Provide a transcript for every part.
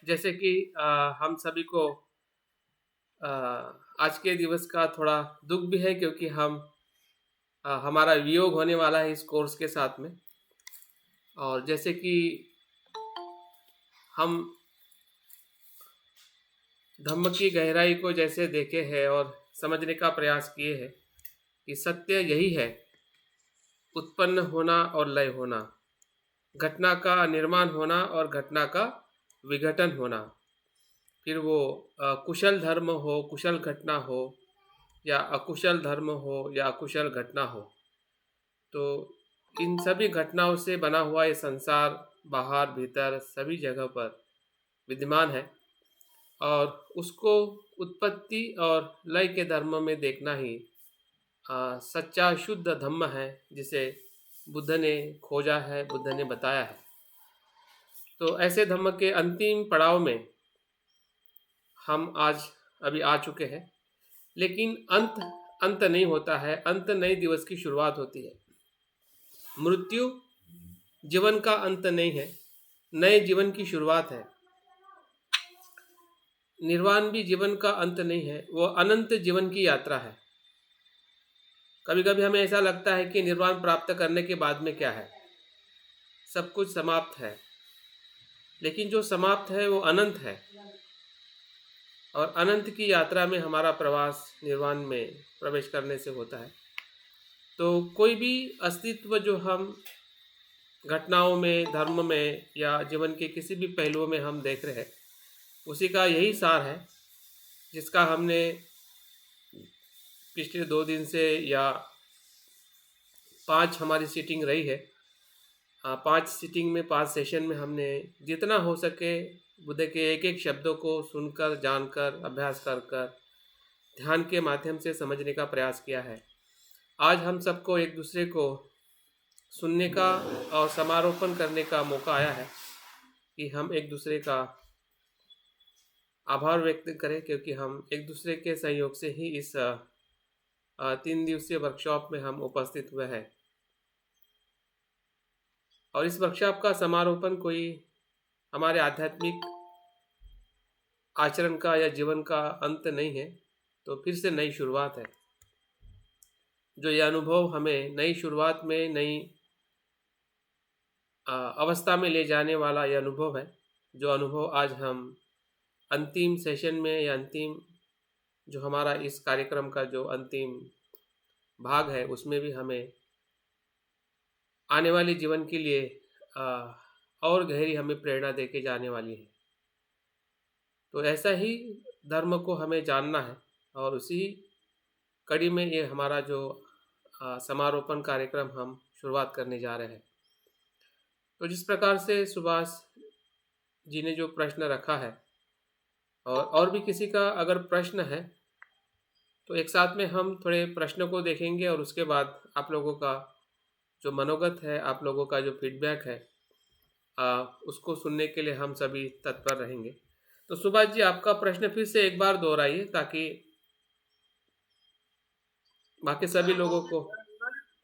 जैसे कि हम सभी को अ, आज के दिवस का थोड़ा दुख भी है क्योंकि हमारा वियोग होने वाला है इस कोर्स के साथ में। और जैसे कि हम धम्म की गहराई को जैसे देखे हैं और समझने का प्रयास किए हैं कि सत्य यही है, उत्पन्न होना और लय होना, घटना का निर्माण होना और घटना का विघटन होना। फिर वो कुशल धर्म हो, कुशल घटना हो, या अकुशल धर्म हो या अकुशल घटना हो। तो इन सभी घटनाओं से बना हुआ ये संसार बाहर भीतर सभी जगह पर विद्यमान है, और उसको उत्पत्ति और लय के धर्म में देखना ही सच्चा शुद्ध धम्म है, जिसे बुद्ध ने खोजा है, बुद्ध ने बताया है। तो ऐसे धम्म के अंतिम पड़ाव में हम आज अभी आ चुके हैं, लेकिन अंत अंत नहीं होता है। अंत नए दिवस की शुरुआत होती है। मृत्यु जीवन का अंत नहीं है, नए जीवन की शुरुआत है। निर्वाण भी जीवन का अंत नहीं है, वो अनंत जीवन की यात्रा है। कभी कभी हमें ऐसा लगता है कि निर्वाण प्राप्त करने के बाद में क्या है, सब कुछ समाप्त है। लेकिन जो समाप्त है वो अनंत है, और अनंत की यात्रा में हमारा प्रवास निर्वाण में प्रवेश करने से होता है। तो कोई भी अस्तित्व जो हम घटनाओं में, धर्म में या जीवन के किसी भी पहलुओं में हम देख रहे हैं, उसी का यही सार है, जिसका हमने पिछले 2 दिन से या 5 हमारी सीटिंग रही है। 5 सीटिंग में, 5 सेशन में हमने जितना हो सके बुद्ध के एक एक शब्दों को सुनकर, जानकर, अभ्यास कर कर, ध्यान के माध्यम से समझने का प्रयास किया है। आज हम सबको एक दूसरे को सुनने का और समारोपण करने का मौका आया है कि हम एक दूसरे का आभार व्यक्त करें, क्योंकि हम एक दूसरे के सहयोग से ही इस 3 दिवसीय वर्कशॉप में हम उपस्थित हुए हैं। और इस वर्कशॉप का समारोपण कोई हमारे आध्यात्मिक आचरण का या जीवन का अंत नहीं है, तो फिर से नई शुरुआत है। जो ये अनुभव हमें नई शुरुआत में, नई अवस्था में ले जाने वाला ये अनुभव है, जो अनुभव आज हम अंतिम सेशन में या अंतिम जो हमारा इस कार्यक्रम का जो अंतिम भाग है, उसमें भी हमें आने वाले जीवन के लिए और गहरी हमें प्रेरणा देके जाने वाली है। तो ऐसा ही धर्म को हमें जानना है, और उसी कड़ी में ये हमारा जो समारोपण कार्यक्रम हम शुरुआत करने जा रहे हैं। तो जिस प्रकार से सुभाष जी ने जो प्रश्न रखा है, और भी किसी का अगर प्रश्न है, तो एक साथ में हम थोड़े प्रश्नों को देखेंगे, और उसके बाद आप लोगों का जो मनोगत है, आप लोगों का जो फीडबैक है, उसको सुनने के लिए हम सभी तत्पर रहेंगे। तो सुभाष जी, आपका प्रश्न फिर से एक बार दोहराइए, ताकि बाकी सभी सर लोगों वो को।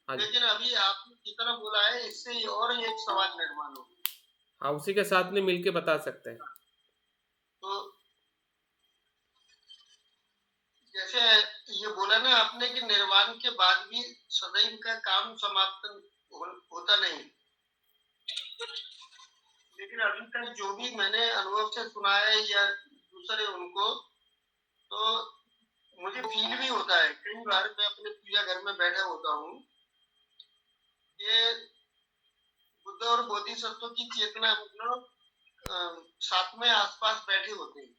हाँ जी। लेकिन अभी आपने जितना बोला है इससे और एक सवाल निर्माण हो गया। हाँ, उसी के साथ में मिलके बता सकते हैं। तो जैसे ये बोला ना आपने कि निर्वाण के बाद भी सदैव का काम समाप्त होता नहीं, लेकिन अभी तक जो भी मैंने अनुभव से सुना है या दूसरे उनको, तो मुझे फील भी होता है। कई बार मैं अपने पूजा घर में बैठा होता हूँ, ये बुद्ध और बोधिसत्व की चेतना मतलब साथ में आसपास बैठे होते हैं,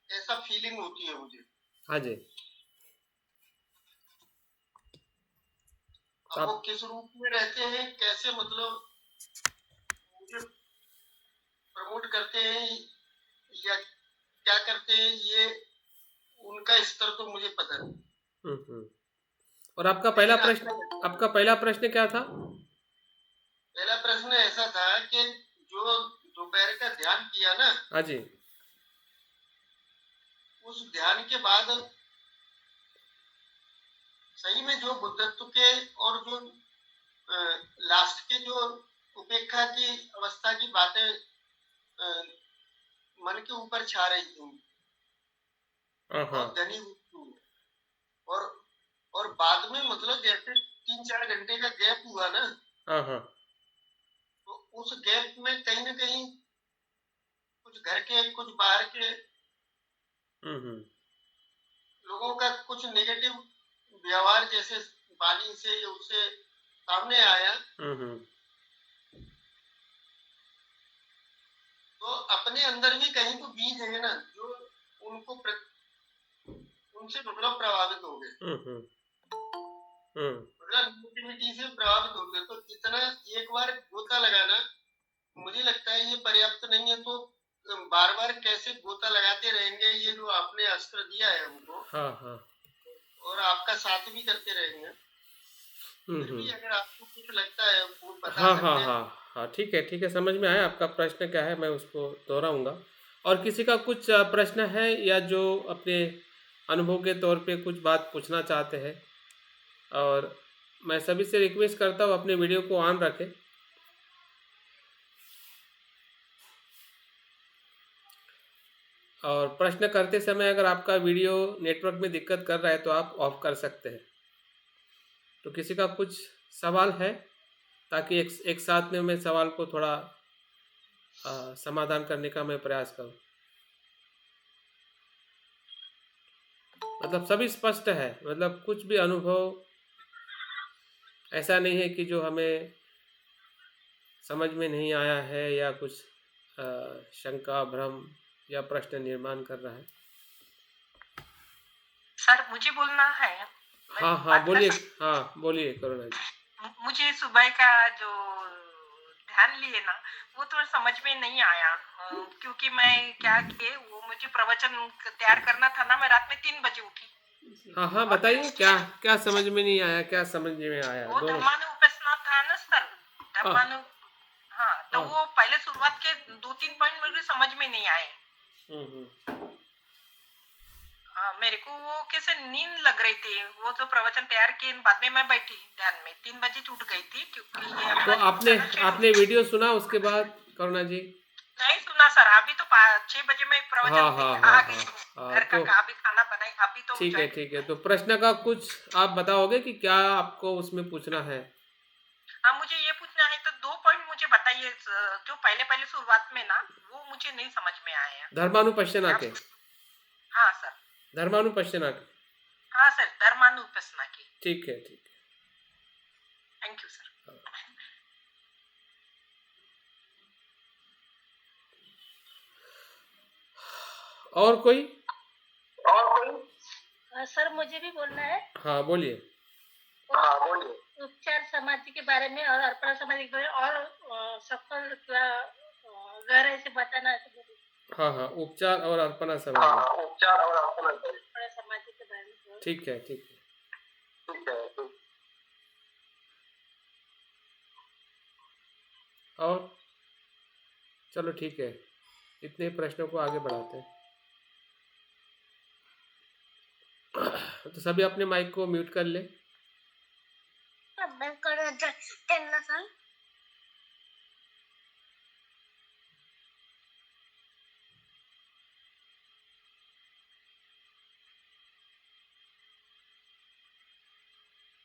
ऐसा फीलिंग होती है मुझे। हाँ जी। अब वो किस रूप में रहते हैं, कैसे मतलब मुझे प्रमोट करते हैं या क्या करते हैं, ये उनका स्तर तो मुझे पता नहीं। और आपका पहला प्रश्न क्या था? पहला प्रश्न ऐसा था कि जो दोपहर का ध्यान किया ना, हाँ जी। उस ध्यान के बाद सही में जो बुद्धत्व के और जो लास्ट के जो उपेक्षा की अवस्था की बातें मन के ऊपर छा रही थी, हाँ हाँ बहुत घनीभूत थी। और और बाद में मतलब जैसे 3-4 घंटे का गैप हुआ ना, हाँ हाँ तो उस गैप में कहीं ना कहीं कुछ घर के कुछ बाहर के हम्म। लोगों का कुछ नेगेटिव व्यवहार जैसे वाणी से उससे सामने आया। हम्म। तो अपने अंदर भी कहीं तो बीज है ना, जो उनको उनसे मतलब प्रभावित हो गए, हम्म। हम्म। मतलब नेगेटिविटी से प्रभावित हो गए। तो इतना एक बार गोता लगाना मुझे लगता है ये पर्याप्त नहीं है। तो बार बार कैसे गोता लगाते रहेंगे, ये जो आपने अस्त्र दिया है हमको हाँ हाँ और आपका साथ भी करते रहेंगे। फिर हम्म। भी अगर आपको कुछ लगता है वो बता हाँ हाँ सकते हैं। हाँ हाँ, ठीक है, समझ में आया आपका प्रश्न क्या है, मैं उसको दोहराऊंगा। और किसी का कुछ प्रश्न है या जो अपने अनुभव के तौर पे कुछ बात पूछना चाहते हैं, और मैं सभी से रिक्वेस्ट करता हूँ अपने वीडियो को ऑन रखें। और प्रश्न करते समय अगर आपका वीडियो नेटवर्क में दिक्कत कर रहा है तो आप ऑफ कर सकते हैं। तो किसी का कुछ सवाल है, ताकि एक साथ में मैं सवाल को थोड़ा समाधान करने का मैं प्रयास करूं। मतलब सभी स्पष्ट है, मतलब कुछ भी अनुभव ऐसा नहीं है कि जो हमें समझ में नहीं आया है या कुछ शंका भ्रम या प्रश्न निर्माण कर रहा है। सर मुझे बोलना है, मैं हाँ हाँ बात कर बोलिए, सकती हाँ बोलिए करुणा जी। मुझे सुबह का जो ध्यान लिए ना वो थोड़ा समझ में नहीं आया, क्योंकि मैं क्या किए वो मुझे प्रवचन तैयार करना था ना, मैं रात में 3 बजे उठी। हाँ हाँ और फिर बताइए, उसके क्या क्या समझ में नहीं आया, क्या समझ में आया, वो दोनों। धर्मानुपस्थित था ना सर, हाँ धर्मानु हाँ, तो हाँ वो पहले शुरुआत के 2-3 पॉइंट मुझे समझ में नहीं आए। हम्म। मेरे को वो कैसे नींद लग रही थी, वो जो प्रवचन तैयार किए बाद में मैं बैठी ध्यान में 3 बजे उठ गई थी, क्योंकि ये तो अपना जो आपने होता है ना शेड्यूल। आपने वीडियो सुना उसके बाद करुणा जी? नहीं सुना सर, अभी तो 6 बजे मैं प्रवचन हाँ हाँ आ हाँ गई हाँ हूँ, हाँ, घर का तो अभी खाना बनाई, अभी तो ठीक है ज्वाइन। ठीक है। तो प्रश्न का कुछ आप बताओगे कि क्या आपको उसमें पूछना है? हाँ मुझे ये पूछना है, तो 2 पॉइंट मुझे बताइए जो पहले पहले शुरुआत में ना वो मुझे नहीं समझ में आया। धर्मानुपश्यना के। हाँ सर। धर्मानुपश्यना के। हाँ सर, धर्मानुपस्थित की। ठीक है ठीक थैंक यू सर। है। और कोई? सर मुझे भी बोलना है। हाँ बोलिए। हाँ बोलिए। उपचार समाधि के बारे में और अर्पण समाधि के बारे में और सफल गहराई से बताना है। हाँ हाँ, उपचार और अर्पणा हाँ समाधि। उपचार और अर्पणा समाधि के बारे में ठीक है ठीक है। ठीक है। और चलो ठीक है, इतने प्रश्नों को आगे बढ़ाते हैं। तो सभी अपने माइक को म्यूट कर ले।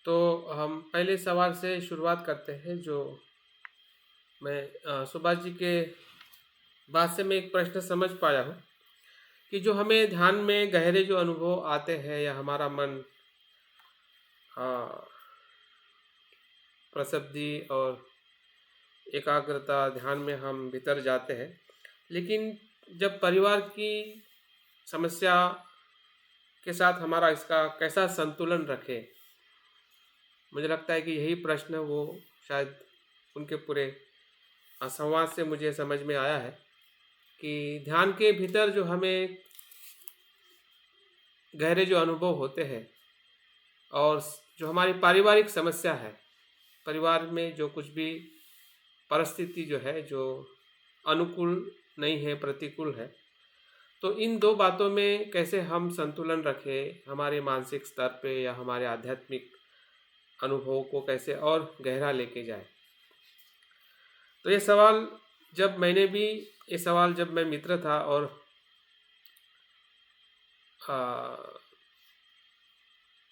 तो हम पहले सवाल से शुरुआत करते हैं, जो मैं सुभाष जी के बात से मैं एक प्रश्न समझ पाया हूँ कि जो हमें ध्यान में गहरे जो अनुभव आते हैं या हमारा मन प्रसब्धि और एकाग्रता ध्यान में हम भीतर जाते हैं, लेकिन जब परिवार की समस्या के साथ हमारा इसका कैसा संतुलन रखें, मुझे लगता है कि यही प्रश्न वो शायद उनके पूरे संवाद से मुझे समझ में आया है कि ध्यान के भीतर जो हमें गहरे जो अनुभव होते हैं और जो हमारी पारिवारिक समस्या है, परिवार में जो कुछ भी परिस्थिति जो है जो अनुकूल नहीं है, प्रतिकूल है, तो इन दो बातों में कैसे हम संतुलन रखें, हमारे मानसिक स्तर पे या हमारे आध्यात्मिक अनुभव को कैसे और गहरा लेके जाए। तो ये सवाल जब मैं मित्र था और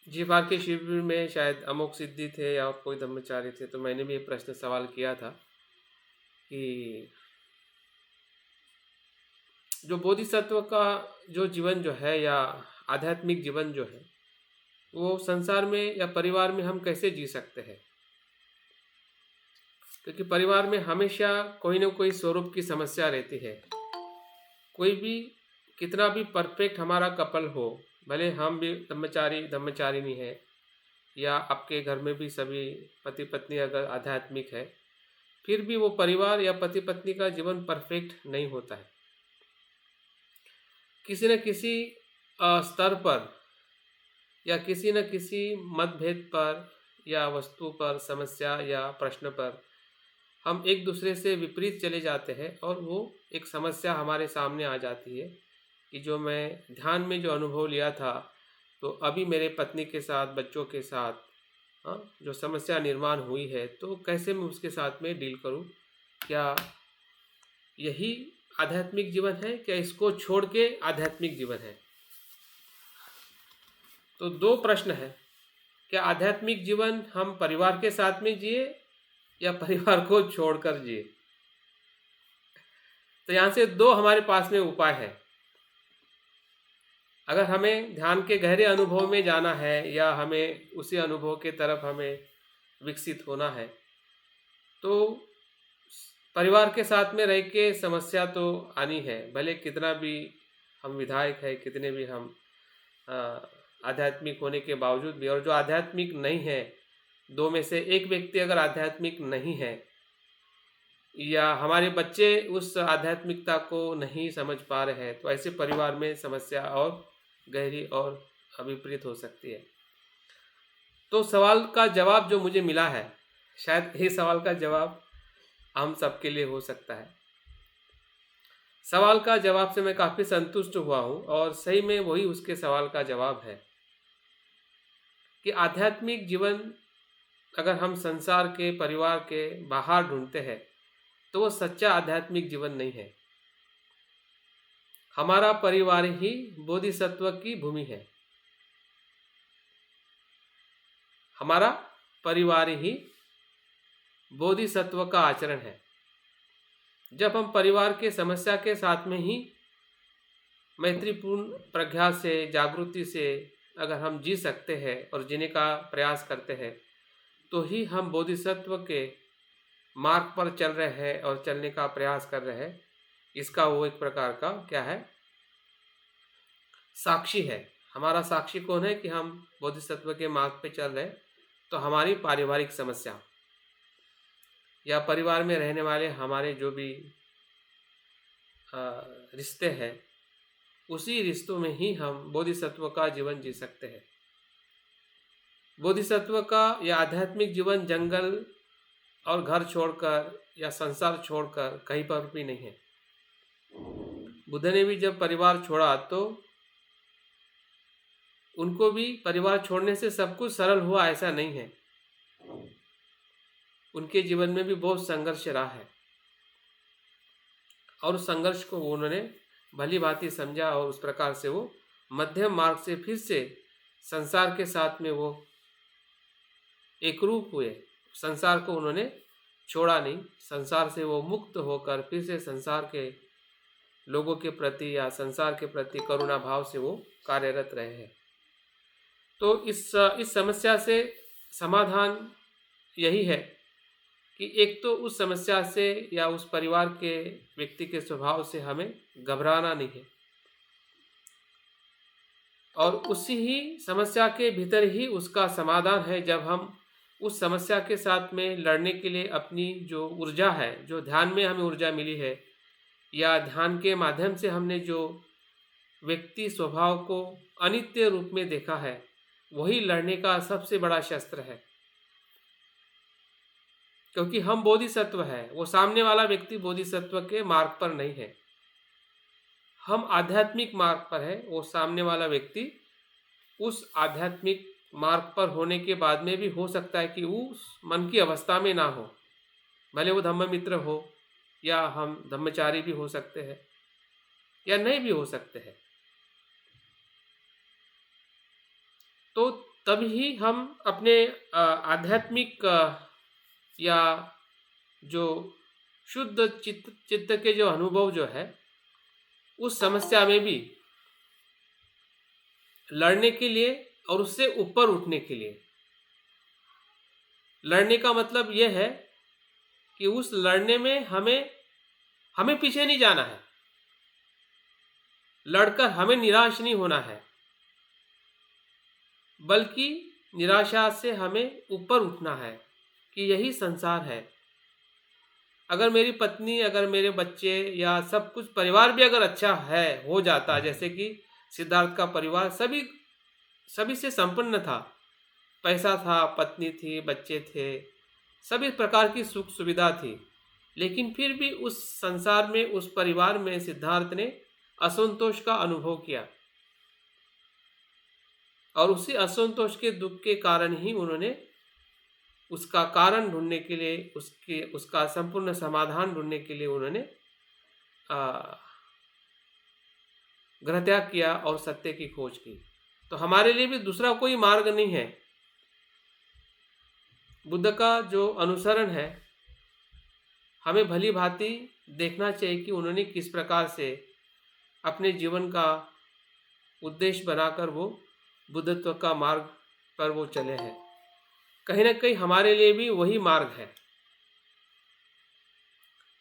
जीवार के शिविर में शायद अमोक सिद्धि थे या कोई ब्रह्मचारी थे, तो मैंने भी ये प्रश्न सवाल किया था कि जो बोधिसत्व का जो जीवन जो है या आध्यात्मिक जीवन जो है वो संसार में या परिवार में हम कैसे जी सकते हैं, क्योंकि परिवार में हमेशा कोई ना कोई स्वरूप की समस्या रहती है। कोई भी कितना भी परफेक्ट हमारा कपल हो, भले हम भी ब्रह्मचारिणी है या आपके घर में भी सभी पति पत्नी अगर आध्यात्मिक है, फिर भी वो परिवार या पति पत्नी का जीवन परफेक्ट नहीं होता है। किसी न किसी स्तर पर या किसी न किसी मतभेद पर या वस्तु पर, समस्या या प्रश्न पर हम एक दूसरे से विपरीत चले जाते हैं और वो एक समस्या हमारे सामने आ जाती है कि जो मैं ध्यान में जो अनुभव लिया था, तो अभी मेरे पत्नी के साथ, बच्चों के साथ जो समस्या निर्माण हुई है, तो कैसे मैं उसके साथ में डील करूं? क्या यही आध्यात्मिक जीवन है? क्या इसको छोड़ के आध्यात्मिक जीवन है? तो दो प्रश्न है, क्या आध्यात्मिक जीवन हम परिवार के साथ में जिए या परिवार को छोड़कर जिए? तो यहाँ से दो हमारे पास में उपाय है। अगर हमें ध्यान के गहरे अनुभव में जाना है या हमें उसी अनुभव के तरफ हमें विकसित होना है, तो परिवार के साथ में रह के समस्या तो आनी है, भले कितना भी हम विधायक है, कितने भी हम आध्यात्मिक होने के बावजूद भी। और जो आध्यात्मिक नहीं है, दो में से एक व्यक्ति अगर आध्यात्मिक नहीं है या हमारे बच्चे उस आध्यात्मिकता को नहीं समझ पा रहे हैं, तो ऐसे परिवार में समस्या और गहरी और विपरीत हो सकती है। तो सवाल का जवाब जो मुझे मिला है, शायद ये सवाल का जवाब हम सबके लिए हो सकता है। सवाल का जवाब से मैं काफ़ी संतुष्ट हुआ हूँ और सही में वही उसके सवाल का जवाब है कि आध्यात्मिक जीवन अगर हम संसार के, परिवार के बाहर ढूंढते हैं, तो वो सच्चा आध्यात्मिक जीवन नहीं है। हमारा परिवार ही बोधिसत्व की भूमि है। हमारा परिवार ही बोधिसत्व का आचरण है। जब हम परिवार के समस्या के साथ में ही मैत्रीपूर्ण प्रज्ञा से, जागृति से अगर हम जी सकते हैं और जीने का प्रयास करते हैं, तो ही हम बोधिसत्व के मार्ग पर चल रहे हैं और चलने का प्रयास कर रहे हैं। इसका वो एक प्रकार का क्या है, साक्षी है। हमारा साक्षी कौन है कि हम बोधिसत्व के मार्ग पे चल रहे हैं? तो हमारी पारिवारिक समस्या या परिवार में रहने वाले हमारे जो भी रिश्ते हैं, उसी रिश्तों में ही हम बोधिसत्व का जीवन जी सकते हैं। बोधिसत्व का या आध्यात्मिक जीवन जंगल और घर छोड़कर या संसार छोड़कर कहीं पर भी नहीं है। बुद्ध ने भी जब परिवार छोड़ा, तो उनको भी परिवार छोड़ने से सब कुछ सरल हुआ ऐसा नहीं है। उनके जीवन में भी बहुत संघर्ष रहा है और उस संघर्ष को उन्होंने भली भांति समझा और उस प्रकार से वो मध्यम मार्ग से फिर से संसार के साथ में वो एकरूप हुए। संसार को उन्होंने छोड़ा नहीं, संसार से वो मुक्त होकर फिर से संसार के लोगों के प्रति या संसार के प्रति करुणा भाव से वो कार्यरत रहे हैं। तो इस समस्या से समाधान यही है कि एक तो उस समस्या से या उस परिवार के व्यक्ति के स्वभाव से हमें घबराना नहीं है, और उसी ही समस्या के भीतर ही उसका समाधान है। जब हम उस समस्या के साथ में लड़ने के लिए अपनी जो ऊर्जा है, जो ध्यान में हमें ऊर्जा मिली है या ध्यान के माध्यम से हमने जो व्यक्ति स्वभाव को अनित्य रूप में देखा है, वही लड़ने का सबसे बड़ा शस्त्र है। क्योंकि हम बोधिसत्व है, वो सामने वाला व्यक्ति बोधिसत्व के मार्ग पर नहीं है, हम आध्यात्मिक मार्ग पर है। वो सामने वाला व्यक्ति उस आध्यात्मिक मार्ग पर होने के बाद में भी हो सकता है कि वो उस मन की अवस्था में ना हो, भले वो धम्म मित्र हो या हम धम्मचारी भी हो सकते हैं या नहीं भी हो सकते हैं। तो तभी हम अपने आध्यात्मिक या जो शुद्ध चित्त के जो अनुभव जो है उस समस्या में भी लड़ने के लिए और उससे ऊपर उठने के लिए, लड़ने का मतलब यह है कि उस लड़ने में हमें पीछे नहीं जाना है, लड़कर हमें निराश नहीं होना है, बल्कि निराशा से हमें ऊपर उठना है कि यही संसार है। अगर मेरी पत्नी, अगर मेरे बच्चे या सब कुछ परिवार भी अगर अच्छा है हो जाता, जैसे कि सिद्धार्थ का परिवार सभी से संपन्न था, पैसा था, पत्नी थी, बच्चे थे, सभी प्रकार की सुख सुविधा थी, लेकिन फिर भी उस संसार में, उस परिवार में सिद्धार्थ ने असंतोष का अनुभव किया और उसी असंतोष के दुख के कारण ही उन्होंने उसका कारण ढूंढने के लिए, उसका संपूर्ण समाधान ढूंढने के लिए उन्होंने गृहत्याग किया और सत्य की खोज की। तो हमारे लिए भी दूसरा कोई मार्ग नहीं है। बुद्ध का जो अनुसरण है, हमें भली भांति देखना चाहिए कि उन्होंने किस प्रकार से अपने जीवन का उद्देश्य बनाकर वो बुद्धत्व का मार्ग पर वो चले हैं। कहीं ना कहीं हमारे लिए भी वही मार्ग है।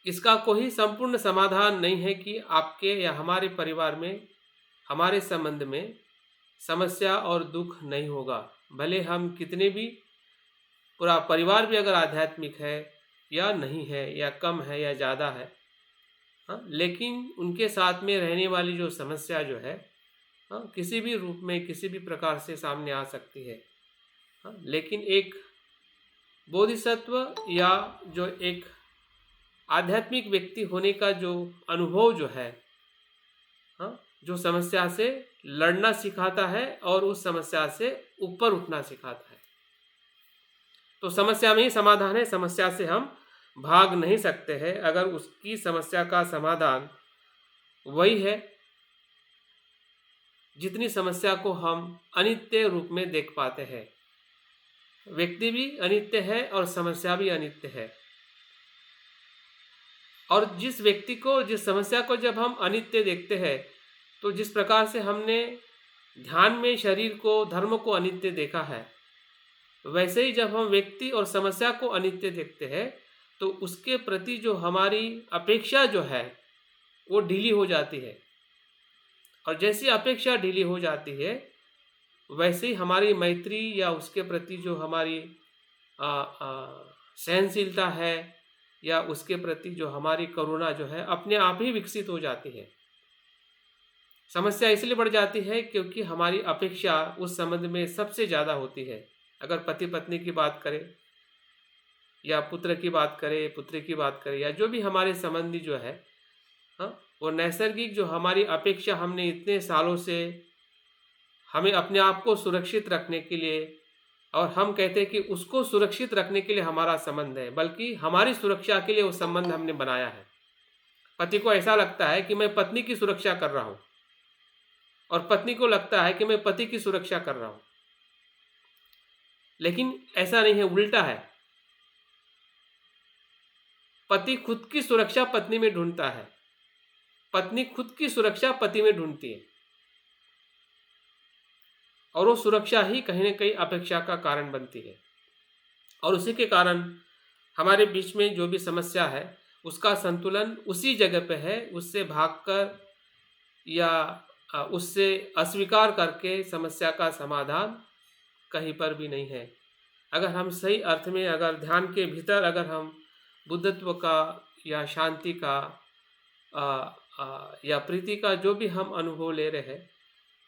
इसका कोई संपूर्ण समाधान नहीं है कि आपके या हमारे परिवार में, हमारे संबंध में समस्या और दुख नहीं होगा, भले हम कितने भी, पूरा परिवार भी अगर आध्यात्मिक है या नहीं है या कम है या ज़्यादा है, हाँ, लेकिन उनके साथ में रहने वाली जो समस्या जो है, हाँ, किसी भी रूप में, किसी भी प्रकार से सामने आ सकती है। हाँ, लेकिन एक बोधिसत्व या जो एक आध्यात्मिक व्यक्ति होने का जो अनुभव जो है, हाँ, जो समस्या से लड़ना सिखाता है और उस समस्या से ऊपर उठना सिखाता है। तो समस्या में ही समाधान है, समस्या से हम भाग नहीं सकते हैं। अगर उसकी समस्या का समाधान वही है, जितनी समस्या को हम अनित्य रूप में देख पाते हैं, व्यक्ति भी अनित्य है और समस्या भी अनित्य है। और जिस व्यक्ति को, जिस समस्या को जब हम अनित्य देखते हैं, तो जिस प्रकार से हमने ध्यान में शरीर को, धर्म को अनित्य देखा है, वैसे ही जब हम व्यक्ति और समस्या को अनित्य देखते हैं तो उसके प्रति जो हमारी अपेक्षा जो है वो ढीली हो जाती है। और जैसी अपेक्षा ढीली हो जाती है वैसे ही हमारी मैत्री या उसके प्रति जो हमारी सहनशीलता है या उसके प्रति जो हमारी करुणा जो है अपने आप ही विकसित हो जाती है। समस्या इसलिए बढ़ जाती है क्योंकि हमारी अपेक्षा उस संबंध में सबसे ज़्यादा होती है। अगर पति पत्नी की बात करें या पुत्र की बात करें, पुत्री की बात करें, या जो भी हमारे संबंधी जो है, हाँ, वो नैसर्गिक जो हमारी अपेक्षा, हमने इतने सालों से हमें अपने आप को सुरक्षित रखने के लिए, और हम कहते हैं कि उसको सुरक्षित रखने के लिए हमारा संबंध है, बल्कि हमारी सुरक्षा के लिए वो संबंध हमने बनाया है। पति को ऐसा लगता है कि मैं पत्नी की सुरक्षा कर रहा हूँ और पत्नी को लगता है कि मैं पति की सुरक्षा कर रहा हूँ, लेकिन ऐसा नहीं है, उल्टा है। पति खुद की सुरक्षा पत्नी में ढूंढता है, पत्नी खुद की सुरक्षा पति में ढूंढती है, और वो सुरक्षा ही कहीं न कहीं अपेक्षा का कारण बनती है। और उसी के कारण हमारे बीच में जो भी समस्या है उसका संतुलन उसी जगह पे है, उससे भागकर या उससे अस्वीकार करके समस्या का समाधान कहीं पर भी नहीं है। अगर हम सही अर्थ में, अगर ध्यान के भीतर अगर हम बुद्धत्व का या शांति का या प्रीति का जो भी हम अनुभव ले रहे हैं,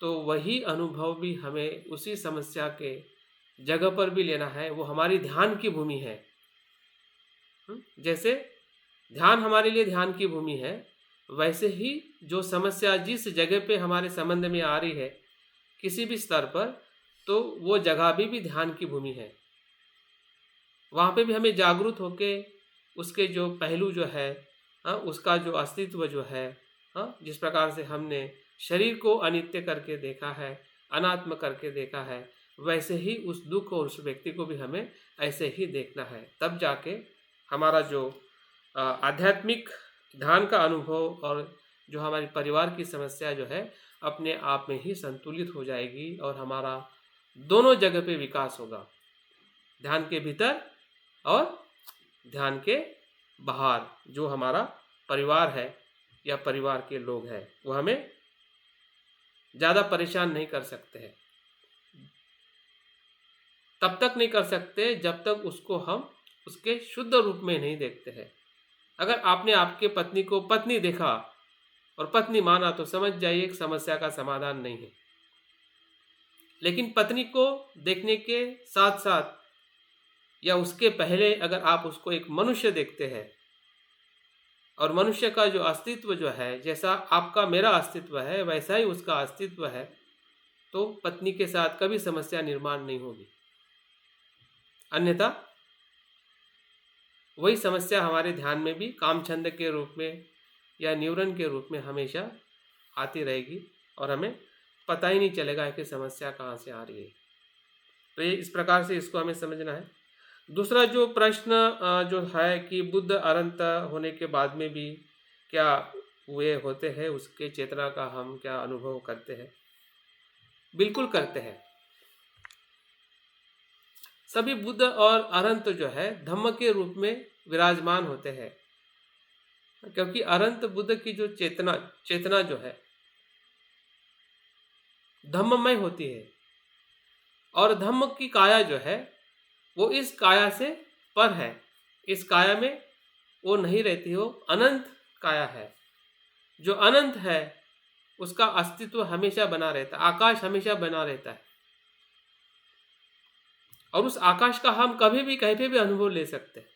तो वही अनुभव भी हमें उसी समस्या के जगह पर भी लेना है। वो हमारी ध्यान की भूमि है। जैसे ध्यान हमारे लिए ध्यान की भूमि है, वैसे ही जो समस्या जिस जगह पे हमारे संबंध में आ रही है किसी भी स्तर पर, तो वो जगह भी ध्यान की भूमि है। वहाँ पे भी हमें जागरूक होके उसके जो पहलू जो है, उसका जो अस्तित्व जो है, जिस प्रकार से हमने शरीर को अनित्य करके देखा है, अनात्म करके देखा है, वैसे ही उस दुख और उस व्यक्ति को भी हमें ऐसे ही देखना है। तब जाके हमारा जो आध्यात्मिक ध्यान का अनुभव और जो हमारी परिवार की समस्या जो है अपने आप में ही संतुलित हो जाएगी और हमारा दोनों जगह पे विकास होगा, ध्यान के भीतर और ध्यान के बाहर। जो हमारा परिवार है या परिवार के लोग हैं वो हमें ज़्यादा परेशान नहीं कर सकते हैं, तब तक नहीं कर सकते जब तक उसको हम उसके शुद्ध रूप में नहीं देखते हैं। अगर आपने आपके पत्नी को पत्नी देखा और पत्नी माना तो समझ जाइए एक समस्या का समाधान नहीं है। लेकिन पत्नी को देखने के साथ साथ या उसके पहले अगर आप उसको एक मनुष्य देखते हैं और मनुष्य का जो अस्तित्व जो है, जैसा आपका मेरा अस्तित्व है वैसा ही उसका अस्तित्व है, तो पत्नी के साथ कभी समस्या निर्माण नहीं होगी। अन्यथा वही समस्या हमारे ध्यान में भी कामछंद के रूप में या न्यूरन के रूप में हमेशा आती रहेगी और हमें पता ही नहीं चलेगा कि समस्या कहाँ से आ रही है। तो ये इस प्रकार से इसको हमें समझना है। दूसरा जो प्रश्न जो है कि बुद्ध अनंत होने के बाद में भी क्या हुए होते हैं, उसके चेतना का हम क्या अनुभव करते हैं? बिल्कुल करते हैं। सभी बुद्ध और अनंत जो है धम्म के रूप में विराजमान होते हैं, क्योंकि अनंत बुद्ध की जो चेतना जो है धम्ममय होती है और धम्म की काया जो है वो इस काया से पर है। इस काया में वो नहीं रहती, हो अनंत काया है। जो अनंत है उसका अस्तित्व हमेशा बना रहता है, आकाश हमेशा बना रहता है और उस आकाश का हम कभी भी कहीं पे भी अनुभव ले सकते हैं,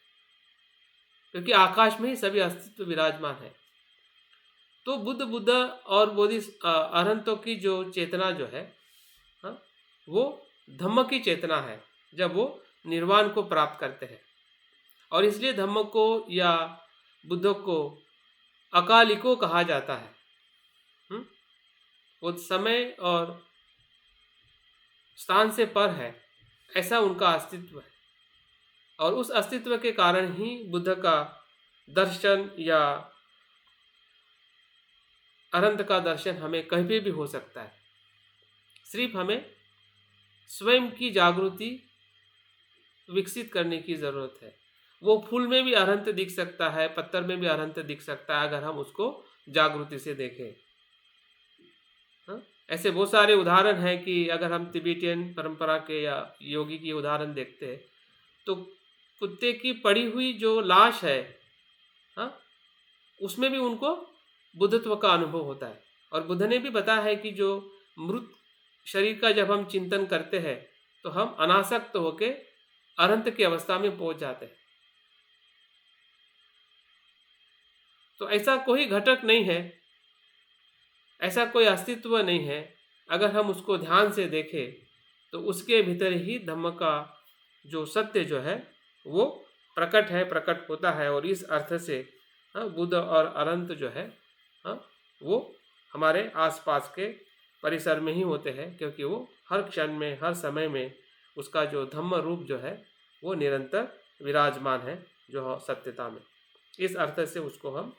क्योंकि आकाश में ही सभी अस्तित्व विराजमान है। तो बुद्ध और बोधि अनंतों की जो चेतना जो है, वो धम्म की चेतना है जब वो निर्वाण को प्राप्त करते हैं। और इसलिए धम्म को या बुद्ध को अकालिको कहा जाता है। वो समय और स्थान से पर है, ऐसा उनका अस्तित्व है और उस अस्तित्व के कारण ही बुद्ध का दर्शन या अनंत का दर्शन हमें कहीं भी हो सकता है। सिर्फ हमें स्वयं की जागृति विकसित करने की ज़रूरत है। वो फूल में भी अनंत दिख सकता है, पत्थर में भी अनंत दिख सकता है अगर हम उसको जागृति से देखें। ऐसे बहुत सारे उदाहरण हैं कि अगर हम तिब्बतियन परंपरा के या योगी की उदाहरण देखते हैं तो कुत्ते की पड़ी हुई जो लाश है, उसमें भी उनको बुद्धत्व का अनुभव होता है। और बुद्ध ने भी बताया है कि जो मृत शरीर का जब हम चिंतन करते हैं तो हम अनासक्त होके अनंत की अवस्था में पहुंच जाते हैं। तो ऐसा कोई घटक नहीं है, ऐसा कोई अस्तित्व नहीं है। अगर हम उसको ध्यान से देखें तो उसके भीतर ही धम्म का जो सत्य जो है वो प्रकट है, प्रकट होता है। और इस अर्थ से बुद्ध और अनंत जो है वो हमारे आसपास के परिसर में ही होते हैं, क्योंकि वो हर क्षण में, हर समय में उसका जो धम्म रूप जो है वो निरंतर विराजमान है, जो सत्यता में। इस अर्थ से उसको हम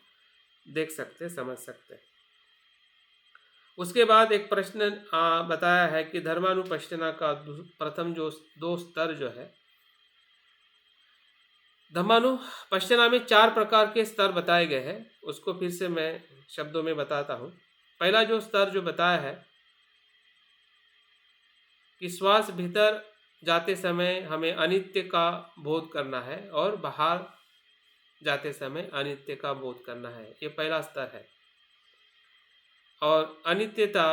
देख सकते, समझ सकते हैं। उसके बाद एक प्रश्न बताया है कि धर्मानुपश्चना का प्रथम जो 2 स्तर जो है, धर्मानुपश्चना में 4 प्रकार के स्तर बताए गए हैं। उसको फिर से मैं शब्दों में बताता हूँ। पहला जो स्तर जो बताया है कि श्वास भीतर जाते समय हमें अनित्य का बोध करना है और बाहर जाते समय अनित्य का बोध करना है, ये पहला स्तर है। और अनित्यता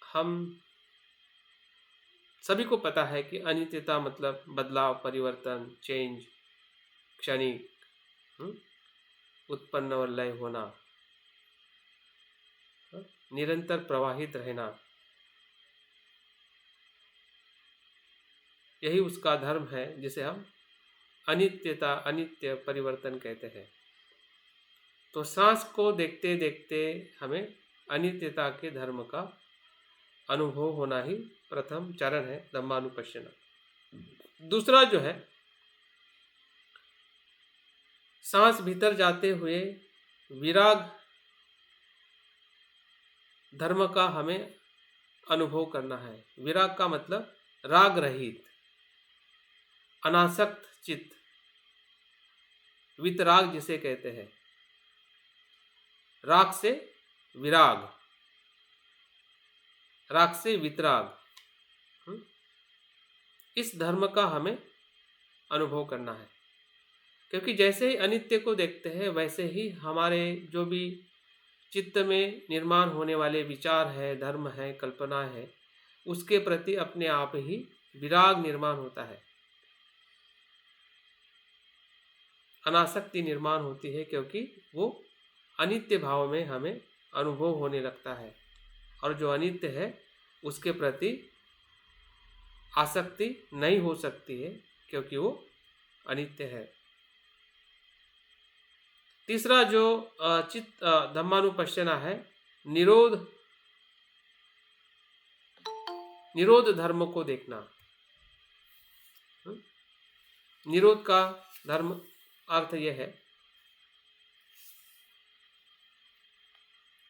हम सभी को पता है कि अनित्यता मतलब बदलाव, परिवर्तन, चेंज, क्षणिक, उत्पन्न और लय होना, निरंतर प्रवाहित रहना, यही उसका धर्म है जिसे हम अनित्यता, अनित्य परिवर्तन कहते हैं। तो सांस को देखते देखते हमें अनित्यता के धर्म का अनुभव होना ही प्रथम चरण है धम्मानुपश्यना। दूसरा जो है, सांस भीतर जाते हुए विराग धर्म का हमें अनुभव करना है। विराग का मतलब राग रहित, अनासक्त चित्त, वितराग जिसे कहते हैं। राग से विराग, राग से वितराग, इस धर्म का हमें अनुभव करना है। क्योंकि जैसे ही अनित्य को देखते हैं वैसे ही हमारे जो भी चित्त में निर्माण होने वाले विचार है, धर्म है, कल्पना है, उसके प्रति अपने आप ही विराग निर्माण होता है, अनासक्ति निर्माण होती है, क्योंकि वो अनित्य भाव में हमें अनुभव होने लगता है और जो अनित्य है उसके प्रति आसक्ति नहीं हो सकती है क्योंकि वो अनित्य है। तीसरा जो चित्त धम्मानुपश्यना है, निरोध धर्म को देखना। निरोध का धर्म अर्थ यह है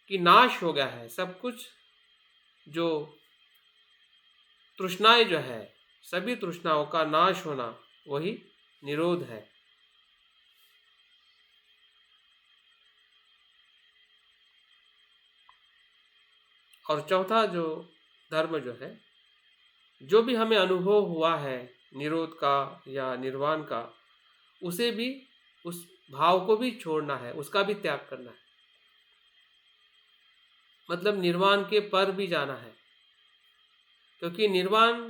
कि नाश हो गया है सब कुछ, जो तृष्णाएं जो है, सभी तृष्णाओं का नाश होना, वही निरोध है। और चौथा जो धर्म जो है, जो भी हमें अनुभव हुआ है निरोध का या निर्वाण का, उसे भी, उस भाव को भी छोड़ना है, उसका भी त्याग करना है। मतलब निर्वाण के पर भी जाना है, क्योंकि निर्वाण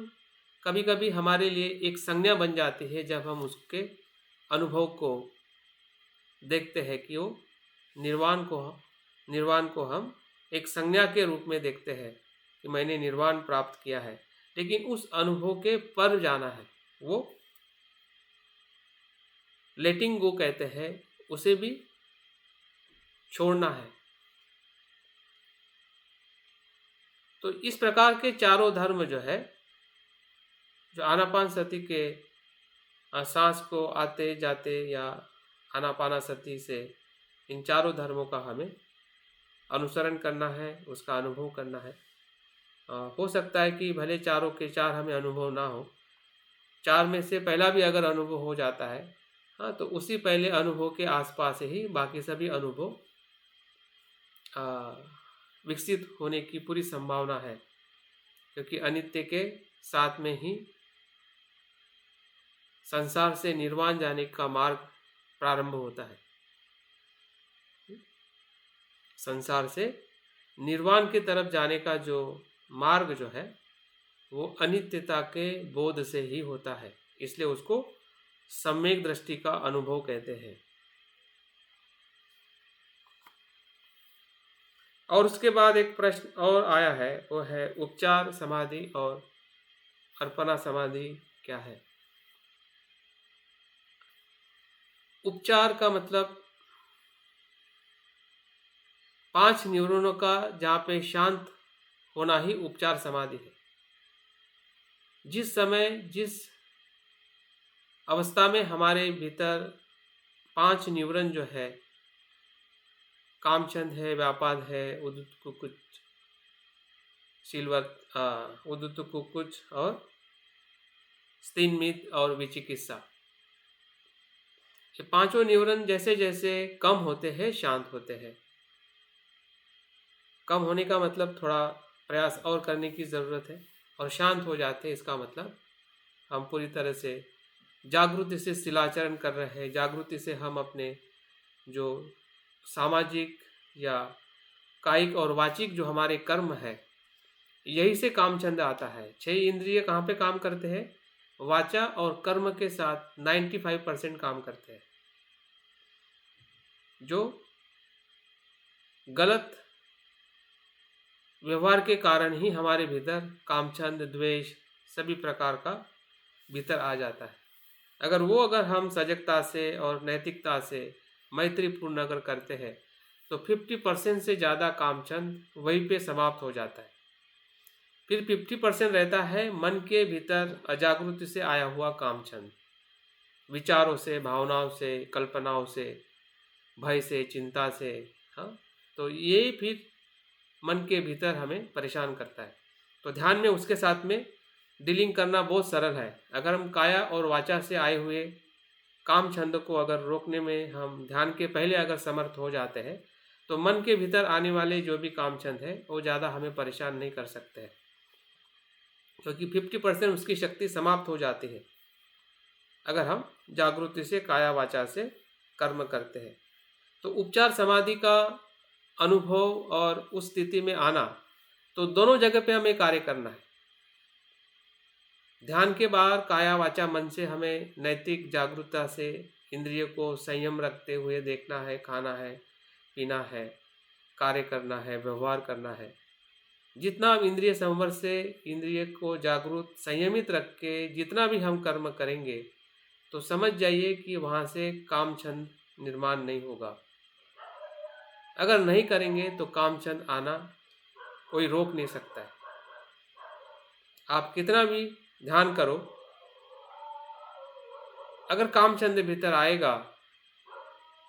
कभी कभी हमारे लिए एक संज्ञा बन जाती है जब हम उसके अनुभव को देखते हैं कि वो निर्वाण को हम एक संज्ञा के रूप में देखते हैं कि मैंने निर्वाण प्राप्त किया है, लेकिन उस अनुभव के पर जाना है, वो लेटिंग गो कहते हैं, उसे भी छोड़ना है। तो इस प्रकार के चारों धर्म जो है, जो आनापानसति के सांस को आते जाते या आनापानसति से, इन चारों धर्मों का हमें अनुसरण करना है, उसका अनुभव करना है। हो सकता है कि भले चारों के चार हमें अनुभव ना हो, चार में से पहला भी अगर अनुभव हो जाता है, हाँ, तो उसी पहले अनुभव के आसपास ही बाकी सभी अनुभव विकसित होने की पूरी संभावना है, क्योंकि अनित्य के साथ में ही संसार से निर्वाण जाने का मार्ग प्रारंभ होता है। संसार से निर्वाण की तरफ जाने का जो मार्ग जो है, वो अनित्यता के बोध से ही होता है, इसलिए उसको सम्यक दृष्टि का अनुभव कहते हैं। और उसके बाद एक प्रश्न और आया है, वो है उपचार समाधि और अर्पणा समाधि क्या है। उपचार का मतलब 5 न्यूरॉनों का जहाँ पे शांत होना ही उपचार समाधि है। जिस समय, जिस अवस्था में हमारे भीतर 5 न्यूरॉन जो है, कामचंद है, व्यापाद है, उद्युत कुकुच, उद्युत कुकुच और स्थिनमित और विचिकित्सा, ये पांचों न्यूरॉन जैसे जैसे कम होते हैं, शांत होते हैं। कम होने का मतलब थोड़ा प्रयास और करने की ज़रूरत है, और शांत हो जाते हैं इसका मतलब हम पूरी तरह से जागृति से शिलाचरण कर रहे हैं। जागृति से हम अपने जो सामाजिक या कायिक और वाचिक जो हमारे कर्म है, यही से कामचंद आता है। 6 इंद्रिय कहाँ पे काम करते हैं? वाचा और कर्म के साथ 95% काम करते हैं। जो गलत व्यवहार के कारण ही हमारे भीतर कामचंद, द्वेष, सभी प्रकार का भीतर आ जाता है। अगर हम सजगता से और नैतिकता से मैत्रीपूर्ण अगर करते हैं तो 50% से ज़्यादा कामचंद वहीं पे समाप्त हो जाता है। फिर 50% रहता है मन के भीतर अजागृति से आया हुआ कामचंद, विचारों से, भावनाओं से, कल्पनाओं से, भय से, चिंता से। हाँ, तो ये फिर मन के भीतर हमें परेशान करता है। तो ध्यान में उसके साथ में डीलिंग करना बहुत सरल है। अगर हम काया और वाचा से आए हुए काम छंद को अगर रोकने में हम ध्यान के पहले अगर समर्थ हो जाते हैं तो मन के भीतर आने वाले जो भी काम छंद है वो ज़्यादा हमें परेशान नहीं कर सकते हैं, क्योंकि 50% उसकी शक्ति समाप्त हो जाती है अगर हम जागृति से काया वाचा से कर्म करते हैं। तो उपचार समाधि का अनुभव और उस स्थिति में आना, तो दोनों जगह पे हमें कार्य करना है। ध्यान के बाहर काया वाचा मन से हमें नैतिक जागरूकता से इंद्रिय को संयम रखते हुए देखना है, खाना है, पीना है, कार्य करना है, व्यवहार करना है। जितना हम इंद्रिय संवर से इंद्रिय को जागरूक संयमित रख के जितना भी हम कर्म करेंगे तो समझ जाइए कि वहाँ से काम छंद निर्माण नहीं होगा। अगर नहीं करेंगे तो काम छंद आना कोई रोक नहीं सकता है। आप कितना भी ध्यान करो, अगर काम छंद भीतर आएगा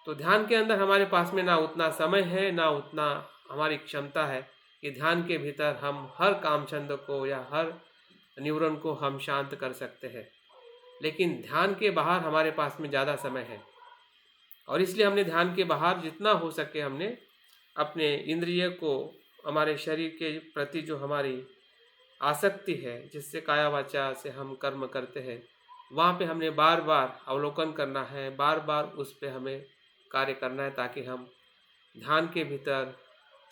तो ध्यान के अंदर हमारे पास में ना उतना समय है, ना उतना हमारी क्षमता है कि ध्यान के भीतर हम हर काम छंद को या हर न्यूरॉन को हम शांत कर सकते हैं। लेकिन ध्यान के बाहर हमारे पास में ज़्यादा समय है और इसलिए हमने ध्यान के बाहर जितना हो सके हमने अपने इंद्रिय को, हमारे शरीर के प्रति जो हमारी आसक्ति है जिससे काया वाचा से हम कर्म करते हैं, वहाँ पे हमने बार बार अवलोकन करना है, बार बार उस पे हमें कार्य करना है ताकि हम ध्यान के भीतर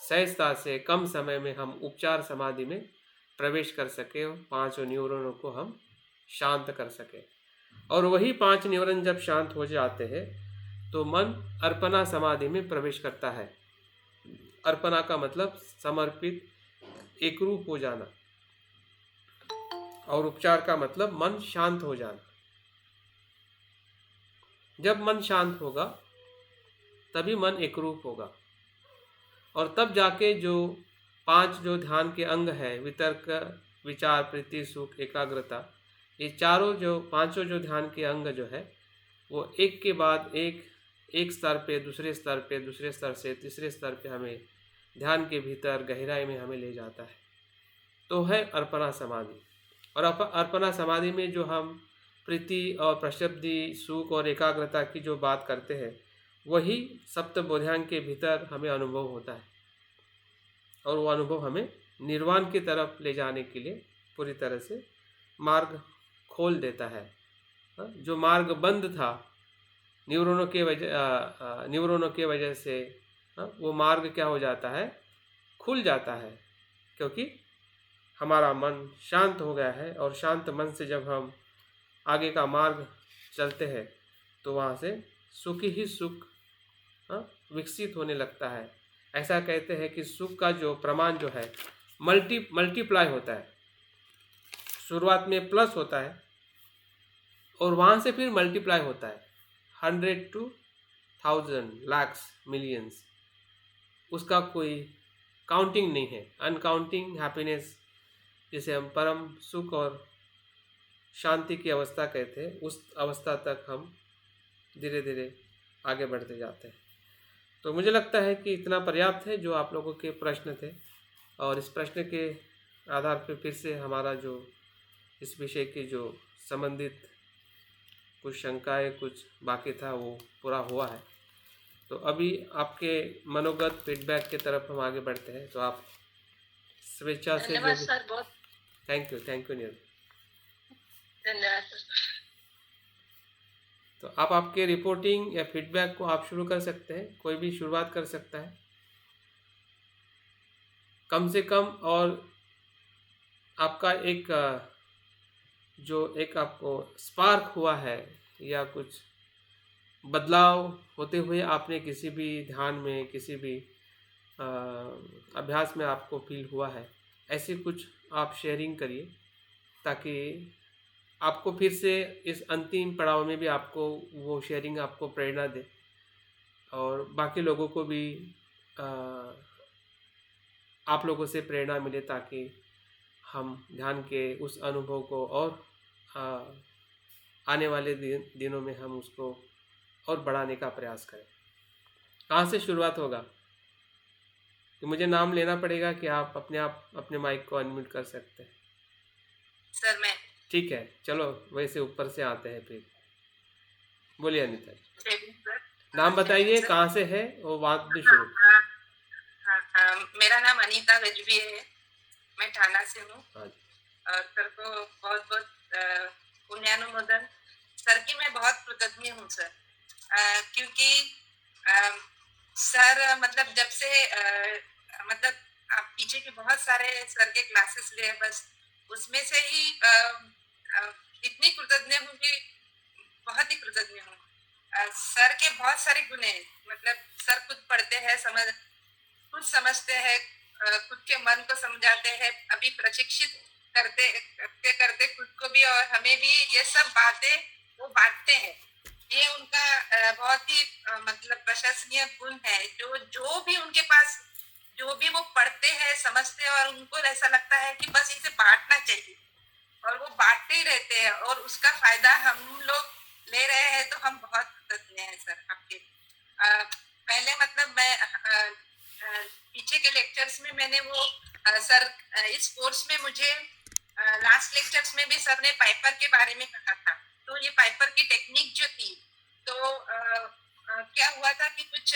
सहजता से कम समय में हम उपचार समाधि में प्रवेश कर सके और 5 न्यूरॉनों को हम शांत कर सके। और वही 5 न्यूरॉन जब शांत हो जाते हैं तो मन अर्पणा समाधि में प्रवेश करता है। अर्पणा का मतलब समर्पित, एकरूप हो जाना, और उपचार का मतलब मन शांत हो जाना। जब मन शांत होगा तभी मन एकरूप होगा और तब जाके जो 5 जो ध्यान के अंग है, वितर्क, विचार, प्रीति, सुख, एकाग्रता, ये चारों जो 5 जो ध्यान के अंग जो है वो एक के बाद एक स्तर पे, दूसरे स्तर पे, दूसरे स्तर से तीसरे स्तर पे हमें ध्यान के भीतर गहराई में हमें ले जाता है। तो है अर्पणा समाधि। और अर्पणा समाधि में जो हम प्रीति और प्रशब्दि, सुख और एकाग्रता की जो बात करते हैं वही सप्त बोधांग के भीतर हमें अनुभव होता है और वो अनुभव हमें निर्वाण की तरफ ले जाने के लिए पूरी तरह से मार्ग खोल देता है। जो मार्ग बंद था न्यूरॉनों के वजह से, वो मार्ग क्या हो जाता है, खुल जाता है, क्योंकि हमारा मन शांत हो गया है। और शांत मन से जब हम आगे का मार्ग चलते हैं तो वहाँ से सुख ही सुख विकसित होने लगता है। ऐसा कहते हैं कि सुख का जो प्रमाण जो है मल्टीप्लाई होता है। शुरुआत में प्लस होता है और वहाँ से फिर मल्टीप्लाई होता है 100 to 1000, lakhs, millions। उसका कोई काउंटिंग नहीं है। अनकाउंटिंग हैप्पीनेस, जिसे हम परम सुख और शांति की अवस्था कहते हैं, उस अवस्था तक हम धीरे धीरे आगे बढ़ते जाते हैं। तो मुझे लगता है कि इतना पर्याप्त है जो आप लोगों के प्रश्न थे, और इस प्रश्न के आधार पर फिर से हमारा जो इस विषय की जो संबंधित कुछ शंकाएं, कुछ बाकी था, वो पूरा हुआ है। तो अभी आपके मनोगत फीडबैक की तरफ हम आगे बढ़ते हैं। तो आप स्वेच्छा से धन्यवाद सर, बहुत थैंक यू नीरज। धन्यवाद सर। तो आप आपके रिपोर्टिंग या फीडबैक को आप शुरू कर सकते हैं, कोई भी शुरुआत कर सकता है कम से कम। और आपका एक आपको स्पार्क हुआ है या कुछ बदलाव होते हुए आपने किसी भी ध्यान में, किसी भी अभ्यास में आपको फील हुआ है, ऐसे कुछ आप शेयरिंग करिए ताकि आपको फिर से इस अंतिम पड़ाव में भी आपको वो शेयरिंग आपको प्रेरणा दे और बाकी लोगों को भी आ, आप लोगों से प्रेरणा मिले ताकि हम ध्यान के उस अनुभव को और आ, आने वाले दिनों में हम उसको और बढ़ाने का प्रयास करें। कहाँ से शुरुआत होगा कि मुझे नाम लेना पड़ेगा कि आप अपने माइक को अनम्यूट कर सकते हैं? सर मैं ठीक है, चलो वैसे ऊपर से आते हैं फिर। बोलिए अनिता जी, सर नाम बताइए, सर कहाँ से है वो बात भी हाँ शुरू। हाँ मेरा नाम अनीता गजबी है, मैं ठाणा से हूँ। हाँ और सर को बहुत बहुत पुण्यानुमोदन। सर की मैं बहुत कृतज्ञ हूँ सर, क्योंकि अ, सर मतलब जब से मतलब आप पीछे के बहुत सारे सर के क्लासेस लिए, बस उसमें से ही इतनी कृतज्ञ हूँ कि बहुत ही कृतज्ञ हूँ। सर के बहुत सारे गुण हैं, मतलब सर खुद पढ़ते हैं, खुद समझते हैं, खुद के मन को समझाते हैं, अभी प्रशिक्षित करते करते करते खुद को भी और हमें भी ये सब बातें वो बांटते हैं। ये उनका बहुत ही मतलब प्रशंसनीय गुण है। जो जो भी उनके पास जो भी वो पढ़ते हैं समझते हैं और उनको ऐसा लगता है कि बस इसे बांटना चाहिए और वो बांटते ही रहते हैं और उसका फायदा हम लोग ले रहे हैं, तो हम बहुत कृतज्ञ हैं सर आपके। पहले मतलब मैं पीछे के लेक्चर्स में मैंने वो सर इस कोर्स में मुझे लास्ट लेक्चर्स में भी सर ने पाइपर के बारे में कहा था। तो ये पाइपर की टेक्निक जो थी, तो क्या हुआ था कि कुछ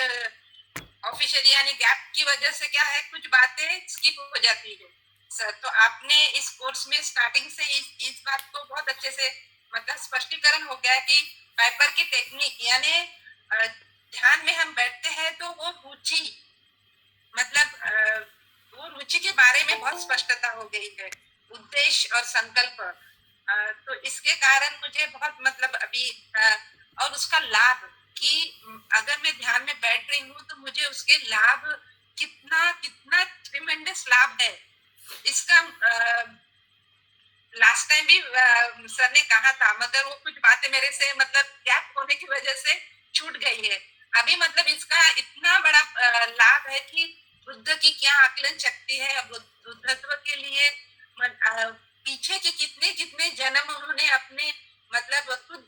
ऑफिशियल यानी गैप की वजह से क्या है, कुछ बातें स्किप हो जाती है सर। तो आपने इस कोर्स में स्टार्टिंग से इस बात को बहुत अच्छे से मतलब स्पष्टीकरण हो गया कि पाइपर की टेक्निक यानी ध्यान में हम बैठते हैं तो वो रुचि मतलब वो रुचि के बारे में बहुत स्पष्टता हो गई है, उद्देश्य और संकल्प। तो इसके कारण मुझे बहुत मतलब अभी और उसका लाभ कि अगर मैं ध्यान में बैठ रही हूँ तो मुझे उसके लाभ कितना कितना ट्रिमेंडस लाभ है इसका। लास्ट टाइम भी सर ने कहा था, मगर वो कुछ बातें मेरे से मतलब गैप होने की वजह से छूट गई है। अभी मतलब इसका इतना बड़ा लाभ है कि बुद्ध की क्या आकलन शक्ति है, बुद्धत्व के लिए पीछे के कितने कितने जन्म उन्होंने अपने मतलब खुद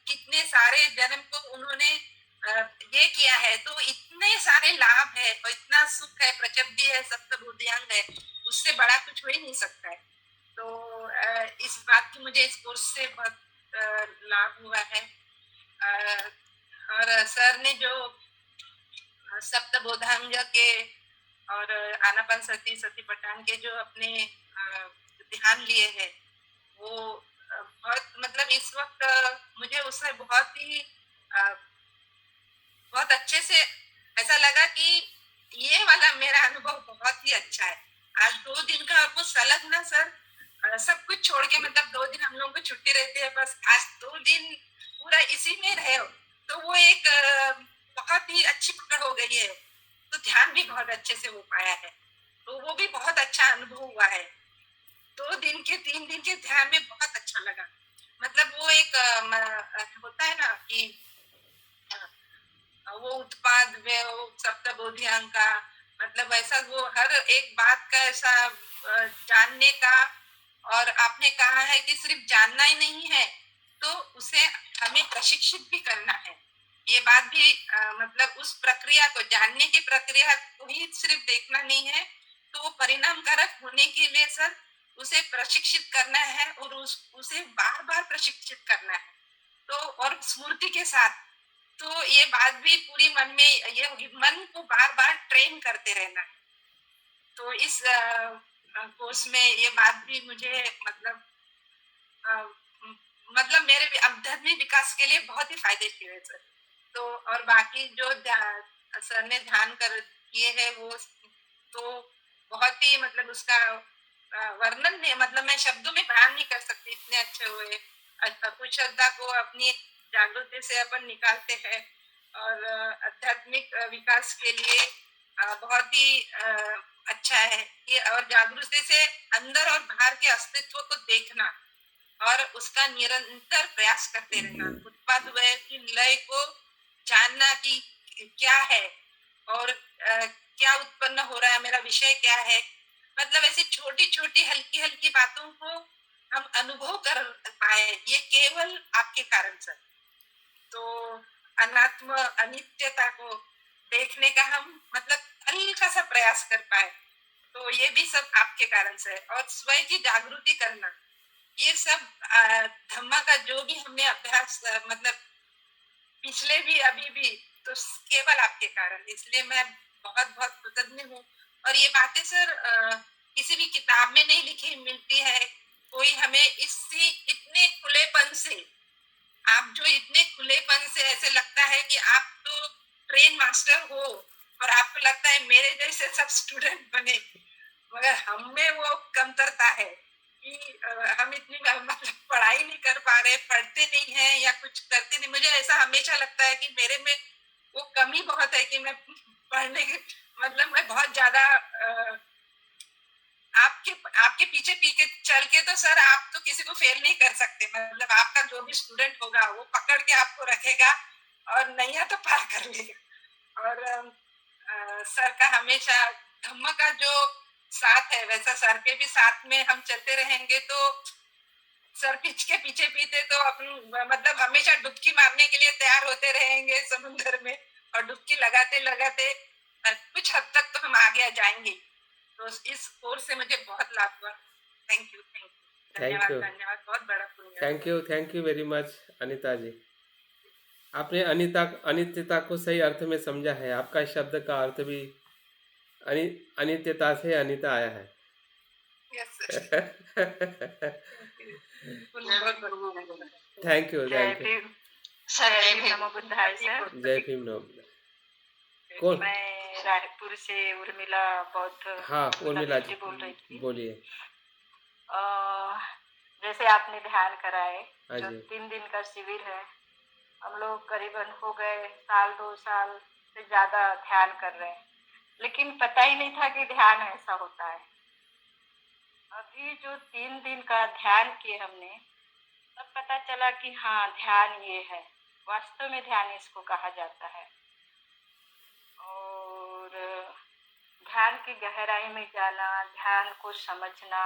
कितने सारे जन्म को उन्होंने ये किया है, तो इतने सारे लाभ है और इतना सुख है, प्रचब्दी है, सप्तबुद्धियांग है, उससे बड़ा कुछ हो ही नहीं सकता है। तो इस बात की मुझे इस कोर्स से बहुत लाभ हुआ है। और सर ने जो सप्तबोधांग के और आनापान सती सतीपट्टन के जो अपने ध्यान लिए हैं, वो बहुत मतलब इस वक्त मुझे उससे बहुत अच्छे से ऐसा लगा कि ये वाला मेरा अनुभव बहुत ही अच्छा है। आज 2 दिन का वो संलग्न सर सब कुछ छोड़ के मतलब 2 दिन हम लोगों को छुट्टी रहती है, बस आज 2 दिन पूरा इसी में रहे हो, तो वो एक बहुत ही अच्छी पकड़ हो गई है। तो ध्यान भी बहुत अच्छे से हो पाया है, तो वो भी बहुत अच्छा अनुभव हुआ है। 2 दिन के 3 दिन के ध्यान में बहुत अच्छा लगा। मतलब वो एक होता है ना कि वो उत्पाद वे वो सप्तबोधियांग का मतलब ऐसा वो हर एक बात का ऐसा जानने का, और आपने कहा है कि सिर्फ जानना ही नहीं है तो उसे हमें प्रशिक्षित भी करना है। ये बात भी मतलब उस प्रक्रिया को जानने की प्रक्रिया को ही सिर्फ देखना नहीं है, तो वो परिणामकारक होने के लिए सर उसे प्रशिक्षित करना है और उसे बार बार प्रशिक्षित करना है, तो और स्मृति के साथ। तो ये बात भी पूरी मन में ये होगी, मन को बार बार ट्रेन करते रहना है। तो इस कोर्स में ये बात भी मुझे मतलब मतलब मेरे आध्यात्मिक विकास के लिए बहुत ही फायदे किए सर। तो और बाकी जो सर ने ध्यान कर किए हैं वो तो बहुत ही मतलब उसका वर्णन नहीं, मतलब मैं शब्दों में बयान नहीं कर सकती, इतने अच्छे हुए। कुशलता को अपनी जागृति से अपन निकालते हैं और आध्यात्मिक विकास के लिए बहुत ही अच्छा है कि और जागृति से अंदर और बाहर के अस्तित्व को देखना और उसका निरंतर प्रयास करते रहना, उत्पाद व्यय की लय को जानना कि क्या है और क्या उत्पन्न हो रहा है, मेरा विषय क्या है, मतलब ऐसी छोटी छोटी हल्की हल्की बातों को हम अनुभव कर पाए, ये केवल आपके कारण सर। तो अनात्म अनित्यता को देखने का हम मतलब हल्का सा प्रयास कर पाए, तो ये भी सब आपके कारण से है। और स्वयं की जागृति करना, ये सब धम्मा का जो भी हमने अभ्यास मतलब पिछले भी अभी भी, तो केवल आपके कारण, इसलिए मैं बहुत बहुत कृतज्ञ हूँ। और ये बातें सर किसी भी किताब में नहीं लिखी मिलती है, कोई हमें इसी इतने खुलेपन से, आप जो इतने खुलेपन से ऐसे लगता है कि आप तो ट्रेन मास्टर हो और आपको लगता है मेरे जैसे सब स्टूडेंट बने, मगर हम में वो कमतरता है कि हम इतनी मतलब पढ़ाई नहीं कर पा रहे, पढ़ते नहीं हैं या कुछ करते नहीं। मुझे ऐसा हमेशा लगता है कि मेरे में वो कमी बहुत है कि मैं पढ़ने के मतलब मैं बहुत ज्यादा आपके आपके पीछे पीछे चल के तो सर आप तो किसी को फेल नहीं कर सकते, मतलब आपका जो भी स्टूडेंट होगा वो पकड़ के आपको रखेगा और नैया तो पार कर लेगा। और सर का हमेशा धम्म का जो साथ है वैसा सर के भी साथ में हम चलते रहेंगे, तो सर के पीछे पीछे तो अपन मतलब हमेशा डुबकी मारने के लिए तैयार होते रहेंगे समुद्र में, और डुबकी लगाते लगाते कुछ हद तक तो हम आगे जाएंगे। तो इस कोर्स से मुझे बहुत लाभ हुआ। थैंक यू थैंक यू, धन्यवाद, बहुत बड़ा thank you very much Anita ji. आपने अनित्यता को सही अर्थ में समझा है। आपका शब्द का अर्थ भी अनित्यता से अनीता आया है। Thank you, thank you. जय भीम नमो बुद्धाय सर। जय भीम नमो बुद्धाय। कौन? मैं रायपुर से उर्मिला बौद्ध। हाँ, उर्मिला जी बोल रही थी। बोलिए। जैसे आपने ध्यान कराए, जो 3 दिन का शिविर है, हम लोग करीबन हो गए साल 2 साल से ज्यादा ध्यान कर रहे हैं, लेकिन पता ही नहीं था कि ध्यान ऐसा होता है। अभी जो 3 दिन का ध्यान किए हमने, तब पता चला कि हाँ ध्यान ये है, वास्तव में ध्यान इसको कहा जाता है। और ध्यान की गहराई में जाना, ध्यान को समझना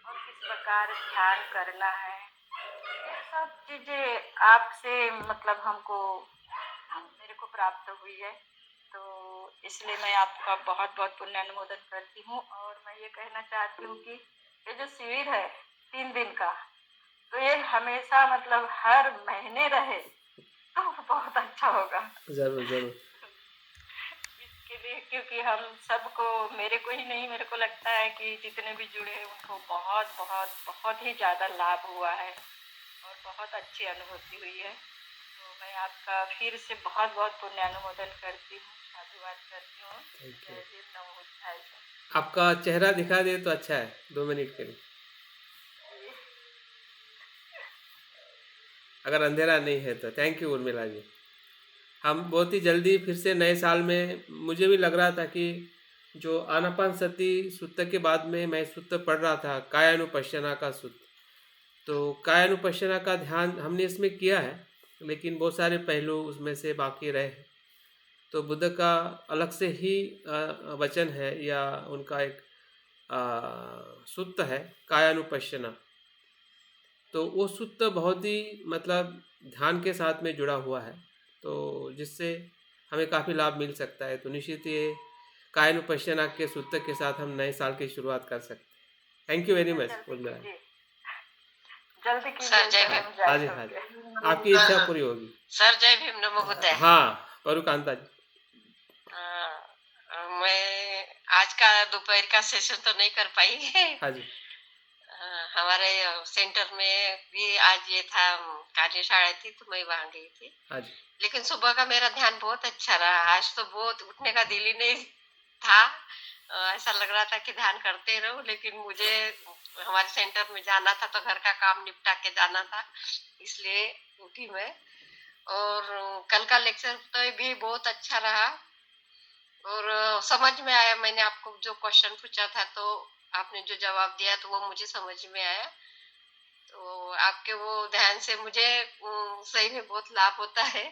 और किस प्रकार ध्यान करना है, ये सब चीजें आपसे मतलब मेरे को प्राप्त हुई है। तो इसलिए मैं आपका बहुत बहुत पुण्यानुमोदन करती हूँ। और मैं ये कहना चाहती हूँ कि ये जो शिविर है 3 दिन का, तो ये हमेशा मतलब हर महीने रहे तो बहुत अच्छा होगा। जरूर जरूर। इसके लिए, क्योंकि हम सबको, मेरे को ही नहीं, मेरे को लगता है कि जितने भी जुड़े हैं उनको बहुत बहुत बहुत ही ज़्यादा लाभ हुआ है और बहुत अच्छी अनुभूति हुई है। तो मैं आपका फिर से बहुत बहुत पुण्यानुमोदन करती हूँ, साधुवाद करती हूँ। जय भीम नमो बुद्धाय। आपका चेहरा दिखा दे तो अच्छा है, 2 मिनट के लिए, अगर अंधेरा नहीं है तो। Thank you Urmila ji. हम बहुत ही जल्दी फिर से नए साल में, मुझे भी लग रहा था कि जो आनापानसति सूत्र के बाद में मैं सूत्र पढ़ रहा था, कायानुपश्यना का सूत्र, तो कायानुपश्यना का ध्यान हमने इसमें किया है, लेकिन बहुत सारे पहलू उसमें से बाकी रहे। तो बुद्ध का अलग से ही वचन है या उनका एक सूत्र है कायानुपश्यना। तो वो सूत्र बहुत ही मतलब ध्यान के साथ में जुड़ा हुआ है, तो जिससे हमें काफ़ी लाभ मिल सकता है। तो निश्चित ये कायानुपश्यना के सूत्र के साथ हम नए साल की शुरुआत कर सकते हैं। Thank you very much Urmila. जल्दी सर जय भीम। हाँ जी, हाँ जी, आपकी इच्छा पूरी होगी सर जय भीम नमो बुद्धाय। हाँ परुकांता जी। मैं आज का दोपहर का सेशन तो नहीं कर पाई। हाँ जी। हमारे सेंटर में भी आज ये था, कार्यशाला थी तो मैं वहाँ गई थी। हाँ जी। लेकिन सुबह का मेरा ध्यान बहुत अच्छा रहा। आज तो बहुत उठने का दिल ही नहीं था, ऐसा लग रहा था कि ध्यान करते रहो, लेकिन मुझे हमारे सेंटर में जाना था तो घर का काम निपटा के जाना था, इसलिए उठी मैं। और कल का लेक्चर तो भी बहुत अच्छा रहा और समझ में आया। मैंने आपको जो क्वेश्चन पूछा था तो आपने जो जवाब दिया तो वो मुझे समझ में आया। तो तो आपके वो ध्यान से मुझे सही में बहुत लाभ होता है,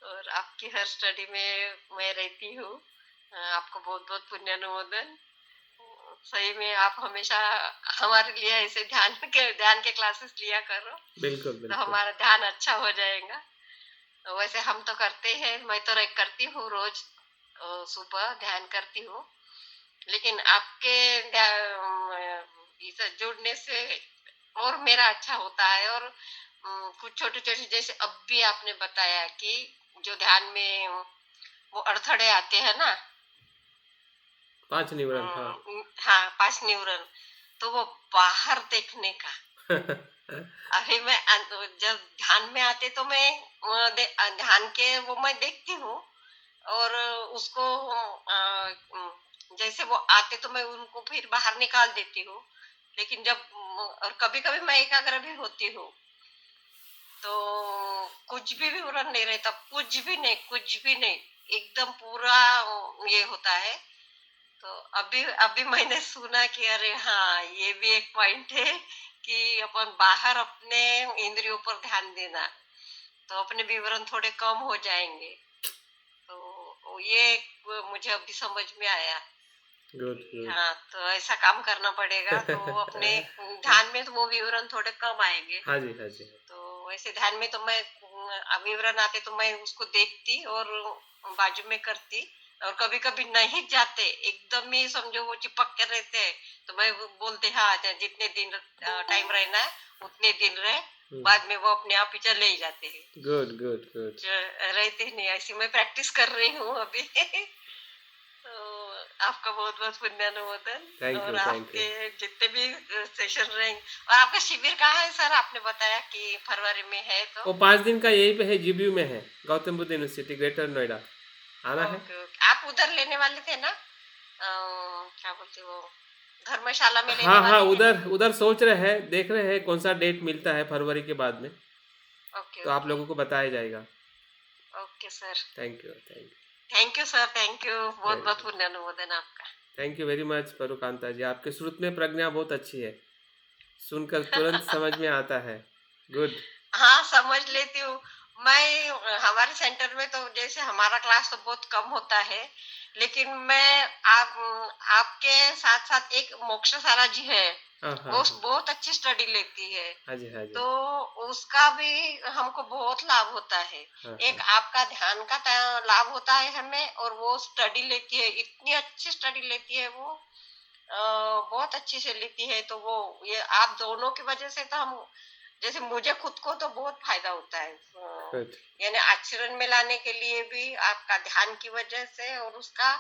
और आपकी हर स्टडी में मैं रहती हूँ। आपको बहुत बहुत पुण्य अनुमोदन। सही में आप हमेशा हमारे लिए ऐसे ध्यान के क्लासेस लिया करो, बिल्कुल तो बिल्कुल। हमारा ध्यान अच्छा हो जाएगा। वैसे हम तो करते हैं, मैं तो करती हूँ रोज सुबह ध्यान करती हूँ, लेकिन आपके इससे जुड़ने से और मेरा अच्छा होता है। और कुछ छोटे छोटे, जैसे अब भी आपने बताया कि जो ध्यान में वो अड़थड़े आते हैं ना, 5 निवरण, हाँ। हाँ 5 न्यूरन, तो वो बाहर देखने का। अभी मैं जब ध्यान में आते तो मैं ध्यान के वो मैं देखती हूँ, और उसको जैसे वो आते तो मैं उनको फिर बाहर निकाल देती हूँ। लेकिन जब और कभी कभी मैं एकाग्र भी होती हूँ, तो कुछ भी विवरण नहीं रहता, कुछ भी नहीं, एकदम पूरा ये होता है। तो अभी अभी मैंने सुना कि अरे हाँ, ये भी एक पॉइंट है कि अपन बाहर अपने इंद्रियों पर ध्यान देना, तो अपने विवरण थोड़े कम हो जाएंगे। तो ये मुझे अभी समझ में आया। Good good. हाँ, तो ऐसा काम करना पड़ेगा, तो अपने ध्यान में तो वो विवरण थोड़े कम आएंगे। हाँ जी, हाँ जी। तो वैसे ध्यान में तो मैं विवरण आते तो मैं उसको देखती और बाजू में करती, और कभी कभी नहीं जाते, एकदम ही समझो वो चिपक के रहते हैं, तो मैं बोलते हाँ जितने दिन टाइम रहना है उतने दिन रहे, बाद में वो अपने आप ही चले ही जाते हैं। Good good good. रहते ही नहीं, ऐसी मैं प्रैक्टिस कर रही हूँ अभी। तो आपका बहुत बहुत पुण्य अनुमोदन। Thank you, और thank आपके जितने भी सेशन रहेंगे। और आपका शिविर कहाँ है सर? आपने बताया कि फरवरी में है, तो वो 5 दिन का यही पे है, जीबीयू में है, गौतम बुद्ध यूनिवर्सिटी, ग्रेटर नोएडा। आना है? Okay okay. आप उधर लेने वाले थे ना, क्या बोलते वो, धर्मशाला में लेने हाँ हाँ, वाले थे उधर उधर सोच रहे हैं, देख रहे हैं कौन सा डेट मिलता है फरवरी के बाद में, ना? ओके तो आप ओके लोगों को बताया जाएगा। Okay sir. Thank you thank you thank you sir, thank you, बहुत बहुत पुण्य अनुमोदन आपका। थैंक यू वेरी मच परुकांता जी। आपके श्रुत में प्रज्ञा बहुत अच्छी है, सुनकर तुरंत समझ में आता है। गुड। हाँ समझ लेती हूँ मैं। हमारे सेंटर में तो जैसे हमारा क्लास तो बहुत कम होता है, लेकिन मैं आपके साथ साथ एक मोक्षसारा जी है, हाँ वो हाँ बहुत अच्छी स्टडी लेती है, हाँ जी हाँ जी। तो उसका भी हमको बहुत लाभ होता है। हाँ एक आपका ध्यान का लाभ होता है हमें, और वो स्टडी लेती है, इतनी अच्छी स्टडी लेती है वो, बहुत अच्छी से लेती है। तो वो ये आप दोनों की वजह से तो हम, जैसे मुझे खुद को तो बहुत फायदा होता है, गुड। यानी आचरण में लाने के लिए भी आपका ध्यान की वजह से, और उसका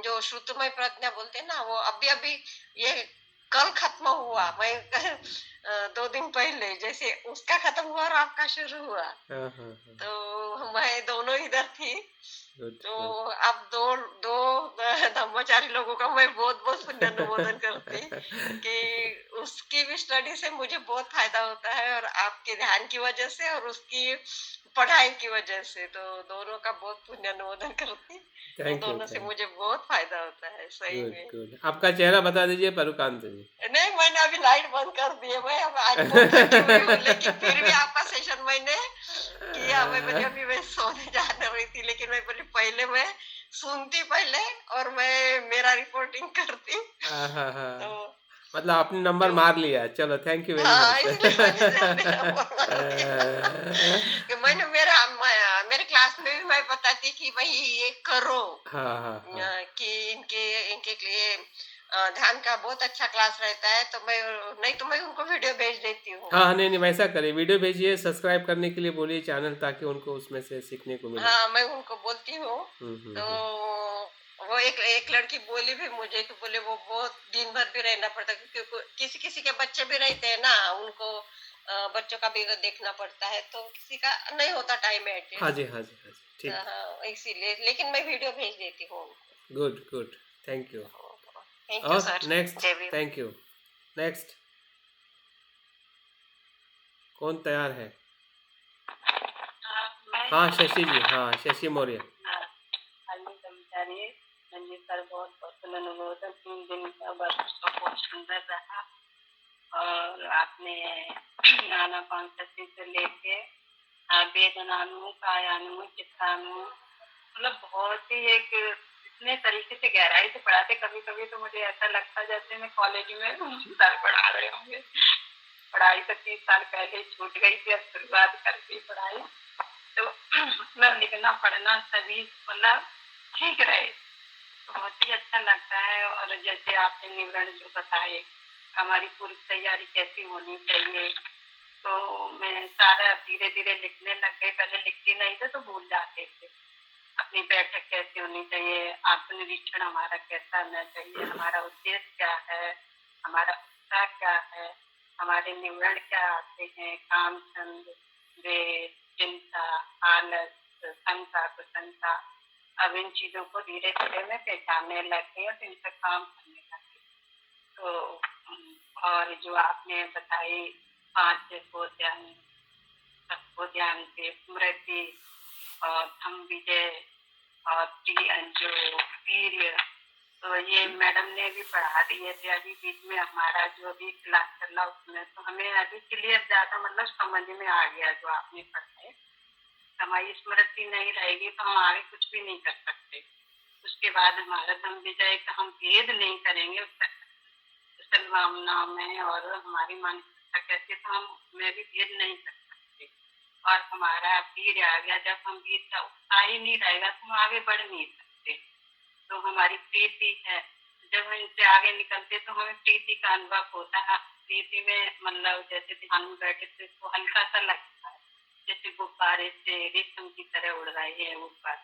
जो श्रुतमय प्रज्ञा बोलते हैं ना, वो अभी अभी ये कल खत्म हुआ। मैं 2 दिन पहले जैसे उसका खत्म हुआ और आपका शुरू हुआ, हाँ हाँ हाँ। तो मैं दोनों इधर थी। गुड तो गुड। अब दो दो धर्मचारी लोगों का मैं बहुत बहुत पुण्य अनुमोदन करती कि उसकी भी स्टडी से मुझे बहुत फायदा होता है, और आपके ध्यान की वजह से और उसकी पढ़ाई की वजह से, तो दोनों का बहुत पुण्य अनुमोदन करती। थैंक यू दोनों से थैंक मुझे बहुत फायदा होता है सही गुड में। गुड। आपका चेहरा बता दीजिए परुकांत जी। नहीं, मैंने अभी लाइट बंद कर दी है, मैं अब आज बहुत थकी हुई हूँ, लेकिन फिर भी आपका सेशन मैंने किया। मैं बोली अभी मैं सोने जाने रही थी, लेकिन मैं बोली पहले मैं सुनती पहले और मैं मेरा रिपोर्टिंग करती। हाँ हाँ हाँ, तो मतलब आपने नंबर जो मार लिया, चलो थैंक यू वेरी हाँ, मच। इसलिए मैंने अपने नंबर मार दिया कि मैंने मेरे क्लास में भी मैं बताती कि भाई ये करो, हाँ हाँ हाँ कि इनके इनके लिए ध्यान का बहुत अच्छा क्लास रहता है, तो मैं नहीं तो मैं उनको वीडियो भेज देती हूँ। हाँ, नहीं नहीं वैसा करिए, वीडियो भेजिए, सब्सक्राइब करने के लिए बोलिए चैनल, ताकि उनको उसमें से सीखने को मिले। हाँ मैं उनको बोलती हूँ। तो हम्म। वो एक लड़की बोली भी मुझे कि बोले वो बहुत दिन भर भी रहना पड़ता है, क्योंकि किसी किसी के बच्चे भी रहते हैं ना, उनको बच्चों का भी देखना पड़ता है, तो किसी का नहीं होता टाइम हाँ एडजस्ट। जी हाँ जी हाँ जी, ठीक। हाँ इसीलिए, लेकिन मैं वीडियो भेज देती हूँ। Good good, thank you. Thank you और सर। नेक्स्ट, जय भीम। Thank you. नेक्स्ट कौन तैयार है? हाँ शशि जी, हाँ शशि मौर्य। मंजिल सर बहुत बहुत अनुमोदन। 3 दिन का वर्कशॉप बहुत सुंदर रहा, और आपने आनापानसती से लेके वेदनानु, कायानु, चित्तानु, मतलब बहुत ही एक इतने तरीके से गहराई से पढ़ाते। कभी कभी तो मुझे ऐसा लगता है जैसे मैं कॉलेज में सर पढ़ा रहे होंगे। पढ़ाई तो 30 साल पहले ही छूट गई थी, अब शुरुआत करती पढ़ाई तो मतलब लिखना पढ़ना सभी मतलब ठीक रहे तो बहुत ही अच्छा लगता है। और जैसे आपने विवरण जो बताए हमारी पूरी तैयारी कैसी होनी चाहिए, तो मैं सारा धीरे धीरे लिखने लग गई। पहले लिखती नहीं थे तो भूल जाते थे। अपनी बैठक कैसी होनी चाहिए, आत्मनिरीक्षण हमारा कैसा होना चाहिए, हमारा उद्देश्य क्या है, हमारा उत्साह क्या है, हमारे निवरण क्या आते हैं, काम छंद, वेद, चिंता, आलस, शंका, कुशंका। अब इन चीजों को धीरे धीरे मैं पहचानने लग गई और इन पर काम करने लगी। तो और जो आपने बताई 5 को ध्यान, सबको ध्यान से स्मृति और धम विजय और जो वीर्य, तो ये मैडम ने भी पढ़ा दिए थे अभी बीच में हमारा जो भी क्लास चल रहा उसमें, तो हमें अभी क्लियर ज्यादा मतलब समझ में आ गया जो आपने पढ़ाए। हमारी स्मृति नहीं रहेगी तो हम आगे कुछ भी नहीं कर सकते। उसके बाद हमारा धम विजय का हम भेद नहीं करेंगे सलवामना में और हमारी मानसिकता कैसे, तो हम में भी भेद नहीं कर सकते। और हमारा वीर आ गया, जब हम वीर का उत्साह ही नहीं रहेगा तो हम आगे बढ़ नहीं सकते। तो हमारी प्रीति है, जब हम इनसे आगे निकलते तो हमें प्रीति का अनुभव होता है। प्रीति में मतलब जैसे ध्यान में बैठे तो इसको हल्का सा लगता है जैसे गुब्बारे से रेशम की तरह उड़ रहे हैं ऊपर,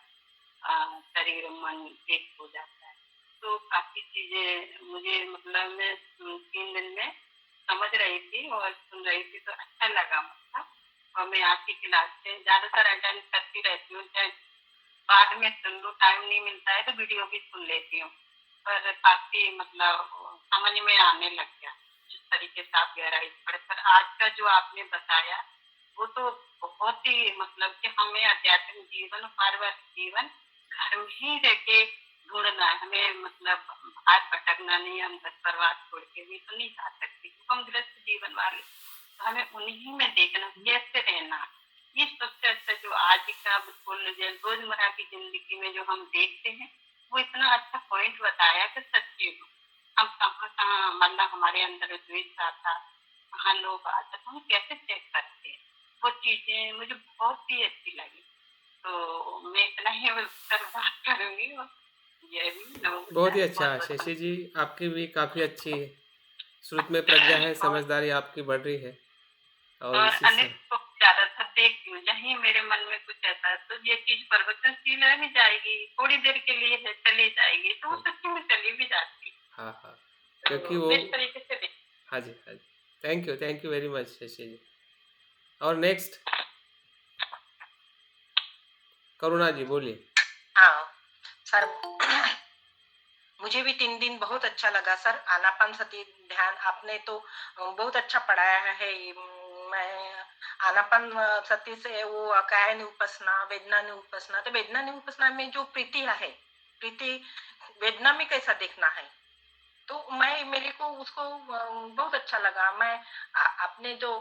शरीर मन एक हो जाता है। तो काफी चीजें मुझे मतलब मैं 3 दिन में समझ रही थी और सुन रही थी तो अच्छा लगा मुझे। और मैं आपकी क्लास से ज्यादातर अटेंड करती रहती हूँ, चाहे बाद में सुन लो, टाइम नहीं मिलता है तो वीडियो भी सुन लेती हूँ। पर काफी मतलब समझ में आने लग गया जिस तरीके से आप गहराई पढ़े। पर आज का जो आपने बताया वो तो बहुत ही मतलब कि हमें आध्यात्मिक जीवन, पारिवारिक जीवन घर में ही रह के ढूंढना है हमें, मतलब बाहर भटकना नहीं। हम घर परिवार छोड़ के भी तो नहीं जा सकते, हम गृहस्थ जीवन वाले, तो हमें उन्हीं में देखना कैसे रहना। ये सबसे अच्छा जो आज का बिल्कुल रोजमर्रा की जिंदगी में जो हम देखते हैं वो इतना अच्छा पॉइंट बताया कि सच्ची में हम कहाँ कहाँ मतलब हमारे अंदर द्वेष आता, कहाँ लोग आता, तो हम कैसे चेक करते हैं। वो चीजें मुझे बहुत ही अच्छी लगी। तो मैं इतना ही सर बात करूंगी और ये भी बहुत ही अच्छा शशि जी, आपकी भी काफ़ी अच्छी श्रुत में प्रज्ञा है, समझदारी आपकी बढ़ रही है। और और इसी अनेक से को ज्यादातर देखती हूँ, जहीं मेरे मन में कुछ ऐसा है तो ये चीज परिवर्तनशील रह भी जाएगी, थोड़ी देर के लिए है चली जाएगी, तो वो सच्ची में चली भी जाती है। हाँ हाँ, तो क्योंकि वो मैं इस तरीके से देखती हाँ जी, thank you very much Shashi ji. और नेक्स्ट करुणा जी बोलिए। हाँ सर, मुझे भी 3 दिन बहुत अच्छा लगा सर। आनापान सती ध्यान आपने तो बहुत अच्छा पढ़ाया है। मैं आनापान सती से वो काया उपासना, वेदना उपासना, तो वेदना उपासना में जो प्रीति है, प्रीति वेदना में कैसा देखना है, तो मैं मेरे को उसको बहुत अच्छा लगा। मैं आपने जो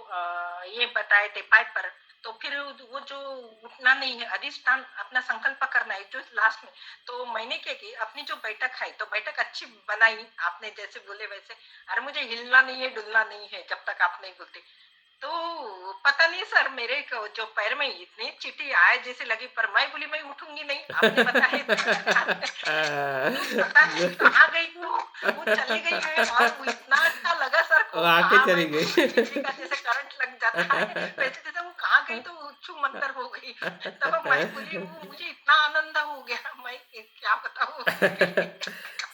ये बताए थे पाइप पर, तो फिर वो जो उठना नहीं है, अधिष्ठान अपना संकल्प करना है जो लास्ट में, तो मैंने क्या की अपनी जो बैठक है तो बैठक अच्छी बनाई आपने जैसे बोले वैसे। अरे मुझे हिलना नहीं है, डुलना नहीं है जब तक आप नहीं बोलते। तो पता नहीं सर, मेरे को जो पैर में इतनी चीटी आए जैसे लगी, पर मैं बोली मैं उठूंगी नहीं, आपने बताया तो पता नहीं कहाँ गई, तो वो चली गई है और वो इतना अच्छा लगा सर को। वो आके कहाँ चली मैं गई। बिजली का जैसे करंट लग जाता है वैसे, जैसे वो कहाँ गई तो छू मंतर हो गई। तब मैं बोली वो मुझे इतना आनंद हो गया, मैं क्या बताऊँ।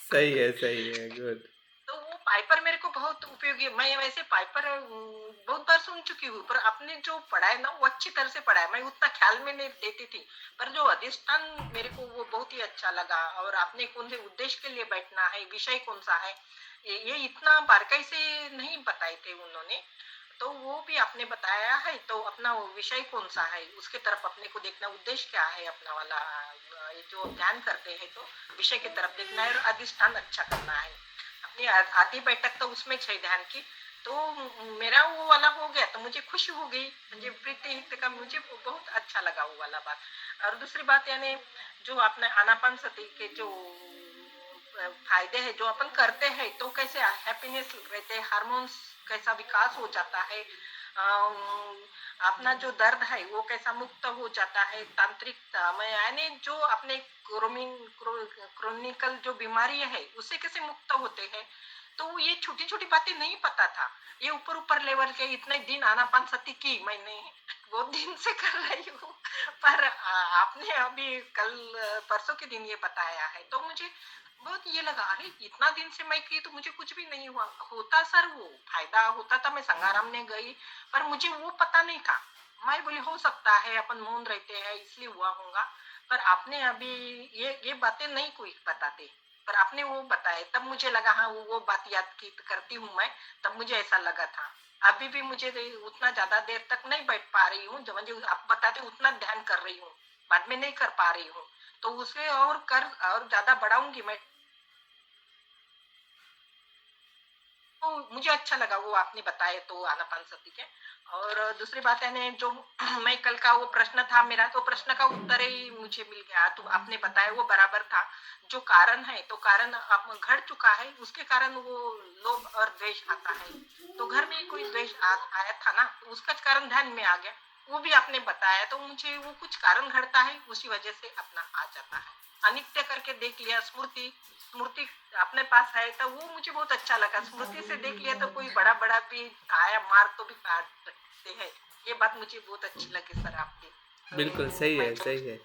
सही है, गुड। तो वो पाइपर मेरे को बहुत उपयोगी है। मैं वैसे पाइपर बहुत बार सुन चुकी हूँ, पर आपने जो पढ़ा है ना वो अच्छी तरह से पढ़ा है, मैं उतना ख्याल में नहीं देती थी। पर जो अधिष्ठान मेरे को वो बहुत ही अच्छा लगा। और आपने कौन से उद्देश्य के लिए बैठना है, विषय कौन सा है, ये इतना बारीकाई से नहीं बताए थे उन्होंने, तो वो भी आपने बताया है। तो अपना वो विषय कौन सा है उसके तरफ अपने को देखना, उद्देश्य क्या है अपना वाला, ये जो ध्यान करते हैं तो विषय की तरफ देखना है और अधिष्ठान अच्छा करना है। अपनी आधी बैठक तो उसमें है ध्यान की, तो मेरा वो वाला हो गया तो मुझे खुशी हो गई, मुझे प्रीति का मुझे वो बहुत अच्छा लगा वो वाला बात। और दूसरी बात यानी जो आपने आनापानसति के जो फायदे हैं जो अपन करते हैं तो कैसे हैप्पीनेस रहते हैं, हार्मोन्स कैसा विकास हो जाता है, अपना जो दर्द है वो कैसा मुक्त हो जाता है, तांत्रिकता में यानी जो अपने क्रोनिकल जो बीमारी है उससे कैसे मुक्त होते हैं। तो ये छोटी छोटी बातें नहीं पता था, ये ऊपर ऊपर लेवल के इतने दिन आनापानसति की मैंने बहुत दिन से कर रही हूँ, पर आपने अभी कल परसों के दिन ये बताया है तो मुझे बहुत ये लगा, अरे इतना दिन से मैं की तो मुझे कुछ भी नहीं हुआ होता सर, वो फायदा होता था, मैं संगाराम ने गई पर मुझे वो पता नहीं था। मैं बोली हो सकता है अपन मौन रहते हैं इसलिए हुआ होगा, पर आपने अभी ये बातें नहीं कोई बताते, पर आपने वो बताए तब मुझे लगा हाँ वो बात याद की करती हूँ मैं, तब मुझे ऐसा लगा था। अभी भी मुझे उतना ज्यादा देर तक नहीं बैठ पा रही हूँ, जब मुझे आप बताते उतना ध्यान कर रही हूँ, बाद में नहीं कर पा रही हूँ, तो उसे और ज्यादा बढ़ाऊंगी मैं। तो मुझे अच्छा लगा वो आपने बताए तो आनापानसति के। और दूसरी बात है ने जो मैं कल का वो प्रश्न था मेरा, तो प्रश्न का उत्तर ही मुझे मिल गया, तो आपने बताया वो बराबर था। जो कारण है तो कारण आप घट चुका है, उसके कारण वो लोभ और द्वेष आता है, तो घर में कोई द्वेष आया था ना, तो उसका कारण ध्यान में आ गया, वो भी आपने बताया, तो मुझे वो कुछ कारण घटता है उसी वजह से अपना आ जाता है। अनित्य करके देख लिया, स्मृति स्मृति अपने पास है तो वो मुझे बहुत अच्छा लगा, स्मृति से देख लिया तो कोई बड़ा बड़ा भी आया मार तो भी काट सकते हैं, ये बात मुझे बहुत अच्छी लगी सर आपकी। बिल्कुल तो सही मैं है, सही है।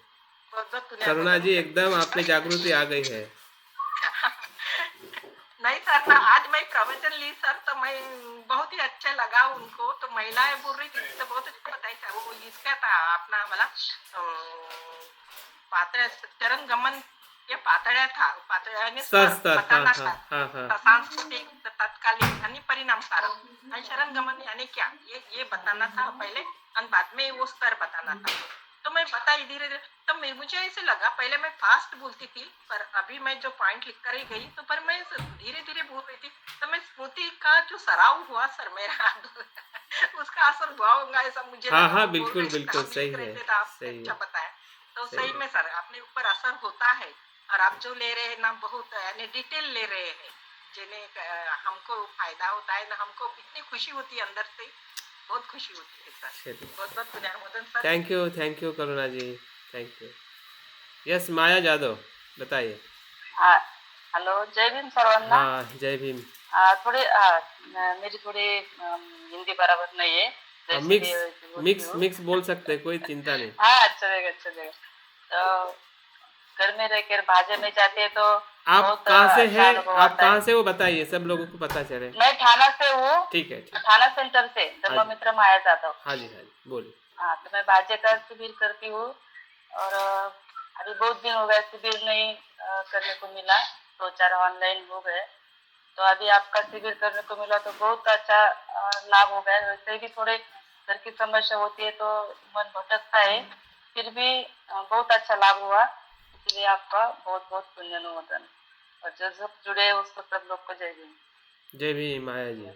बहुत बहुत करुणा जी, पुनर्वंदन एकदम आप में जागृति आ गई है। नहीं सर ना, आज मैं प्रवचन ली सर तो मैं बहुत ही अच्छा लगा उनको, तो महिलाएं बोल रही थी तो बहुत अच्छा बताई सर, वो इसका था अपना वाला पात्र चरण गमन, ये पातळ्या था, पातळ्याने स्तर स्तर स्तर, हाँ बताना हाँ था, हाँ हाँ। सांस्कृतिक तत्कालीन यानी परिणाम सारक, और शरण गमन यानी क्या ये बताना था पहले, और बाद में वो स्तर बताना था। तो मैं बताई धीरे धीरे, तो मुझे ऐसे लगा पहले मैं फास्ट बोलती थी, पर अभी मैं जो पॉइंट लिख कर ही गई तो पर मैं धीरे धीरे बोल रही थी, तो मैं स्मृति का जो सराव हुआ सर मेरा उसका असर हुआ होगा ऐसा मुझे हाँ लगा, हाँ, वो बोल बिल्कुल रहे थे बिल्कुल हम सही लिख रहे है, थे तो आपने सही अच्छा है, बताया। तो सही सही है। में सर अपने ऊपर असर होता है, और आप जो ले रहे हैं ना बहुत यानी डिटेल ले रहे हैं, जिन्हें हमको फायदा होता है ना, हमको इतनी खुशी होती है अंदर से, बहुत खुशी होती है सर। चलिए, बहुत बहुत पुनर्वंदन sir. Thank you Karuna ji, thank you. Yes, Maya Jadhav, बताइए। हाँ, हेलो, जय भीम सर्वांना। हाँ, जय भीम। थोड़े मेरी थोड़ी हिंदी बराबर नहीं है, हाँ, जैसे भी मिक्स वैसे बोलती मिक्स हूँ। मिक्स बोल सकते हैं, कोई चिंता नहीं। हाँ, चलेगा चलेगा। तो घर में रहकर भाजे में जाते हैं तो आप बहुत कहाँ से अच्छा हैं? अनुभव आप आता है। कहाँ से, वो बताइए, सब लोगों को पता चले। मैं थाना से हूँ, ठीक है, ठीक। थाना सेंटर से हाँ जी, धर्ममित्र माया जाता हूँ। हाँ जी, हाँ जी, बोलिए। हाँ, तो मैं भाज्य का शिविर करती हूँ, और अभी बहुत दिन हो गए शिविर नहीं करने को मिला, 2-4 ऑनलाइन हो गए, तो अभी आपका शिविर करने को मिला तो बहुत अच्छा लाभ हो गया। वैसे भी थोड़े घर की समस्या होती है तो मन भटकता है, फिर भी बहुत अच्छा लाभ हुआ, इसलिए आपका बहुत बहुत पुण्यनुमोदन, और जो सब जुड़े हैं उसको सब लोग को जय भीम। जय भीम माया जी,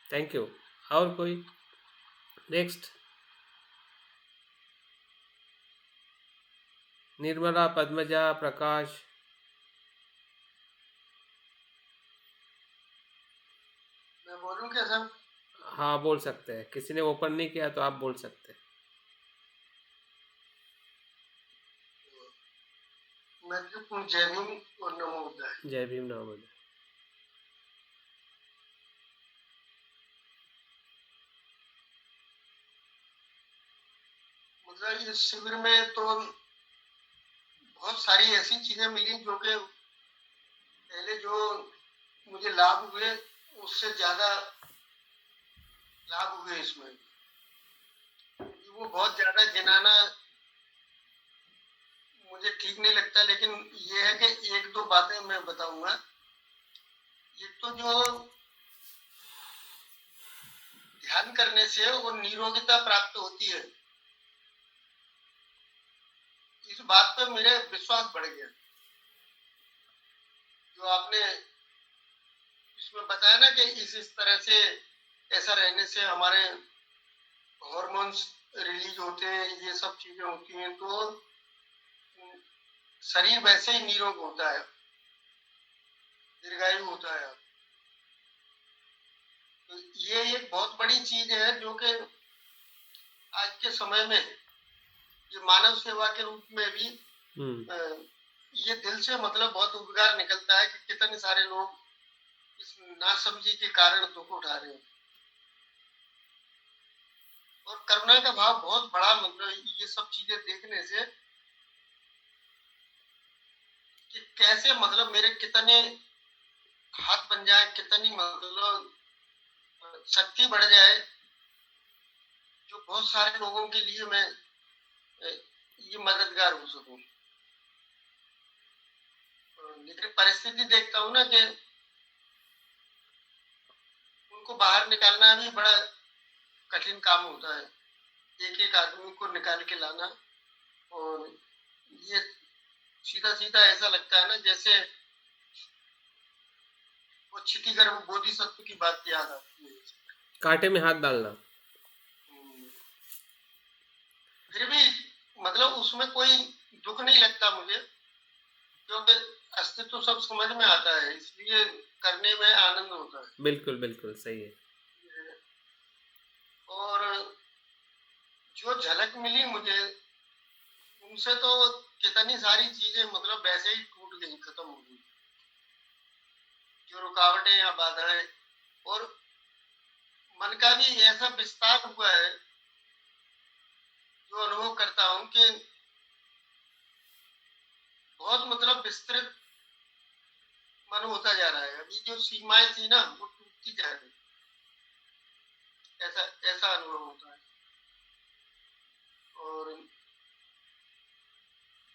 थैंक यू। और कोई? नेक्स्ट, निर्मला, पद्मजा, प्रकाश। मैं बोलूं क्या सर? हाँ, बोल सकते हैं, किसी ने ओपन नहीं किया तो आप बोल सकते हैं। महत्वपूर्ण जय भीम और नमो बुद्धाय। जय भीम, नमो बुद्धाय। मतलब इस शिविर में तो बहुत सारी ऐसी चीजें मिली जो कि पहले जो मुझे लाभ हुए उससे ज्यादा लाभ हुए इसमें। वो बहुत ज्यादा गिनाना मुझे ठीक नहीं लगता, लेकिन ये है कि एक दो बातें मैं बताऊंगा। एक तो जो ध्यान करने से वो निरोगिता प्राप्त होती है, इस बात पर मेरे विश्वास बढ़ गया। जो आपने उसमें बताया ना कि इस तरह से ऐसा रहने से हमारे हॉर्मोन्स रिलीज होते हैं, ये सब चीजें होती हैं, तो शरीर वैसे ही निरोग होता है, दीर्घायु होता है। तो ये एक बहुत बड़ी चीज है जो कि आज के समय में ये मानव सेवा के रूप में भी ये दिल से मतलब बहुत उद्गार निकलता है कि कितने सारे लोग इस नासमझी के कारण दुख उठा रहे हैं। और करुणा का भाव बहुत बड़ा, मतलब ये सब चीजें देखने से कि कैसे मतलब मेरे कितने हाथ बन जाए, कितनी मतलब शक्ति बढ़ जाए, जो बहुत सारे लोगों के लिए मैं ये मददगार हो सकूं। लेकिन परिस्थिति देखता हूँ ना कि उनको बाहर निकालना भी बड़ा कठिन काम होता है, एक एक आदमी को निकाल के लाना। और ये सीधा सीधा ऐसा लगता है ना जैसे वो क्षितिगर्भ बोधिसत्व की बात याद आती है, कांटे में हाथ डालना। फिर भी मतलब उसमें कोई दुख नहीं लगता मुझे, क्योंकि अस्तित्व सब समझ में आता है, इसलिए करने में आनंद होता है। बिल्कुल बिल्कुल सही है। और जो झलक मिली मुझे उनसे तो कितनी सारी चीजें मतलब वैसे ही टूट गई, खत्म हो गई, जो रुकावटें या बाधाएं। और मन का भी ऐसा विस्तार हुआ है, जो अनुभव करता हूं कि बहुत मतलब विस्तृत मन होता जा रहा है। अभी जो सीमाएं थी ना वो टूटती जा रही, ऐसा ऐसा अनुभव होता है। और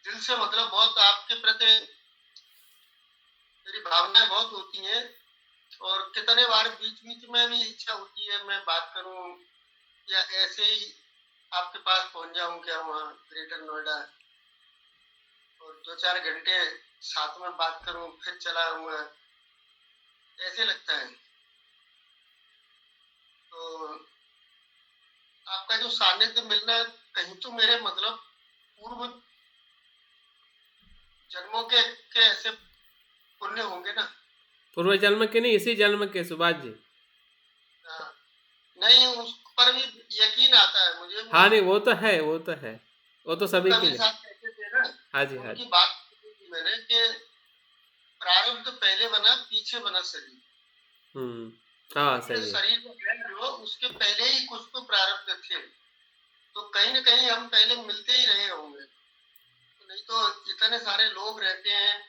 दिल से मतलब बहुत आपके प्रति मेरी भावनाएं बहुत होती हैं। और कितने बार बीच बीच में भी इच्छा होती है मैं बात करूं या ऐसे ही आपके पास पहुंच जाऊं क्या वहाँ ग्रेटर नोएडा, और 2-4 घंटे साथ में बात करूं, फिर चला आऊंगा, ऐसे लगता है। तो आपका जो सानिध्य मिलना कहीं तो मेरे मतलब पूर्व जन्मों के ऐसे पुण्य होंगे ना। पूर्व जन्म के नहीं, इसी जन्म के सुभाष जी। नहीं, उस पर भी यकीन आता है मुझे। हाँ नहीं, वो तो है, वो तो है, वो तो सभी के लिए। साथ कहते थे ना, हाँ जी हाँ जी। बात की मैंने कि प्रारब्ध पहले बना, पीछे बना शरीर। हाँ सही है। शरीर जो उसके पहले ही कुछ तो प्रारब्ध थे, तो कहीं न कहीं हम पहले मिलते ही रहे होंगे। नहीं तो इतने सारे लोग रहते हैं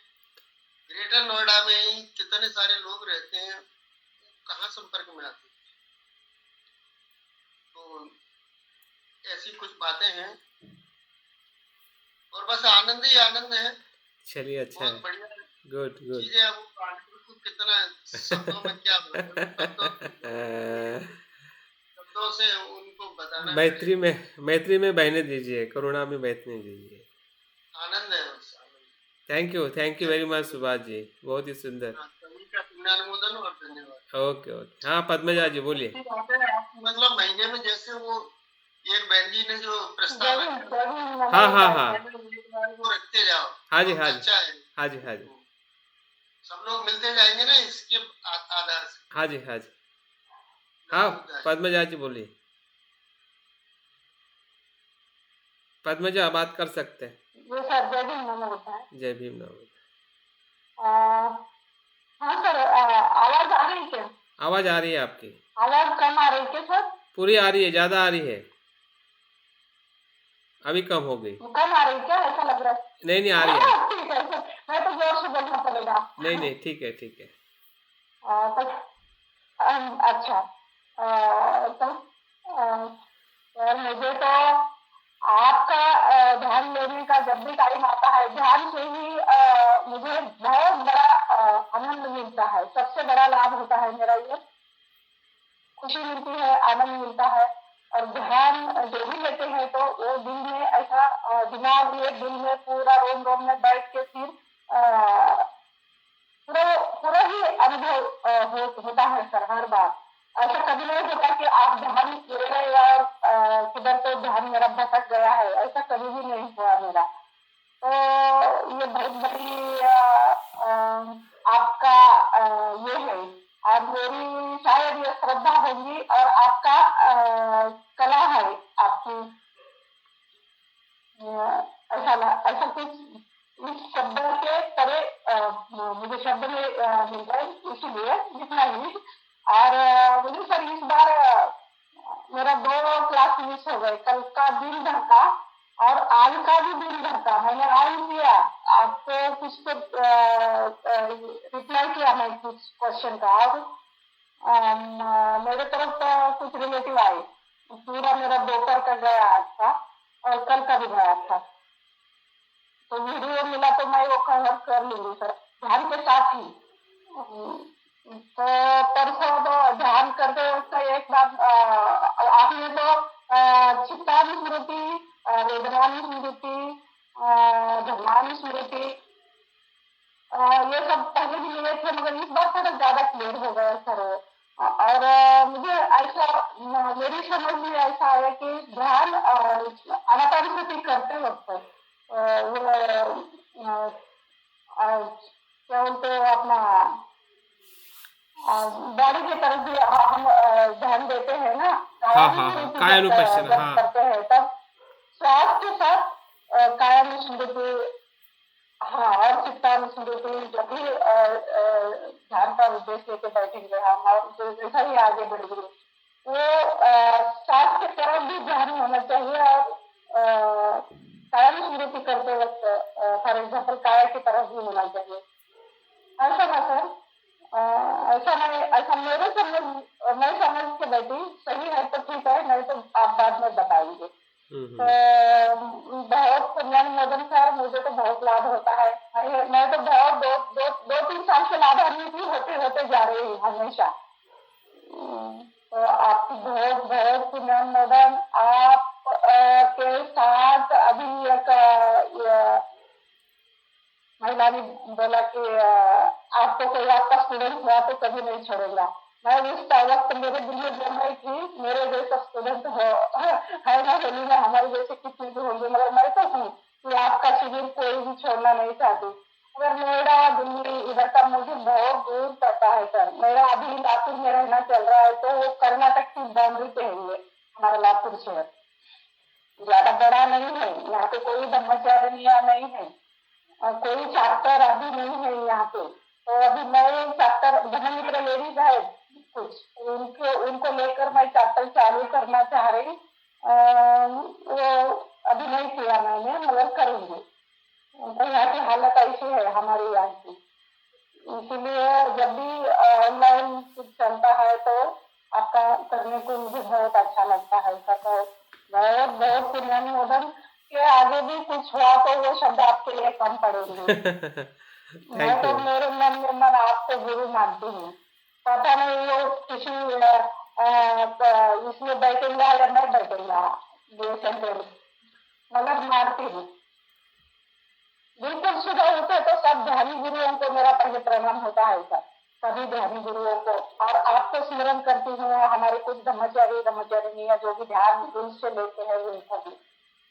ग्रेटर नोएडा में ही, कितने सारे लोग रहते हैं, कहाँ संपर्क में आते हैं। तो ऐसी कुछ बातें हैं और बस आनंद ही आनंद है। चलिए अच्छा है, बहुत बढ़िया गुड गुड। चीजें। अब को कितना शब्दों में क्या शब्दों से उनको बताना। मैत्री में बहने दीजिए, करुणा में बैठने दीजिए। आनंद है बस। Thank you very much Subhash ji, बहुत ही सुंदर। सभी का पुण्यानुमोदन और धन्यवाद। Okay okay. हाँ पद्मजा जी बोलिए। मतलब महीने में जैसे वो एक बहन जी ने जो प्रस्ताव रखा, हाँ हाँ हाँ, वो रखते जाओ। हाँ जी हाँ जी, अच्छा है। हाँ जी हाँ जी, सब लोग मिलते जाएंगे ना इसके आधार से। हाँ जी हाँ जी। हाँ पद्मजा जी बोलिए। पद्मजा बात कर सकते हैं। जी सर, जय भीम नमो बुद्धाय। जय भीम नमो बुद्धाय। हाँ सर, आवाज आ रही है क्या? आवाज आ रही है आपकी। आवाज कम आ रही है क्या सर? पूरी आ रही है, ज्यादा आ रही है, अभी कम हो गई। कम आ रही है क्या? ऐसा लग रहा है। नहीं आ रही है। ठीक है सर, मैं तो जोर से बोलना पड़ेगा। नहीं ठीक है ठीक है। अच्छा, तो सर मुझे तो आपका ध्यान लेने का जब भी टाइम आता है, ध्यान से ही मुझे बहुत बड़ा आनंद मिलता है। सबसे बड़ा लाभ होता है मेरा ये, खुशी मिलती है, आनंद मिलता है। और ध्यान जो भी लेते हैं तो वो दिल में ऐसा दिमाग में, दिल में पूरा रोम रोम में बैठ के फिर पूरा ही अनुभव होता है सर हर बार। ऐसा कभी नहीं होता कि आप ध्यान ले गए और किधर तो ध्यान मेरा भटक गया है, ऐसा कभी भी नहीं हुआ मेरा। तो ये बहुत बड़ी आपका ये है, और मेरी शायद ये श्रद्धा होगी और आपका कला है आपकी। ऐसा कुछ इस शब्द के परे मुझे शब्द में मिल गए, इसीलिए जितना ही। और मुझे सर इस बार मेरा 2 क्लास मिस हो गए, कल का दिन भर का और आज का भी दिन भर का। मैंने आज किया आपको कुछ तो रिप्लाई किया मैं कुछ क्वेश्चन का, और मेरे तरफ कुछ रिलेटिव आए, पूरा मेरा दोपहर का गया आज का और कल का भी गया था। तो वीडियो मिला तो मैं वो कवर कर लूंगी सर ध्यान के साथ ही। तो परसों तो ध्यान करते वक्त एक बात आपने तो चित्तान स्मृति, वेदनान स्मृति, धर्मान स्मृति ये सब पहले भी लिए थे, मगर इस बार थोड़ा ज्यादा क्लियर हो गया सर। और मुझे ऐसा मेरी समझ में ऐसा आया कि ध्यान अनापान स्मृति करते वक्त क्या बोलते अपना बॉडी की तरफ भी हम ध्यान देते हैं ना, कायानुपश्चन करते हैं तब श्वास के साथ कायानुस्मृति और चित्तानुस्मृति जब भी ध्यान का उद्देश्य लेके बैठेंगे हम और जैसा ही आगे बढ़ेंगे वो श्वास की तरफ भी ध्यान होना चाहिए। और कायानुस्मृति करते वक्त फॉर एग्जाम्पल काया की तरफ भी होना चाहिए, ऐसा ना सर? ऐसा मैं समझ के बैठी, सही है तो ठीक है, नहीं तो आप बाद में बताएंगे। बहुत पुण्यन मोदन सर, मुझे तो बहुत लाभ होता है। मैं तो बहुत 2-3 साल से लाभान्वित ही होते जा रही हूँ हमेशा। तो आपकी बहुत बहुत पुण्यन मोदन। आप के साथ अभी एक महिला ने बोला कि आपको कोई आपका स्टूडेंट हुआ तो कभी नहीं छोड़ेगा। मैं उस वक्त मेरे दिल में जम रही थी मेरे जैसा स्टूडेंट है ना होली में, हमारे जैसे कितने भी होंगे, मगर मैं तो हूँ कि आपका शिविर कोई भी छोड़ना नहीं चाहती। मगर मेरा दिल्ली इधर का मुझे बहुत दूर पड़ता है सर। मेरा अभी लातूर में रहना चल रहा है, तो वो कर्नाटक की बाउंड्री पे है ये हमारा लातूर शहर, ज्यादा बड़ा नहीं है। यहाँ पे कोई ब्रह्मचारिणियां नहीं है और कोई चैप्टर अभी नहीं है यहाँ पे। तो अभी मैं चैप्टर धर्ममित्र लेडीज है कुछ, उनको लेकर मैं चैप्टर चालू करना चाह रही। वो अभी नहीं किया मैंने, मगर करूंगी। तो यहाँ की हालत ऐसी है हमारी यहाँ की, इसीलिए जब भी ऑनलाइन कुछ चलता है तो आपका करने को मुझे बहुत अच्छा लगता है। तो बहुत बहुत पुण्यनोदन के आगे भी कुछ हुआ तो वो शब्द आपके लिए कम पड़ेंगे। मैं तो मेरे मन में मन आपको गुरु मानती हूँ। पता नहीं वो किसी इसमें बैठेंगे या नहीं बैठेंगा, मगर मानती हूँ। बिल्कुल सुबह उठे तो सब ध्यानी गुरुओं को मेरा पहले प्रणाम होता है सर, सभी ध्यानी गुरुओं को। और आपको स्मरण करती हूँ, हमारे कुछ ब्रह्मचारिणियां जो भी ध्यान दिल से लेते हैं उनको भी,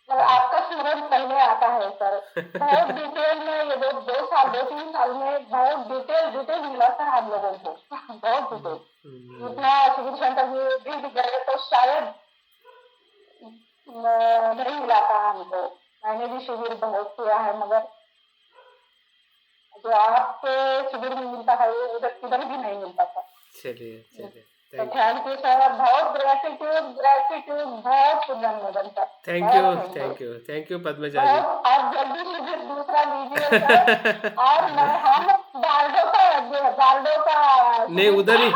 तो आपका स्मरण पहले आता है सर। बहुत डिटेल में ये 2-3 साल में बहुत डिटेल मिला सर हम लोगों को, बहुत डिटेल। इतना शिविर सेंटर में भी गए तो शायद नहीं मिला था हमको। मैंने भी शिविर बहुत किया है, मगर जो आपके शिविर में मिलता है वो उधर किधर भी नहीं मिलता था। चलिए तो थैंक यू सर, बहुत ग्रेटिट्यूड बहुत पुण्यनोदन सर। थैंक यू पद्मजा जी। आप जल्दी शिविर दूसरा लीजिए सर। और हम बार्डो का नहीं उधर ही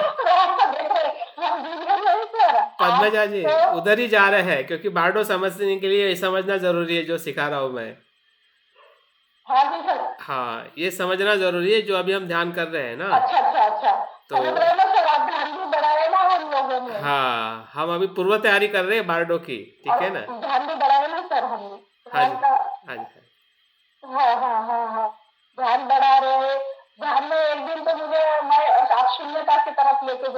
पद्मजा जी उधर ही जा रहे हैं, क्योंकि बार्डो समझने के लिए समझना जरूरी है जो सिखा रहा हूँ मैं। हाँ जी सर। हाँ, ये समझना जरूरी है जो अभी हम ध्यान कर रहे हैं ना। अच्छा तो सर आप ध्यान भी बढ़ाए ना हम लोगों ने। हाँ, हम अभी पूर्व तैयारी कर रहे हैं बार्डो की, ठीक है ना। ध्यान भी बढ़ाए ना सर हमने। हाँ, हाँ ध्यान बढ़ा रहे। ध्यान में एक दिन तो मुझे मैं आप शून्यता की तरफ लेके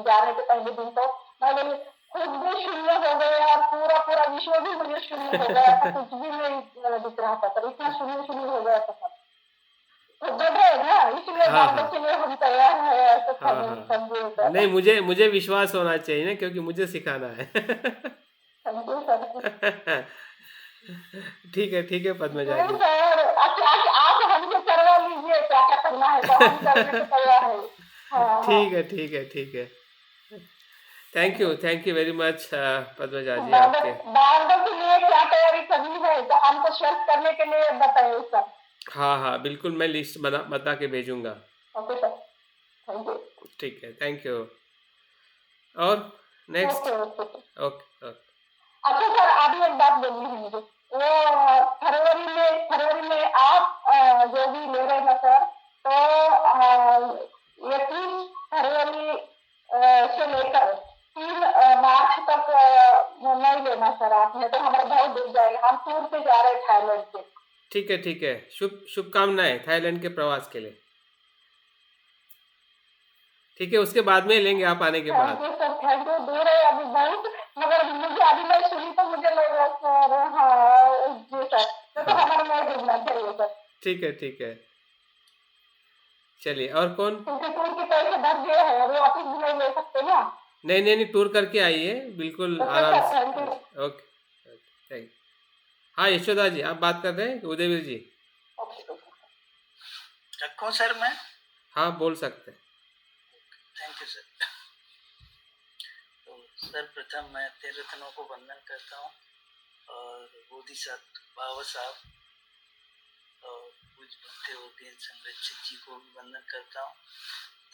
जाने के पहले दिन तो मैं बोली खुद भी शून्य हो गए और पूरा पूरा विश्व भी मुझे शून्य हो गया था, कुछ भी नहीं दिख रहा था, पर इतना शून्य शून्य हो गया था सब। तो डर रहे ना, इसलिए हाँ डरने हाँ के लिए हम तैयार हैं ऐसे हाँ हाँ समझिए नहीं, सर। मुझे विश्वास होना चाहिए ना, क्योंकि मुझे सिखाना है। समझिए सर। ठीक है पद्मजा नहीं जी। सर, आप हमसे करवा लीजिए क्या क्या करना है, तो हम करने को तैयार है। हाँ हाँ। ठीक है। Thank you very much Padmaja ji आपके। बारडों के लिए क्या तैयारी करनी है तो हमको शेयर करने के लिए बताइए सर। हाँ बिल्कुल, मैं लिस्ट बता के भेजूंगा। Okay sir, thank you. ठीक है, थैंक यू। और next. Okay okay sir. Okay. अच्छा सर, अभी एक बात बोलनी है मुझे। वो फरवरी में आप जो भी ले रहे हैं सर, तो 21 फरवरी से लेकर 3 मार्च तक नहीं लेना सर आपने, तो हमारा बहुत डूब जाएगा। हम टूर पे जा रहे हैं थाईलैंड से। ठीक है। शुभकामनाएं थाईलैंड के प्रवास के लिए। ठीक है, उसके बाद में लेंगे आप आने के बाद। Thank you sir, thank you. दूर है अभी बहुत, मगर मुझे अभी मैं सुनी तो मुझे लगा सर, हाँ जी सर, तो हमारा नहीं डूबना चाहिए सर। ठीक है। चलिए, और कौन? क्योंकि टूर के पैसे भर दिए हैं, अभी वापस भी नहीं ले सकते ना। नहीं, टूर करके आइए बिल्कुल ओके आराम सर, से। Thank you. Okay, thank. हाँ यशोदा जी, आप बात कर रहे हैं उदयवीर जी? रखूं सर मैं? हाँ बोल सकते हैं। Thank you sir. तो सर्वप्रथम मैं 13 रत्नों को वंदन करता हूँ, और बोधिसत्व बाबा साहब और पूज्य भक्ति योगेन संरक्षित जी को भी वंदन करता हूँ,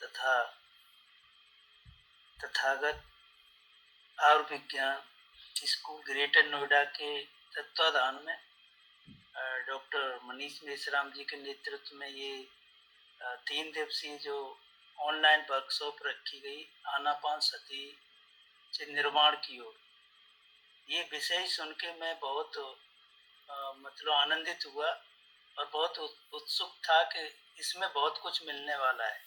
तथा तथागत आयुर्विज्ञान स्कूल ग्रेटर नोएडा के तत्वाधान में डॉक्टर मनीष मेश्राम जी के नेतृत्व में ये 3 दिवसीय जो ऑनलाइन वर्कशॉप रखी गई, आनापान सती से निर्माण की ओर। ये विषय सुन के मैं बहुत मतलब आनंदित हुआ और बहुत उत्सुक था कि इसमें बहुत कुछ मिलने वाला है।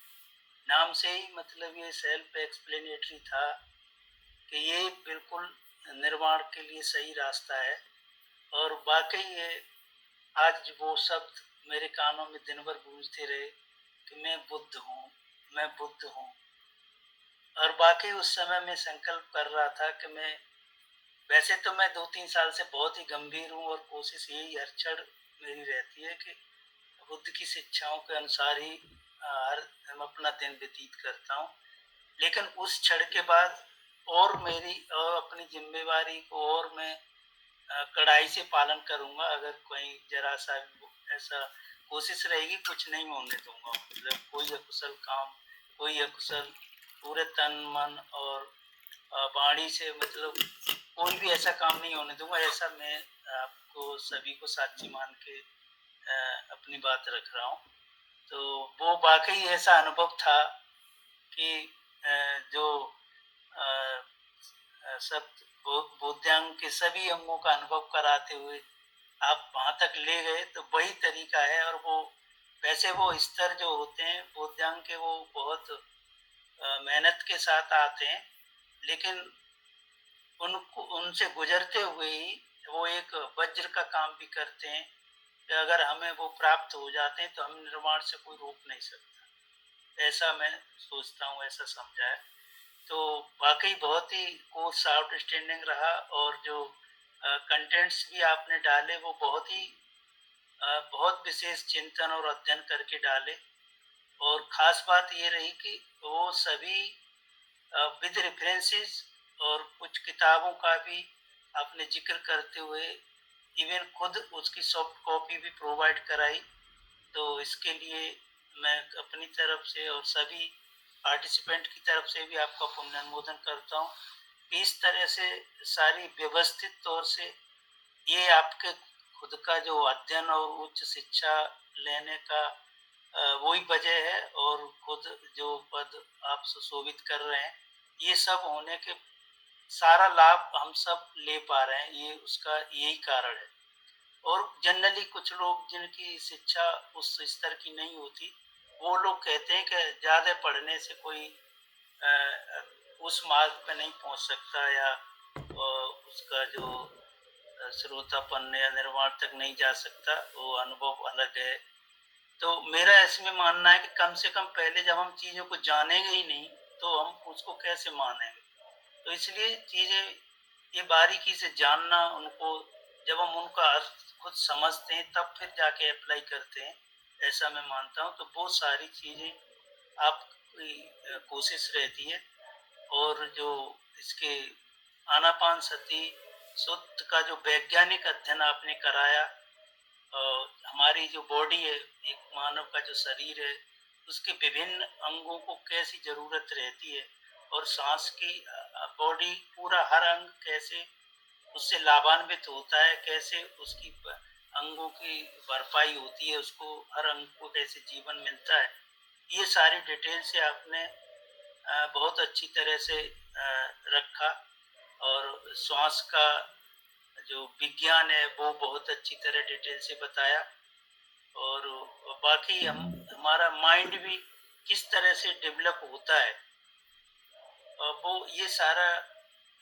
नाम से ही मतलब ये सेल्फ एक्सप्लेनेटरी था कि ये बिल्कुल निर्माण के लिए सही रास्ता है। और वाकई ये आज वो शब्द मेरे कानों में दिन भर गूंजते रहे कि मैं बुद्ध हूँ। और वाकई उस समय मैं संकल्प कर रहा था कि मैं, वैसे तो मैं 2-3 साल से बहुत ही गंभीर हूँ, और कोशिश यही हर क्षण मेरी रहती है कि बुद्ध की शिक्षाओं के अनुसार ही हम अपना दिन व्यतीत करता हूँ। लेकिन उस क्षण के बाद और मेरी और अपनी जिम्मेवारी को और मैं कड़ाई से पालन करूँगा। अगर कोई जरा सा ऐसा कोशिश रहेगी, कुछ नहीं होने दूंगा। मतलब कोई अकुशल काम, कोई अकुशल पूरे तन मन और वाणी से, मतलब कोई भी ऐसा काम नहीं होने दूंगा। ऐसा मैं आपको सभी को साक्षी मान के अपनी बात रख रहा हूँ। तो वो वाकई ऐसा अनुभव था कि जो सब बोधांग के सभी अंगों का अनुभव कराते हुए आप वहाँ तक ले गए, तो वही तरीका है। और वो वैसे वो स्तर जो होते हैं बोधांग के, वो बहुत मेहनत के साथ आते हैं, लेकिन उनसे गुजरते हुए ही वो एक वज्र का काम भी करते हैं कि अगर हमें वो प्राप्त हो जाते हैं तो हम निर्माण से कोई रोक नहीं सकता। ऐसा मैं सोचता हूँ, ऐसा समझा है। तो वाकई बहुत ही कोर्स आउटस्टैंडिंग रहा, और जो कंटेंट्स भी आपने डाले वो बहुत विशेष चिंतन और अध्ययन करके डाले। और ख़ास बात ये रही कि वो सभी विद रेफरेंसेस और कुछ किताबों का भी आपने जिक्र करते हुए इवन खुद उसकी सॉफ्ट कॉपी भी प्रोवाइड कराई। तो इसके लिए मैं अपनी तरफ से और सभी पार्टिसिपेंट की तरफ से भी आपका पुण्यनुमोदन करता हूँ। इस तरह से सारी व्यवस्थित तौर से ये आपके खुद का जो अध्ययन और उच्च शिक्षा लेने का वही वजह है, और खुद जो पद आप सुशोभित कर रहे हैं, ये सब होने के सारा लाभ हम सब ले पा रहे हैं, ये उसका यही कारण है। और जनरली कुछ लोग जिनकी शिक्षा उस स्तर की नहीं होती, वो लोग कहते हैं कि ज़्यादा पढ़ने से कोई अ, उस मार्ग पे नहीं पहुंच सकता या उसका जो श्रोतापन या निर्वाण तक नहीं जा सकता, वो अनुभव अलग है। तो मेरा इसमें मानना है कि कम से कम पहले जब हम चीज़ों को जानेंगे ही नहीं तो हम उसको कैसे मानेंगे। तो इसलिए चीज़ें ये बारीकी से जानना, उनको जब हम उनका अर्थ खुद समझते हैं तब फिर जाके अप्लाई करते हैं, ऐसा मैं मानता हूँ। तो बहुत सारी चीज़ें आपकी कोशिश रहती है। और जो इसके आनापानसति सूत्र का जो वैज्ञानिक अध्ययन आपने कराया, हमारी जो बॉडी है, एक मानव का जो शरीर है, उसके विभिन्न अंगों को कैसी जरूरत रहती है और सांस की बॉडी पूरा हर अंग कैसे उससे लाभान्वित होता है, कैसे उसकी अंगों की भरपाई होती है, उसको हर अंग को कैसे जीवन मिलता है, ये सारी डिटेल से आपने बहुत अच्छी तरह से रखा। और श्वास का जो विज्ञान है वो बहुत अच्छी तरह डिटेल से बताया। और बाकी हमारा माइंड भी किस तरह से डेवलप होता है, वो ये सारा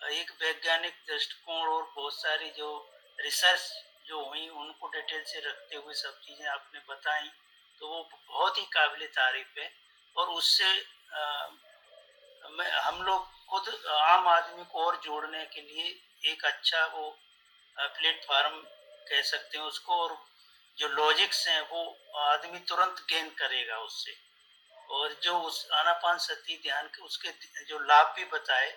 एक वैज्ञानिक दृष्टिकोण और बहुत सारी जो रिसर्च जो हुई उनको डिटेल से रखते हुए सब चीज़ें आपने बताई, तो वो बहुत ही काबिल तारीफ है। और उससे हम लोग खुद आम आदमी को और जोड़ने के लिए एक अच्छा वो प्लेटफार्म कह सकते हैं उसको। और जो लॉजिक्स हैं वो आदमी तुरंत गेन करेगा उससे। और जो उस आनापान सती ध्यान के उसके जो लाभ भी बताए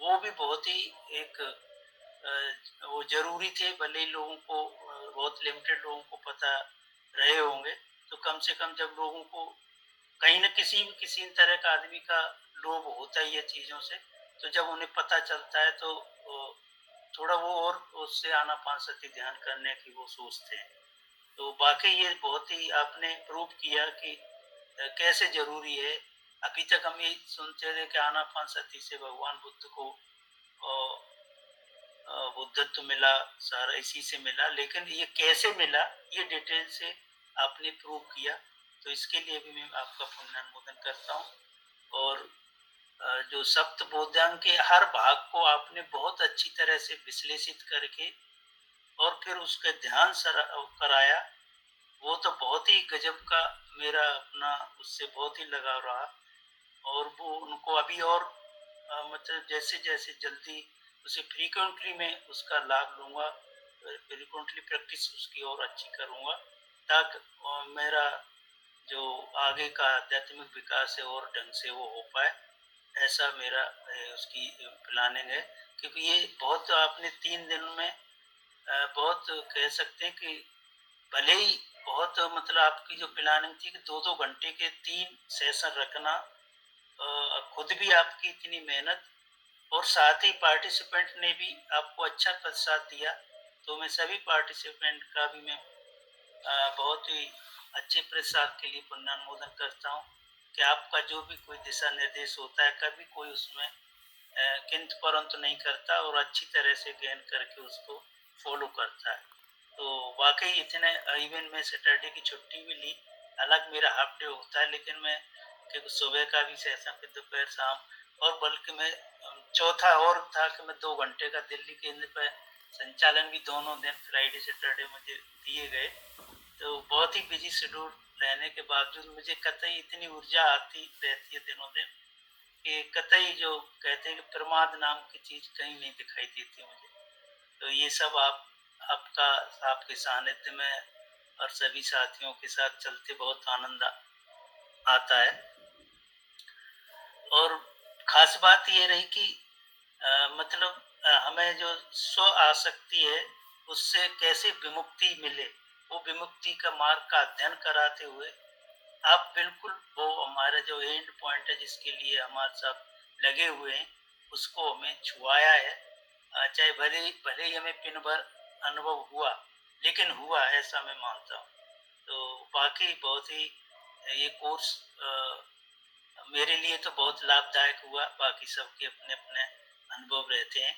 वो भी बहुत ही एक वो जरूरी थे, भले ही लोगों को बहुत लिमिटेड लोगों को पता रहे होंगे। तो कम से कम जब लोगों को कहीं न किसी तरह का आदमी का लोभ होता ही है चीज़ों से, तो जब उन्हें पता चलता है तो थोड़ा वो और उससे आनापानसति ध्यान करने की वो सोचते हैं। तो वाक़ई ये बहुत ही आपने प्रूव किया कि कैसे ज़रूरी है। अभी तक हम ये सुनते थे कि आनापानसति से भगवान बुद्ध को बुद्धत्व मिला, सारा इसी से मिला, लेकिन ये कैसे मिला ये डिटेल से आपने प्रूव किया। तो इसके लिए भी मैं आपका पुण्यानुमोदन करता हूँ। और जो सप्त बोधांग के हर भाग को आपने बहुत अच्छी तरह से विश्लेषित करके और फिर उसके ध्यान कराया, वो तो बहुत ही गजब का, मेरा अपना उससे बहुत ही लगाव रहा। और वो उनको अभी और मतलब जैसे जैसे जल्दी उसे फ्रीक्वेंटली मैं उसका लाभ लूँगा, फ्रीक्वेंटली प्रैक्टिस उसकी और अच्छी करूँगा, ताकि मेरा जो आगे का आध्यात्मिक विकास है और ढंग से वो हो पाए, ऐसा मेरा उसकी प्लानिंग है। क्योंकि ये बहुत आपने 3 दिन में बहुत कह सकते हैं कि भले ही बहुत मतलब आपकी जो प्लानिंग थी कि 2-2 घंटे के 3 सेशन रखना, खुद भी आपकी इतनी मेहनत और साथ ही पार्टिसिपेंट ने भी आपको अच्छा प्रतिसाद दिया। तो मैं सभी पार्टिसिपेंट का भी मैं बहुत ही अच्छे प्रतिसाद के लिए पुण्यानुमोदन करता हूँ कि आपका जो भी कोई दिशा निर्देश होता है कभी कोई उसमें किंतु परंतु नहीं करता और अच्छी तरह से गेन करके उसको फॉलो करता है। तो वाकई इतने इवन मैं सैटरडे की छुट्टी भी ली, अलग मेरा हाफ डे होता है, लेकिन मैं क्योंकि सुबह का भी सेशन फिर दोपहर शाम, और बल्कि मैं चौथा और था कि मैं 2 घंटे का दिल्ली केंद्र पर संचालन भी दोनों दिन फ्राइडे सैटरडे मुझे दिए गए। तो बहुत ही बिजी शेड्यूल रहने के बावजूद मुझे कतई इतनी ऊर्जा आती रहती है दिनों दिन कि कतई जो कहते हैं कि प्रमाद नाम की चीज कहीं नहीं दिखाई देती मुझे। तो ये सब आपका आपके सानिध्य में और सभी साथियों के साथ चलते बहुत आनंद आता है। और खास बात ये रही कि मतलब हमें जो स्व आसक्ति है उससे कैसे विमुक्ति मिले, वो विमुक्ति का मार्ग का अध्ययन कराते हुए आप बिल्कुल वो हमारा जो एंड पॉइंट है जिसके लिए हमारे सब लगे हुए हैं उसको हमें छुआया है। चाहे भले भले ही हमें पिन भर अनुभव हुआ, लेकिन हुआ ऐसा मैं मानता हूँ। तो बाकी बहुत ही ये कोर्स मेरे लिए तो बहुत लाभदायक हुआ। बाकी सबके अपने अपने अनुभव रहते हैं।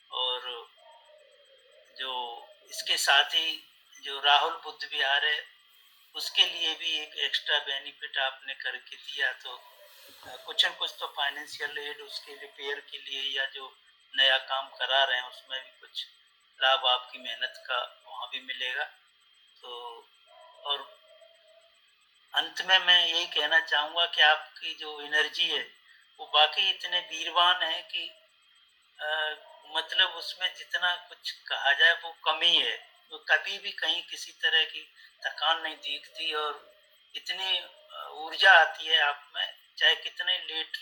और जो इसके साथ ही जो राहुल बुद्ध विहार है उसके लिए भी एक एक्स्ट्रा बेनिफिट आपने करके दिया, तो कुछ न कुछ तो फाइनेंशियल एड उसके रिपेयर के लिए या जो नया काम करा रहे हैं उसमें भी कुछ लाभ आपकी मेहनत का वहाँ भी मिलेगा। तो और अंत में मैं यही कहना चाहूँगा कि आपकी जो एनर्जी है वो बाकी इतने वीरवान है कि अ, मतलब उसमें जितना कुछ कहा जाए वो कम ही है। वो कभी भी कहीं किसी तरह की थकान नहीं दिखती और इतनी ऊर्जा आती है आप में, चाहे कितने लेट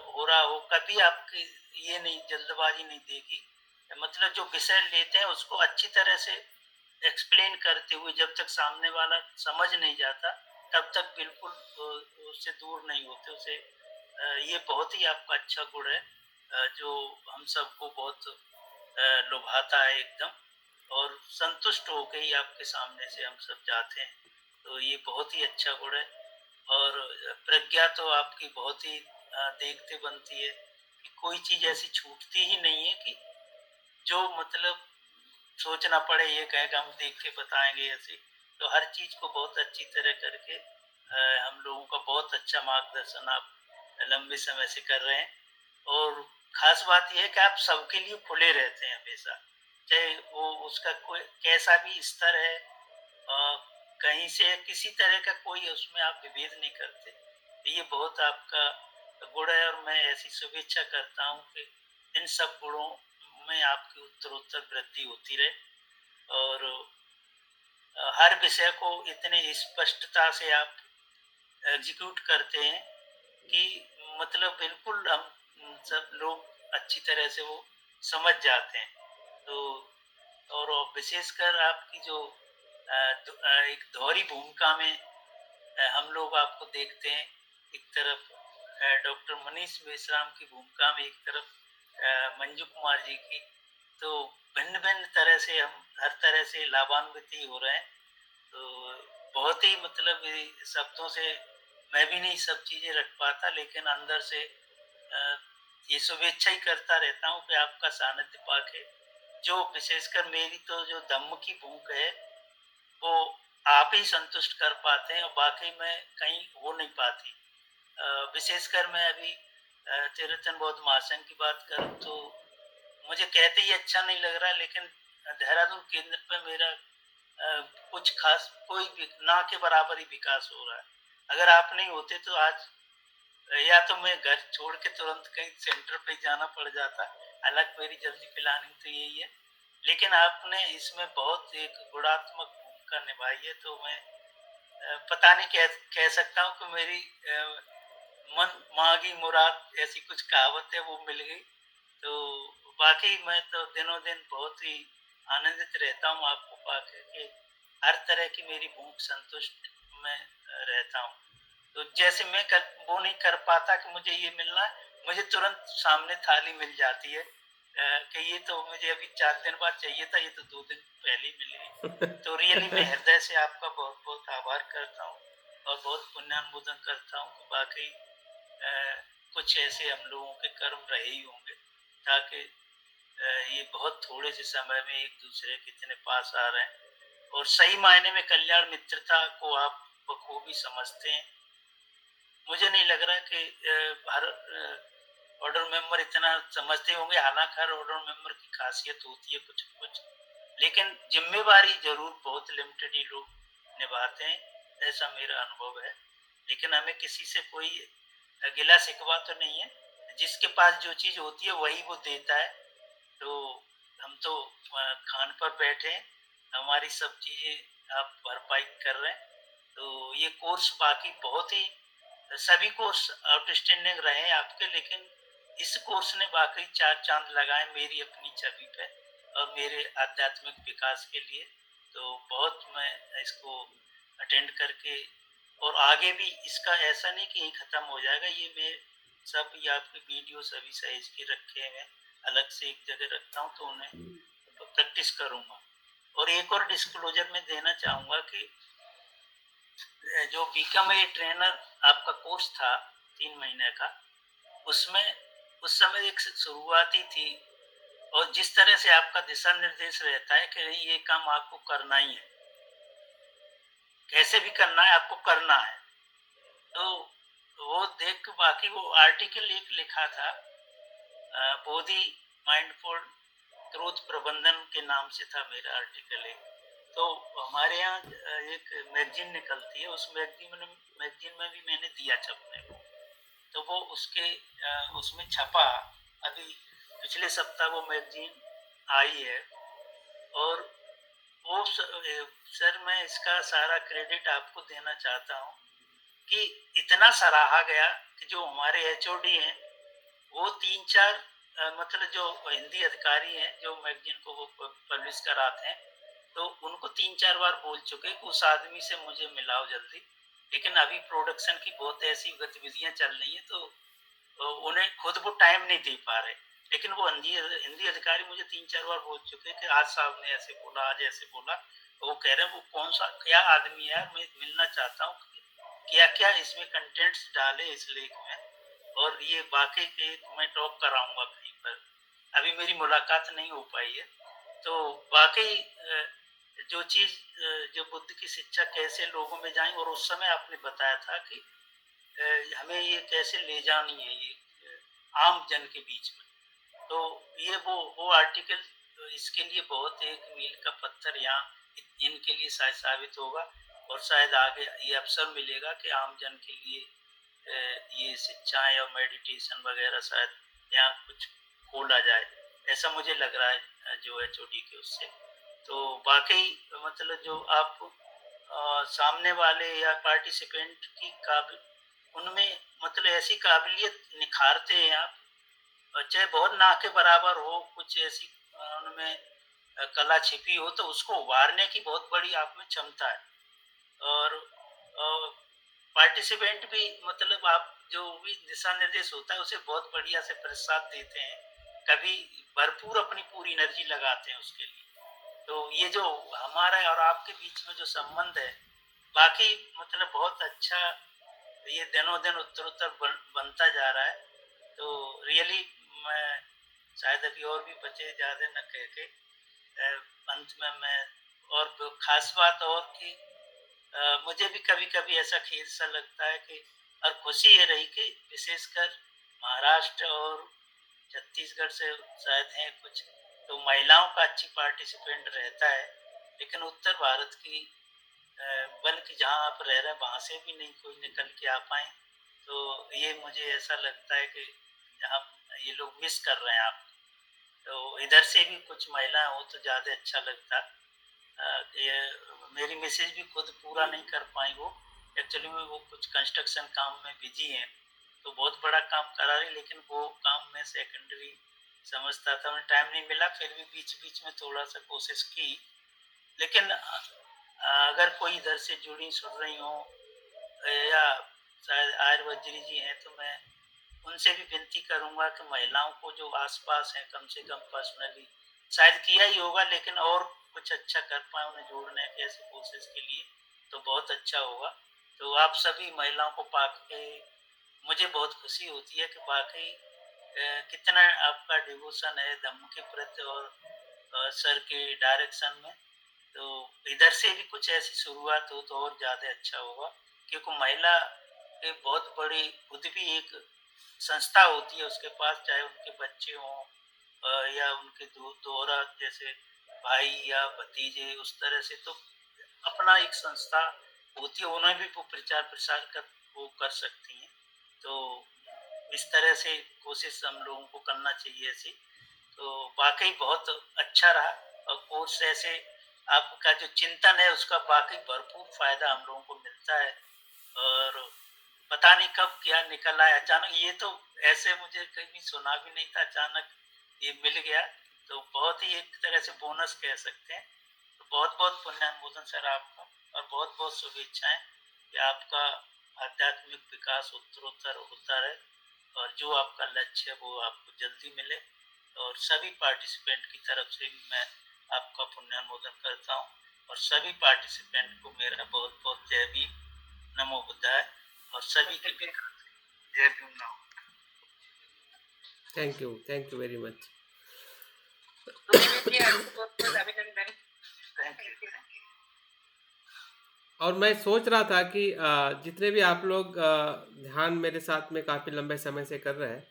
हो रहा हो, कभी आपकी ये नहीं जल्दबाजी नहीं देगी। मतलब जो विषय लेते हैं उसको अच्छी तरह से एक्सप्लेन करते हुए जब तक सामने वाला समझ नहीं जाता तब तक बिल्कुल उससे दूर नहीं होते उसे। ये बहुत ही आपका अच्छा गुण है जो हम सबको बहुत लुभाता है एकदम, और संतुष्ट होकर ही आपके सामने से हम सब जाते हैं। तो ये बहुत ही अच्छा गुण है। और प्रज्ञा तो आपकी बहुत ही देखते बनती है कि कोई चीज ऐसी छूटती ही नहीं है कि जो मतलब सोचना पड़े ये कहे कि हम देख के बताएंगे ऐसे। तो हर चीज को बहुत अच्छी तरह करके हम लोगों का बहुत अच्छा मार्गदर्शन आप लंबे समय से कर रहे हैं। और खास बात यह है कि आप सबके लिए खुले रहते हैं हमेशा, चाहे वो उसका कोई कैसा भी स्तर है, कहीं से किसी तरह का कोई उसमें आप विभेद नहीं करते। तो ये बहुत आपका गुण है और मैं ऐसी शुभेच्छा करता हूँ कि इन सब गुणों में आपकी उत्तरोत्तर वृद्धि होती रहे। और हर विषय को इतने स्पष्टता से आप एग्जीक्यूट करते हैं कि मतलब बिल्कुल हम सब लोग अच्छी तरह से वो समझ जाते हैं। तो और विशेषकर आपकी जो एक दोहरी भूमिका में हम लोग आपको देखते हैं, एक तरफ डॉक्टर मनीष मेश्राम की भूमिका में, एक तरफ मंजू कुमार जी की। तो भिन्न भिन्न तरह से हम हर तरह से लाभान्वित ही हो रहे हैं। तो बहुत ही मतलब ये शब्दों से मैं भी नहीं सब चीजें रख पाता, लेकिन अंदर से ये शुभेच्छा ही करता रहता हूँ कि आपका सानिध्य पाके जो विशेषकर मेरी तो जो धम्म की भूख है वो आप ही संतुष्ट कर पाते हैं और बाकी में कहीं हो नहीं पाती। विशेषकर मैं अभी तीर्थन बौद्ध महासंघ की बात करूँ तो मुझे कहते ही अच्छा नहीं लग रहा, लेकिन देहरादून केंद्र पे मेरा कुछ खास कोई भी ना के बराबर ही विकास हो रहा है। अगर आप नहीं होते तो आज या तो मैं घर छोड़ के तुरंत कहीं सेंटर पे जाना पड़ जाता। हालांकि मेरी जल्दी प्लानिंग तो यही है, लेकिन आपने इसमें बहुत एक गुणात्मक भूमिका निभाई है। तो मैं पता नहीं कह सकता हूँ कि मेरी मन मांगी मुराद ऐसी कुछ कहावत है वो मिल गई। तो वाकई मैं तो दिनों दिन बहुत ही आनंदित रहता हूँ आपको पाके कि हर तरह की मेरी भूख संतुष्ट मैं रहता हूँ। तो जैसे मैं वो नहीं कर पाता कि मुझे ये मिलना है, मुझे तुरंत सामने थाली मिल जाती है कि ये तो मुझे अभी 4 दिन बाद चाहिए था, ये तो 2 दिन पहले ही मिल गई। तो रियली मैं हृदय से आपका बहुत बहुत आभार करता हूँ और बहुत पुण्यानुमोदन करता हूँ कि वाकई कुछ ऐसे हम लोगों के कर्म रहे ही होंगे ताकि ये बहुत थोड़े से समय में एक दूसरे के इतने पास आ रहे हैं और सही मायने में कल्याण मित्रता को आप बखूबी समझते हैं। मुझे नहीं लग रहा कि हर ऑर्डर मेंबर इतना समझते होंगे, हालांकि हर ऑर्डर मेंबर की खासियत होती है कुछ कुछ, लेकिन जिम्मेवारी जरूर बहुत लिमिटेड ही लोग निभाते हैं, ऐसा मेरा अनुभव है। लेकिन हमें किसी से कोई गिला शिकवा तो नहीं है, जिसके पास जो चीज होती है वही वो देता है। तो हम तो खान पर बैठे हैं, हमारी सब चीजें आप भरपाई कर रहे हैं। तो ये कोर्स बाकी बहुत ही सभी कोर्स आउटस्टैंडिंग रहे हैं आपके, लेकिन इस कोर्स ने वाकई 4 चांद लगाए मेरी अपनी छवि पे और मेरे आध्यात्मिक विकास के लिए। तो बहुत मैं इसको अटेंड करके और आगे भी इसका ऐसा नहीं कि ये खत्म हो जाएगा, ये मैं सब ये आपके वीडियो सभी सहेज के रखे हैं, अलग से एक जगह रखता हूँ तो उन्हें प्रैक्टिस करूँगा। और एक और डिस्क्लोजर में देना चाहूँगा कि जो बीकम ए ट्रेनर आपका कोर्स था 3 महीने का, उसमें उस समय एक शुरुआती थी और जिस तरह से आपका दिशा निर्देश रहता है कि ये काम आपको करना ही है, कैसे भी करना है, आपको करना है। तो वो देख के बाकी वो आर्टिकल एक लिखा था, बोधि माइंडफुल ग्रोथ प्रबंधन के नाम से था मेरा आर्टिकल एक। तो हमारे यहाँ एक मैगजीन निकलती है, उस मैगजीन में भी मैंने दिया छपने को। तो वो उसमें छपा, अभी पिछले सप्ताह वो मैगजीन आई है। और वो सर मैं इसका सारा क्रेडिट आपको देना चाहता हूँ कि इतना सराहा गया कि जो हमारे एचओडी हैं वो 3-4 मतलब जो हिंदी अधिकारी हैं जो मैगजीन को वो पब्लिश कराते हैं, तो उनको 3-4 बार बोल चुके कि उस आदमी से मुझे मिलाओ जल्दी। लेकिन अभी प्रोडक्शन की बहुत ऐसी गतिविधियां चल रही हैं, तो उन्हें खुद वो टाइम नहीं दे पा रहे। लेकिन वो हिंदी अधिकारी मुझे 3-4 बार बोल चुके कि आज साहब ने ऐसे बोला, आज ऐसे बोला। वो कह रहे हैं वो कौन सा क्या आदमी है, मैं मिलना चाहता हूँ, क्या क्या इसमें कंटेंट्स डाले इस लेख में, और ये वाकई के मैं टॉक कराऊंगा कहीं पर। अभी मेरी मुलाकात नहीं हो पाई है। तो वाकई जो चीज जो बुद्ध की शिक्षा कैसे लोगों में जाए, और उस समय आपने बताया था कि हमें ये कैसे ले जानी है ये आम जन के बीच में। तो ये वो आर्टिकल इसके लिए बहुत एक मील का पत्थर यहाँ इनके लिए शायद साबित होगा, और शायद आगे ये अवसर मिलेगा कि आम जन के लिए ये शिक्षाएं और मेडिटेशन वगैरह शायद यहाँ कुछ खोला जाए, ऐसा मुझे लग रहा है जो एचओडी के उससे। तो वाकई मतलब जो आप सामने वाले या पार्टिसिपेंट की उनमें मतलब ऐसी काबिलियत निखारते हैं आप, चाहे बहुत ना के बराबर हो, कुछ ऐसी उनमें कला छिपी हो, तो उसको उभारने की बहुत बड़ी आप में क्षमता है। और पार्टिसिपेंट भी मतलब आप जो भी दिशा निर्देश होता है उसे बहुत बढ़िया से प्रसाद देते हैं, कभी भरपूर अपनी पूरी एनर्जी लगाते हैं उसके लिए। तो ये जो हमारा और आपके बीच में जो संबंध है, बाकी मतलब बहुत अच्छा, ये दिनों दिन उत्तर बनता जा रहा है। तो रियली मैं शायद अभी और भी बचे ज़्यादा न कह के अंत में मैं और खास बात और कि मुझे भी कभी कभी ऐसा खेद सा लगता है कि, और खुशी ये रही कि विशेषकर महाराष्ट्र और छत्तीसगढ़ से शायद हैं कुछ, तो महिलाओं का अच्छी पार्टिसिपेंट रहता है। लेकिन उत्तर भारत की बल्कि जहाँ आप रह रहे हैं वहाँ से भी नहीं कोई निकल के आ पाए। तो ये मुझे ऐसा लगता है कि हम ये लोग मिस कर रहे हैं आप। तो इधर से भी कुछ महिलाएं हो तो ज़्यादा अच्छा लगता। ये मेरी मिसेज भी खुद पूरा नहीं कर पाई, वो एक्चुअली में वो कुछ कंस्ट्रक्शन काम में बिजी हैं, तो बहुत बड़ा काम करा रही, लेकिन वो काम में सेकेंडरी समझता था, उन्हें टाइम नहीं मिला। फिर भी बीच बीच में थोड़ा सा कोशिश की। लेकिन अगर कोई इधर से जुड़ी सुन रही हो या शायद आर्य वज्री जी हैं, तो मैं उनसे भी विनती करूंगा कि महिलाओं को जो आसपास है कम से कम पर्सनली शायद किया ही होगा, लेकिन और कुछ अच्छा कर पाए उन्हें जोड़ने की ऐसी कोशिश के लिए, तो बहुत अच्छा होगा। तो आप सभी महिलाओं को पाके मुझे बहुत खुशी होती है कि वाकई कितना आपका डिवोशन है धम्म के प्रति और सर के डायरेक्शन में। तो इधर से भी कुछ ऐसी शुरुआत हो तो और ज़्यादा अच्छा होगा, क्योंकि महिला के बहुत बड़ी खुद भी एक संस्था होती है उसके पास, चाहे उनके बच्चे हों या उनके दोहरा जैसे भाई या भतीजे, उस तरह से तो अपना एक संस्था होती है, उन्हें भी वो प्रचार प्रसार वो कर सकती हैं। तो इस तरह से कोशिश हम लोगों को करना चाहिए ऐसी। तो वाकई बहुत अच्छा रहा, और कोर्स ऐसे आपका जो चिंतन है उसका वाकई भरपूर फायदा हम लोगों को मिलता है। और पता नहीं कब क्या निकल आया अचानक, ये तो ऐसे मुझे कभी सुना भी नहीं था, अचानक ये मिल गया। तो बहुत ही एक तरह से बोनस कह सकते हैं। तो बहुत बहुत पुण्यानुमोदन सर आपका, और बहुत बहुत शुभेच्छाएं कि आपका आध्यात्मिक विकास उत्तरोत्तर होता रहे, और जो आपका लक्ष्य है वो आपको जल्दी मिले। और सभी पार्टिसिपेंट की तरफ से भी मैं आपका पुण्यानुमोदन करता हूँ, और सभी पार्टिसिपेंट को मेरा बहुत बहुत जय भीम, नमो बुद्धाय, और सभी के भी जय भीम नमो। Thank you very much. आपको बहुत बहुत अभिनंदन। Thank you. और मैं सोच रहा था कि जितने भी आप लोग ध्यान मेरे साथ में काफ़ी लंबे समय से कर रहे हैं,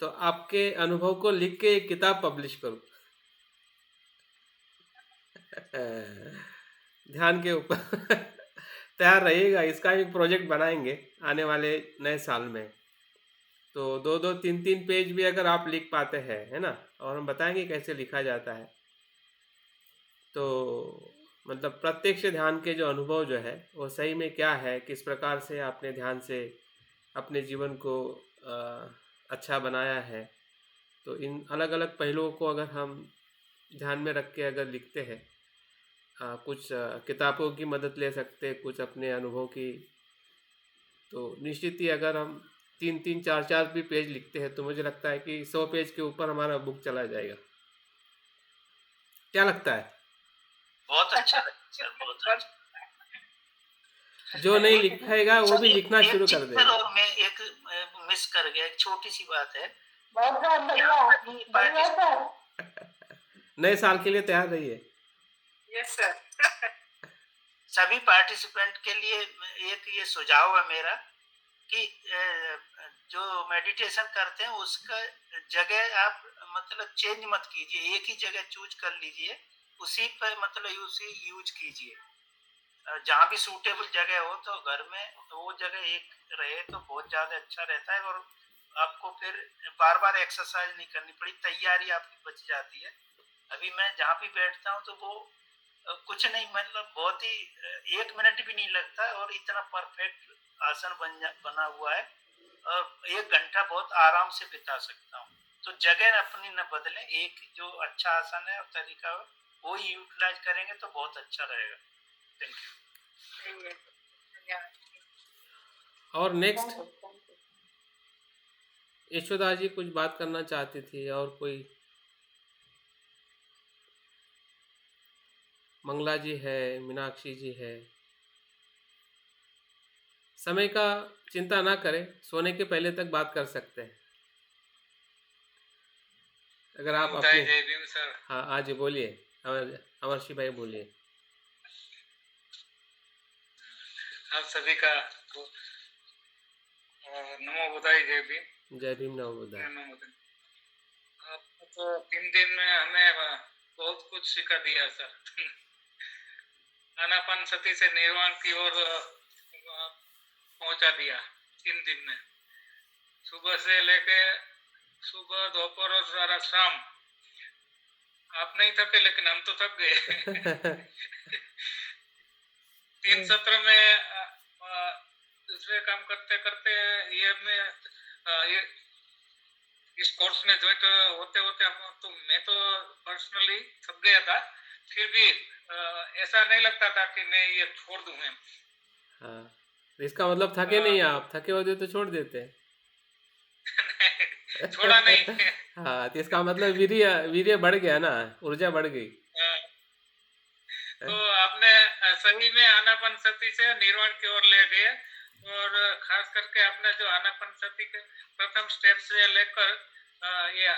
तो आपके अनुभव को लिख के एक किताब पब्लिश करूं ध्यान के ऊपर तैयार रहिएगा, इसका एक प्रोजेक्ट बनाएंगे आने वाले नए साल में। तो 2-2 3-3 पेज भी अगर आप लिख पाते हैं, है ना, और हम बताएंगे कैसे लिखा जाता है, तो मतलब प्रत्यक्ष ध्यान के जो अनुभव जो है वो सही में क्या है, किस प्रकार से आपने ध्यान से अपने जीवन को अच्छा बनाया है, तो इन अलग अलग पहलुओं को अगर हम ध्यान में रख के अगर लिखते हैं, कुछ किताबों की मदद ले सकते हैं, कुछ अपने अनुभव की, तो निश्चित ही अगर हम 3-3 4-4 भी पेज लिखते हैं तो मुझे लगता है कि 100 पेज के ऊपर हमारा बुक चला जाएगा। क्या लगता है? बहुत अच्छा लगा सर, बहुत अच्छा। जो नहीं लिखेगा वो भी लिखना शुरू कर देगा। और मैं एक मिस कर गया, एक छोटी सी बात है। बहुत बढ़िया सर। नए साल के लिए तैयार रहिए। Yes sir. सभी पार्टिसिपेंट के लिए एक ये सुझाव है मेरा कि जो मेडिटेशन करते हैं उसका जगह आप मतलब चेंज मत कीजिए, एक ही जगह चूज कर लीजिए, उसी पर मतलब उसी यूज कीजिए। जहाँ भी सूटेबल जगह हो तो घर में तो वो जगह एक रहे तो बहुत ज़्यादा अच्छा रहता है, और आपको फिर बार बार एक्सरसाइज नहीं करनी पड़ी, तैयारी आपकी बच जाती है। अभी मैं जहाँ भी बैठता हूँ तो वो कुछ नहीं, मतलब बहुत ही 1 मिनट भी नहीं लगता और इतना परफेक्ट आसन बना हुआ है, और 1 घंटा बहुत आराम से बिता सकता हूँ। तो जगह अपनी न बदलें, एक जो अच्छा आसन है और तरीका है वो ही यूटिलाइज करेंगे तो बहुत अच्छा रहेगा। Thank you. और नेक्स्ट यशोदा जी कुछ बात करना चाहती थी, और कोई? मंगला जी है, मीनाक्षी जी है। समय का चिंता ना करें, सोने के पहले तक बात कर सकते हैं अगर आप अपने। जय भीम सर। हाँ आज बोलिए, अमरशी भाई बोलिए। आप सभी का नमो बुधाई। जय भीम। जय भीम, नमो बुधाई। नमो बुधाई। आपको तो 3 दिन में हमें बहुत कुछ सिखा दिया सर। आनापान सती से निर्वाण की ओर पहुंचा दिया 3 दिन में, सुबह से लेके सुबह, दोपहर और शाम। आप नहीं थके लेकिन हम तो थक गए। 3 सत्र में दूसरे काम करते करते ये इस कोर्स में ज्वाइन होते होते मैं तो पर्सनली थक गया था, फिर भी ऐसा नहीं लगता था कि मैं ये छोड़ दूं। हाँ, इसका मतलब थके नहीं आप, थके होते तो छोड़ देते। छोड़ा नहीं। हाँ, तो इसका मतलब वीर्य बढ़ गया ना, ऊर्जा बढ़ गई। तो आपने सही में आनापान सती से निर्वाण की ओर ले गए, और खास करके आपने जो आनापान सती के प्रथम स्टेप से लेकर ये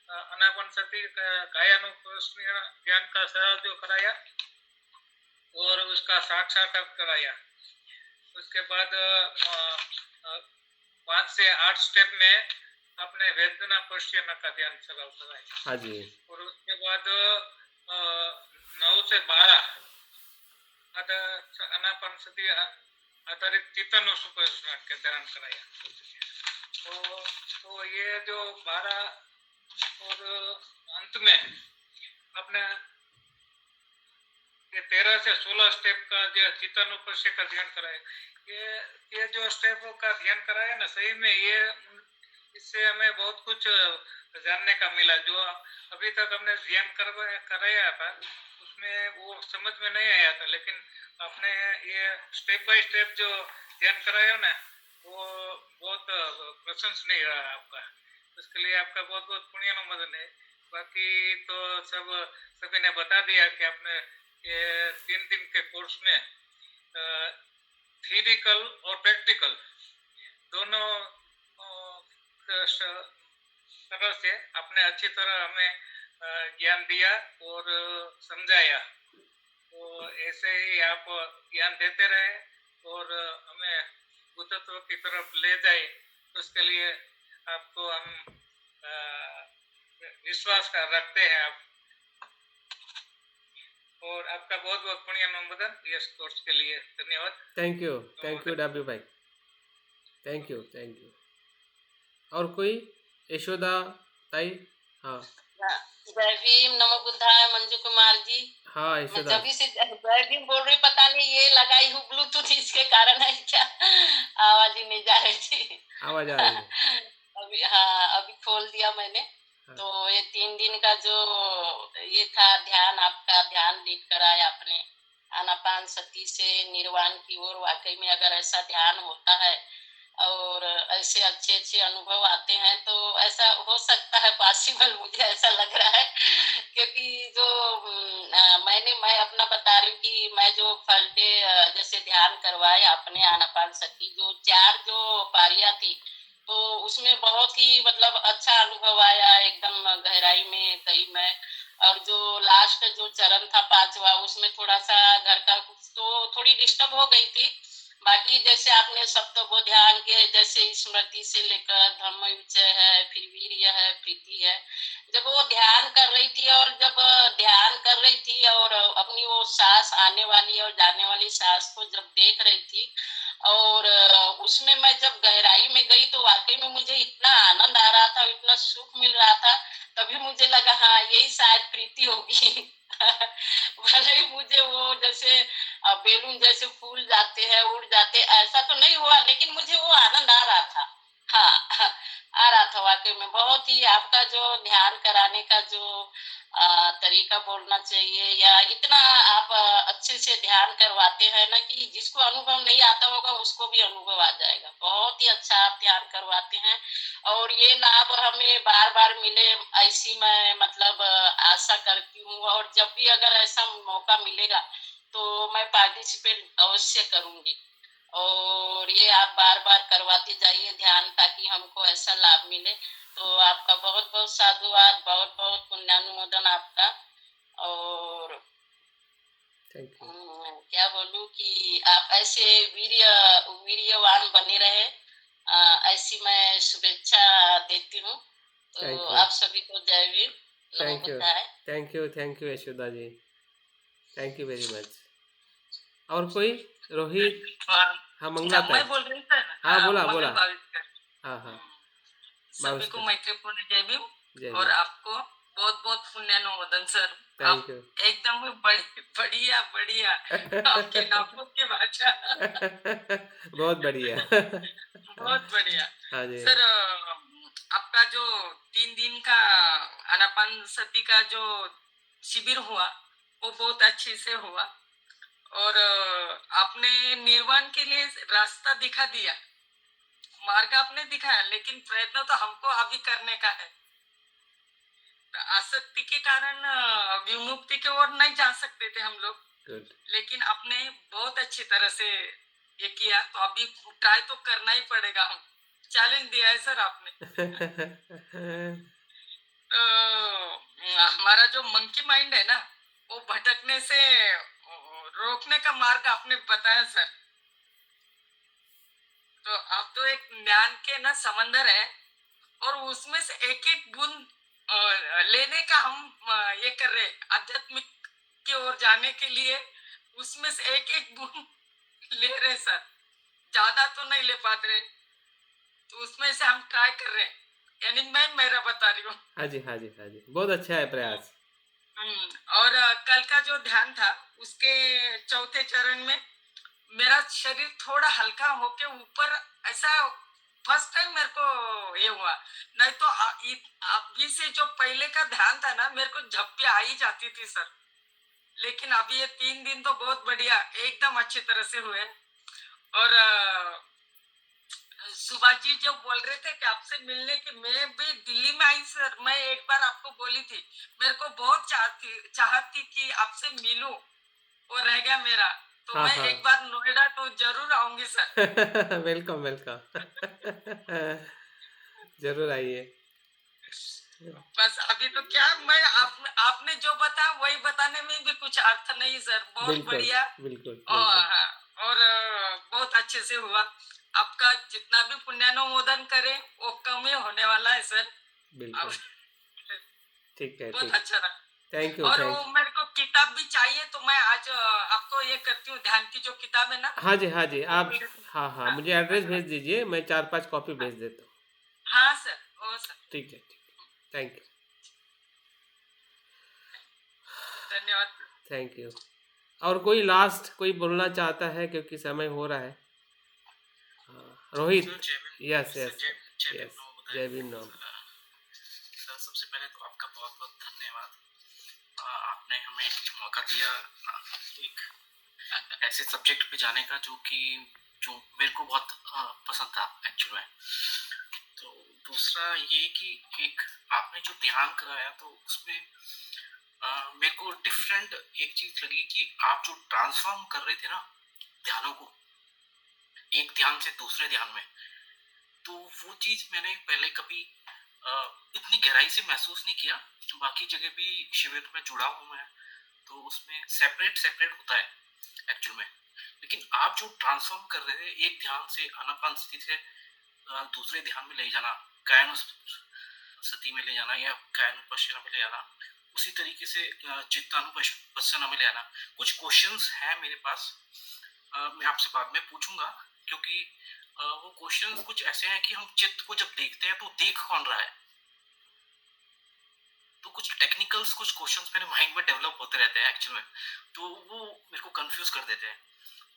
आनापान सती कायानुपस्थिति ध्यान का सरल जो कराया और उसका साक्षात्कार कराया, उसके बाद 5 से 8 स्टेप में आपने वेदना पश्चिम का ध्यान सरल कराया। हाँ जी। और उसके बाद 9 से 12 आनापान सती आधारित चेतन के ध्यान कराया। तो ये जो 12 और अंत में अपने 13 से 16 स्टेप का जो चित्तानुपस्य का ध्यान कराया, ये जो स्टेप का ध्यान कराया ना, सही में ये इससे हमें बहुत कुछ जानने का मिला। जो अभी तक हमने ध्यान कराया था उसमें वो समझ में नहीं आया था, लेकिन आपने ये स्टेप बाय स्टेप जो ध्यान कराया ना, वो बहुत प्रशंसनीय रहा आपका। उसके लिए आपका बहुत बहुत पुण्यनुमोदन है। बाकी तो सभी ने बता दिया कि आपने ये 3 दिन के कोर्स में थियरिकल और प्रैक्टिकल दोनों तरह से आपने अच्छी तरह हमें ज्ञान दिया और समझाया। तो तो ऐसे ही आप ज्ञान देते रहे और हमें बुद्धत्व की तरफ ले जाए, तो उसके लिए आपको हम विश्वास कर रखते हैं आप। और आपका बहुत बहुत पुण्य अनुमोदन इस कोर्स के लिए। धन्यवाद। थैंक यू डब्ल्यू भाई, थैंक यू। और कोई? यशोदा ताई? हाँ जय भीम, नमो बुद्धाय। मंजू कुमार जी, हाँ मैं यशोदा, जब से जय भीम बोल रही, पता नहीं ये लगाई हूँ ब्लूटूथ, इसके कारण है क्या, आवाज ही नहीं जा रही थी। आवाज आ रही है। अभी हाँ, अभी खोल दिया मैंने। हाँ। तो ये 3 दिन का जो ये था ध्यान, आपका ध्यान लीड कराया आपने आनापान सती से निर्वाण की ओर। वाकई में अगर ऐसा ध्यान होता है और ऐसे अच्छे अच्छे अनुभव आते हैं तो ऐसा हो सकता है पॉसिबल, मुझे ऐसा लग रहा है। क्योंकि जो मैं अपना बता रही हूँ कि मैं जो फर्स्ट डे जैसे ध्यान करवाए अपने आनापान सती, जो 4 जो पारियां थी, तो उसमें बहुत ही मतलब अच्छा अनुभव आया, एकदम गहराई में सही में। और जो लास्ट जो चरण था 5वां, उसमें थोड़ा सा घर का कुछ तो थोड़ी डिस्टर्ब हो गई थी। बाकी जैसे आपने सप्तबोध ध्यान के जैसे स्मृति से लेकर धम्मविचय है, फिर वीर्य है, प्रीति है, जब वो ध्यान कर रही थी और जब ध्यान कर रही थी और अपनी वो सांस आने वाली और जाने वाली सांस को जब देख रही थी, और उसमें मैं जब गहराई में गई तो वाकई में मुझे इतना आनंद आ रहा था, इतना सुख मिल रहा था। तभी मुझे लगा हाँ यही शायद प्रीति होगी। भले ही मुझे वो जैसे बैलून जैसे फूल जाते हैं, उड़ जाते, ऐसा तो नहीं हुआ, लेकिन मुझे वो आनंद आ रहा था। हाँ आ रहा था वाकई में। बहुत ही आपका जो ध्यान कराने का जो तरीका बोलना चाहिए, या इतना आप अच्छे से ध्यान करवाते हैं ना कि जिसको अनुभव नहीं आता होगा उसको भी अनुभव आ जाएगा। बहुत ही अच्छा आप ध्यान करवाते हैं और ये लाभ हमें बार बार मिले ऐसी मैं मतलब आशा करती हूँ। और जब भी अगर ऐसा मौका मिलेगा तो मैं पार्टिसिपेट अवश्य करूंगी। और ये आप बार बार करवाते जाइए ध्यान, ताकि हमको ऐसा लाभ मिले। तो आपका बहुत बहुत साधुवाद, बहुत बहुत पुण्यानुमोदन आपका। और थैंक यू। क्या बोलूं कि आप ऐसे वीर्यवान बने रहे, ऐसी मैं शुभेच्छा देती हूँ। तो आप सभी को जय वीर, नमो बुद्धाय। Thank you Yashoda ji, thank you very much. और कोई? रोहित? हाँ मंगला ताई, मैं बोल रही थी ना। हाँ बोला। हाँ सभी को मैत्रीपूर्ण जय जय भीम और आपको बहुत बहुत पुण्यानुमोदन सर। Thank you. एकदम बढ़िया बढ़िया आपके नामों की भाषा। बहुत बढ़िया। बहुत बढ़िया। हाँ जी सर आपका जो 3 दिन का आनापान सती का जो शिविर हुआ वो बहुत अच्छे से हुआ और आपने निर्वाण के लिए रास्ता दिखा दिया, मार्ग आपने दिखाया, लेकिन प्रयत्न तो हमको अभी करने का है। आसक्ति के कारण विमुक्ति की ओर नहीं जा सकते थे हम लोग। गुड। लेकिन आपने बहुत अच्छी तरह से ये किया, तो अभी ट्राई तो करना ही पड़ेगा। हम चैलेंज दिया है सर आपने। तो हमारा जो मंकी माइंड है ना, वो भटकने से रोकने का मार्ग आपने बताया सर। तो आप तो एक ज्ञान के ना समंदर है और उसमें से एक एक बूंद लेने का हम ये कर रहे, आध्यात्मिक की ओर जाने के लिए उसमें से एक एक बूंद ले रहे सर। ज्यादा तो नहीं ले पाते रहे, तो उसमें से हम ट्राई कर रहे हैं। यानी मैं मेरा बता रही हूँ। हाँ जी, बहुत अच्छा है प्रयास। और कल का जो ध्यान था उसके 4थे चरण में मेरा शरीर थोड़ा हल्का होके ऊपर, ऐसा फर्स्ट टाइम मेरे को ये हुआ। नहीं तो अभी से जो पहले का ध्यान था ना, मेरे को झप्पे आ ही जाती थी सर। लेकिन अभी ये 3 दिन तो बहुत बढ़िया एकदम अच्छी तरह से हुए। और सुभाष जी जो बोल रहे थे कि आपसे मिलने की, मैं भी दिल्ली में आई सर। मैं एक बार आपको बोली थी मेरे को बहुत चाहती कि आपसे मिलूं, वो रह गया मेरा। तो हाँ, मैं एक बार नोएडा तो जरूर आऊंगी सर। वेलकम। जरूर आइए। बस अभी तो क्या मैं आपने जो बताया वही बताने में भी कुछ अर्थ नहीं सर, बहुत बिल्कुल बढ़िया। बिल्कुल और बिल्कुल हाँ, और बहुत अच्छे से हुआ। आपका जितना भी पुण्यानुमोदन करे वो कम ही होने वाला है सर। बिल्कुल। अब ठीक है, बहुत ठीक। अच्छा रहा। थैंक यू, और थैंक। वो मेरे को किताब भी चाहिए, तो मैं आज आपको ये करती हूँ, ध्यान की जो किताब है ना हाँ जी, हाँ जी, वो आप। मेरे हाँ हाँ, हाँ मुझे एड्रेस हाँ भेज दीजिए, मैं 4-5 कॉपी भेज देता हूँ। हाँ सर, ओ सर, ठीक है, ठीक है। थैंक यू, धन्यवाद सर। Thank you. और कोई लास्ट कोई बोलना चाहता है, क्योंकि समय हो रहा है? हाँ, रोहित। Yes yes yes. जय भीम नमो। सर सबसे पहले तो आपका बहुत बहुत धन्यवाद। आपने हमें मौका दिया एक ऐसे सब्जेक्ट पे जाने का जो मेरे को बहुत पसंद था एक्चुअल में। तो दूसरा ये कि एक आपने जो ध्यान कराया तो उसमें मेरे को डिफरेंट एक चीज लगी कि आप जो ट्रांसफॉर्म कर रहे थे ना ध्यानों को एक ध्यान से दूसरे ध्यान में, तो वो चीज मैंने पहले कभी इतनी गहराई से महसूस नहीं किया। बाकी जगह भी शिविर में जुड़ा हूँ मैं, तो उसमें सेपरेट सेपरेट होता है एक्चुअल में। लेकिन आप जो ट्रांसफॉर्म कर रहे थे एक ध्यान से आनापान स्थिति से दूसरे ध्यान में ले जाना, कायानुस्थिति में ले जाना या कायानुपश्यना में ले जाना, उसी तरीके से चित्तानुपश्यना में ले आना। कुछ क्वेश्चंस हैं मेरे पास, मैं आपसे बाद में पूछूंगा, क्योंकि वो क्वेश्चंस कुछ ऐसे हैं कि हम चित्त को जब देखते हैं तो देख कौन रहा है। तो कुछ टेक्निकल्स कुछ क्वेश्चंस मेरे माइंड में डेवलप होते रहते हैं एक्चुअल में, तो वो मेरे को कंफ्यूज कर देते हैं।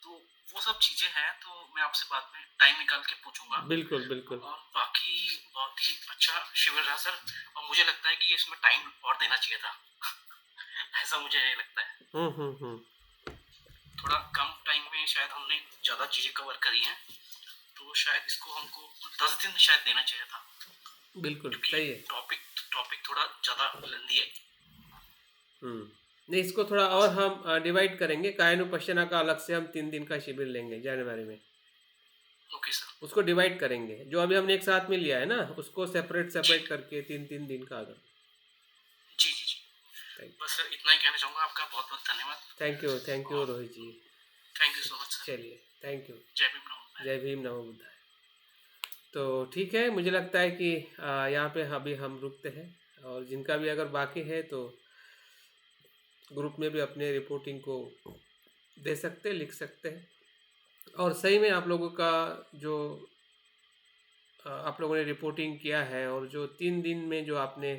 तो वो सब चीजें हैं, तो मैं आपसे बाद में टाइम निकाल के पूछूंगा। बिल्कुल बिल्कुल। और बाकी बहुत ही अच्छा शिविर रहा सर, और मुझे लगता है कि इसमें टाइम और देना चाहिए था ऐसा मुझे लगता है। थोड़ा कम टाइम में शायद हमने ज्यादा चीजें कवर करी हैं, तो शायद इसको हमको 10 दिन शायद देना चाहिए था। बिल्कुल सही है। टॉपिक थोड़ा ज्यादा लेंदी है। नहीं, इसको थोड़ा और हम डिवाइड करेंगे। कायानुपश्यना का अलग से हम 3 दिन का शिविर लेंगे जनवरी में। Okay sir. उसको डिवाइड करेंगे, जो अभी हमने एक साथ में लिया है ना, उसको सेपरेट करके 3-3 दिन का अगर। जी जी जी, बस सर इतना ही कहना चाहूँगा। आपका बहुत बहुत धन्यवाद। Thank you Rohit ji. Thank you so much sir. चलिए, थैंक यू। जय भीम नमो। जय भीम नमो बुद्धाय। तो ठीक है, मुझे लगता है कि यहाँ पे अभी हम रुकते हैं, और जिनका भी अगर बाकी है तो ग्रुप में भी अपने रिपोर्टिंग को दे सकते, लिख सकते हैं। और सही में आप लोगों का जो आप लोगों ने रिपोर्टिंग किया है, और जो 3 दिन में जो आपने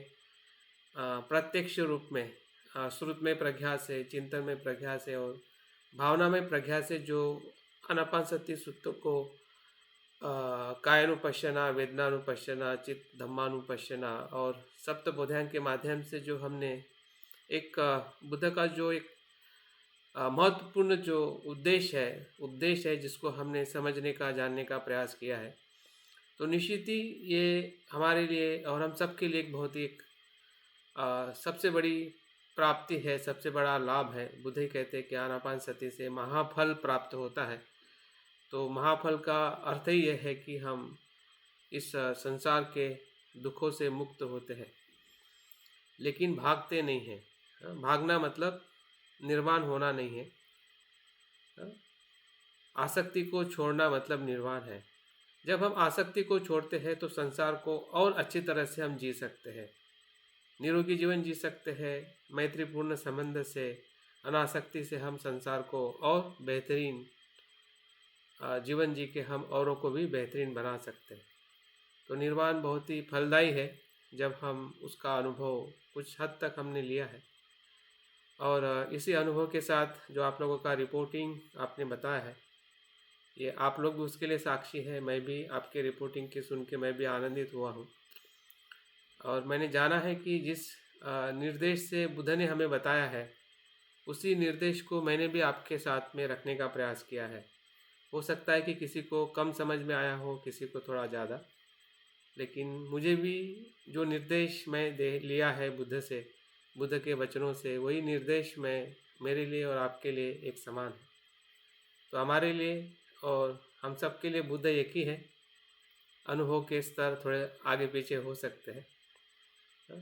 प्रत्यक्ष रूप में श्रुत में प्रज्ञा से, चिंतन में प्रज्ञा से और भावना में प्रज्ञा से जो आनापानसति सूत्र को कायानुपश्यना, वेदनानुपश्यना, चित्त धम्मानुपश्यना और सप्तबोधायन के माध्यम से जो हमने एक बुद्ध का जो एक महत्वपूर्ण जो उपदेश है जिसको हमने समझने का, जानने का प्रयास किया है, तो निश्चित ही ये हमारे लिए और हम सब के लिए एक बहुत ही सबसे बड़ी प्राप्ति है, सबसे बड़ा लाभ है। बुद्ध ही कहते हैं कि आनापानसति से महाफल प्राप्त होता है। तो महाफल का अर्थ ही यह है कि हम इस संसार के दुखों से मुक्त होते हैं, लेकिन भागते नहीं हैं। भागना मतलब निर्वाण होना नहीं है। आसक्ति को छोड़ना मतलब निर्वाण है। जब हम आसक्ति को छोड़ते हैं तो संसार को और अच्छी तरह से हम जी सकते हैं, निरोगी जीवन जी सकते हैं। मैत्रीपूर्ण संबंध से, अनासक्ति से हम संसार को और बेहतरीन जीवन जी के हम औरों को भी बेहतरीन बना सकते हैं। तो निर्वाण बहुत ही फलदायी है जब हम उसका अनुभव कुछ हद तक हमने लिया है। और इसी अनुभव के साथ जो आप लोगों का रिपोर्टिंग आपने बताया है, ये आप लोग भी उसके लिए साक्षी है। मैं भी आपके रिपोर्टिंग के सुन के मैं भी आनंदित हुआ हूँ। और मैंने जाना है कि जिस निर्देश से बुद्ध ने हमें बताया है, उसी निर्देश को मैंने भी आपके साथ में रखने का प्रयास किया है। हो सकता है कि किसी को कम समझ में आया हो, किसी को थोड़ा ज़्यादा, लेकिन मुझे भी जो निर्देश मैं लिया है बुद्ध से, बुद्ध के वचनों से, वही निर्देश मेरे लिए और आपके लिए एक समान है। तो हमारे लिए और हम सब के लिए बुद्ध एक ही है। अनुभव के स्तर थोड़े आगे पीछे हो सकते हैं, हाँ?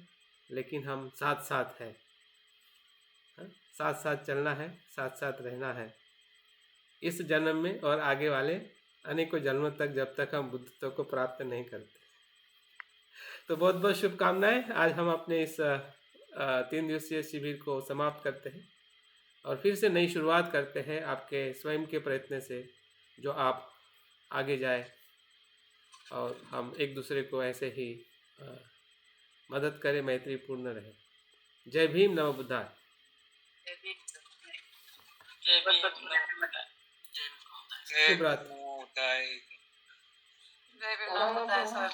लेकिन हम साथ साथ हैं, हाँ? साथ साथ चलना है, साथ साथ रहना है इस जन्म में और आगे वाले अनेकों जन्मों तक, जब तक हम बुद्धत्व को प्राप्त नहीं करते। तो बहुत बहुत शुभकामनाएं। आज हम अपने इस 3 दिवसीय शिविर को समाप्त करते हैं और फिर से नई शुरुआत करते हैं आपके स्वयं के प्रयत्न से, जो आप आगे जाए और हम एक दूसरे को ऐसे ही मदद करें, मैत्रीपूर्ण रहे। जय भीम, नमो बुद्धाय। जय भीम, जय भीम, शुभ रात्रि। होता है जय भीम, सर।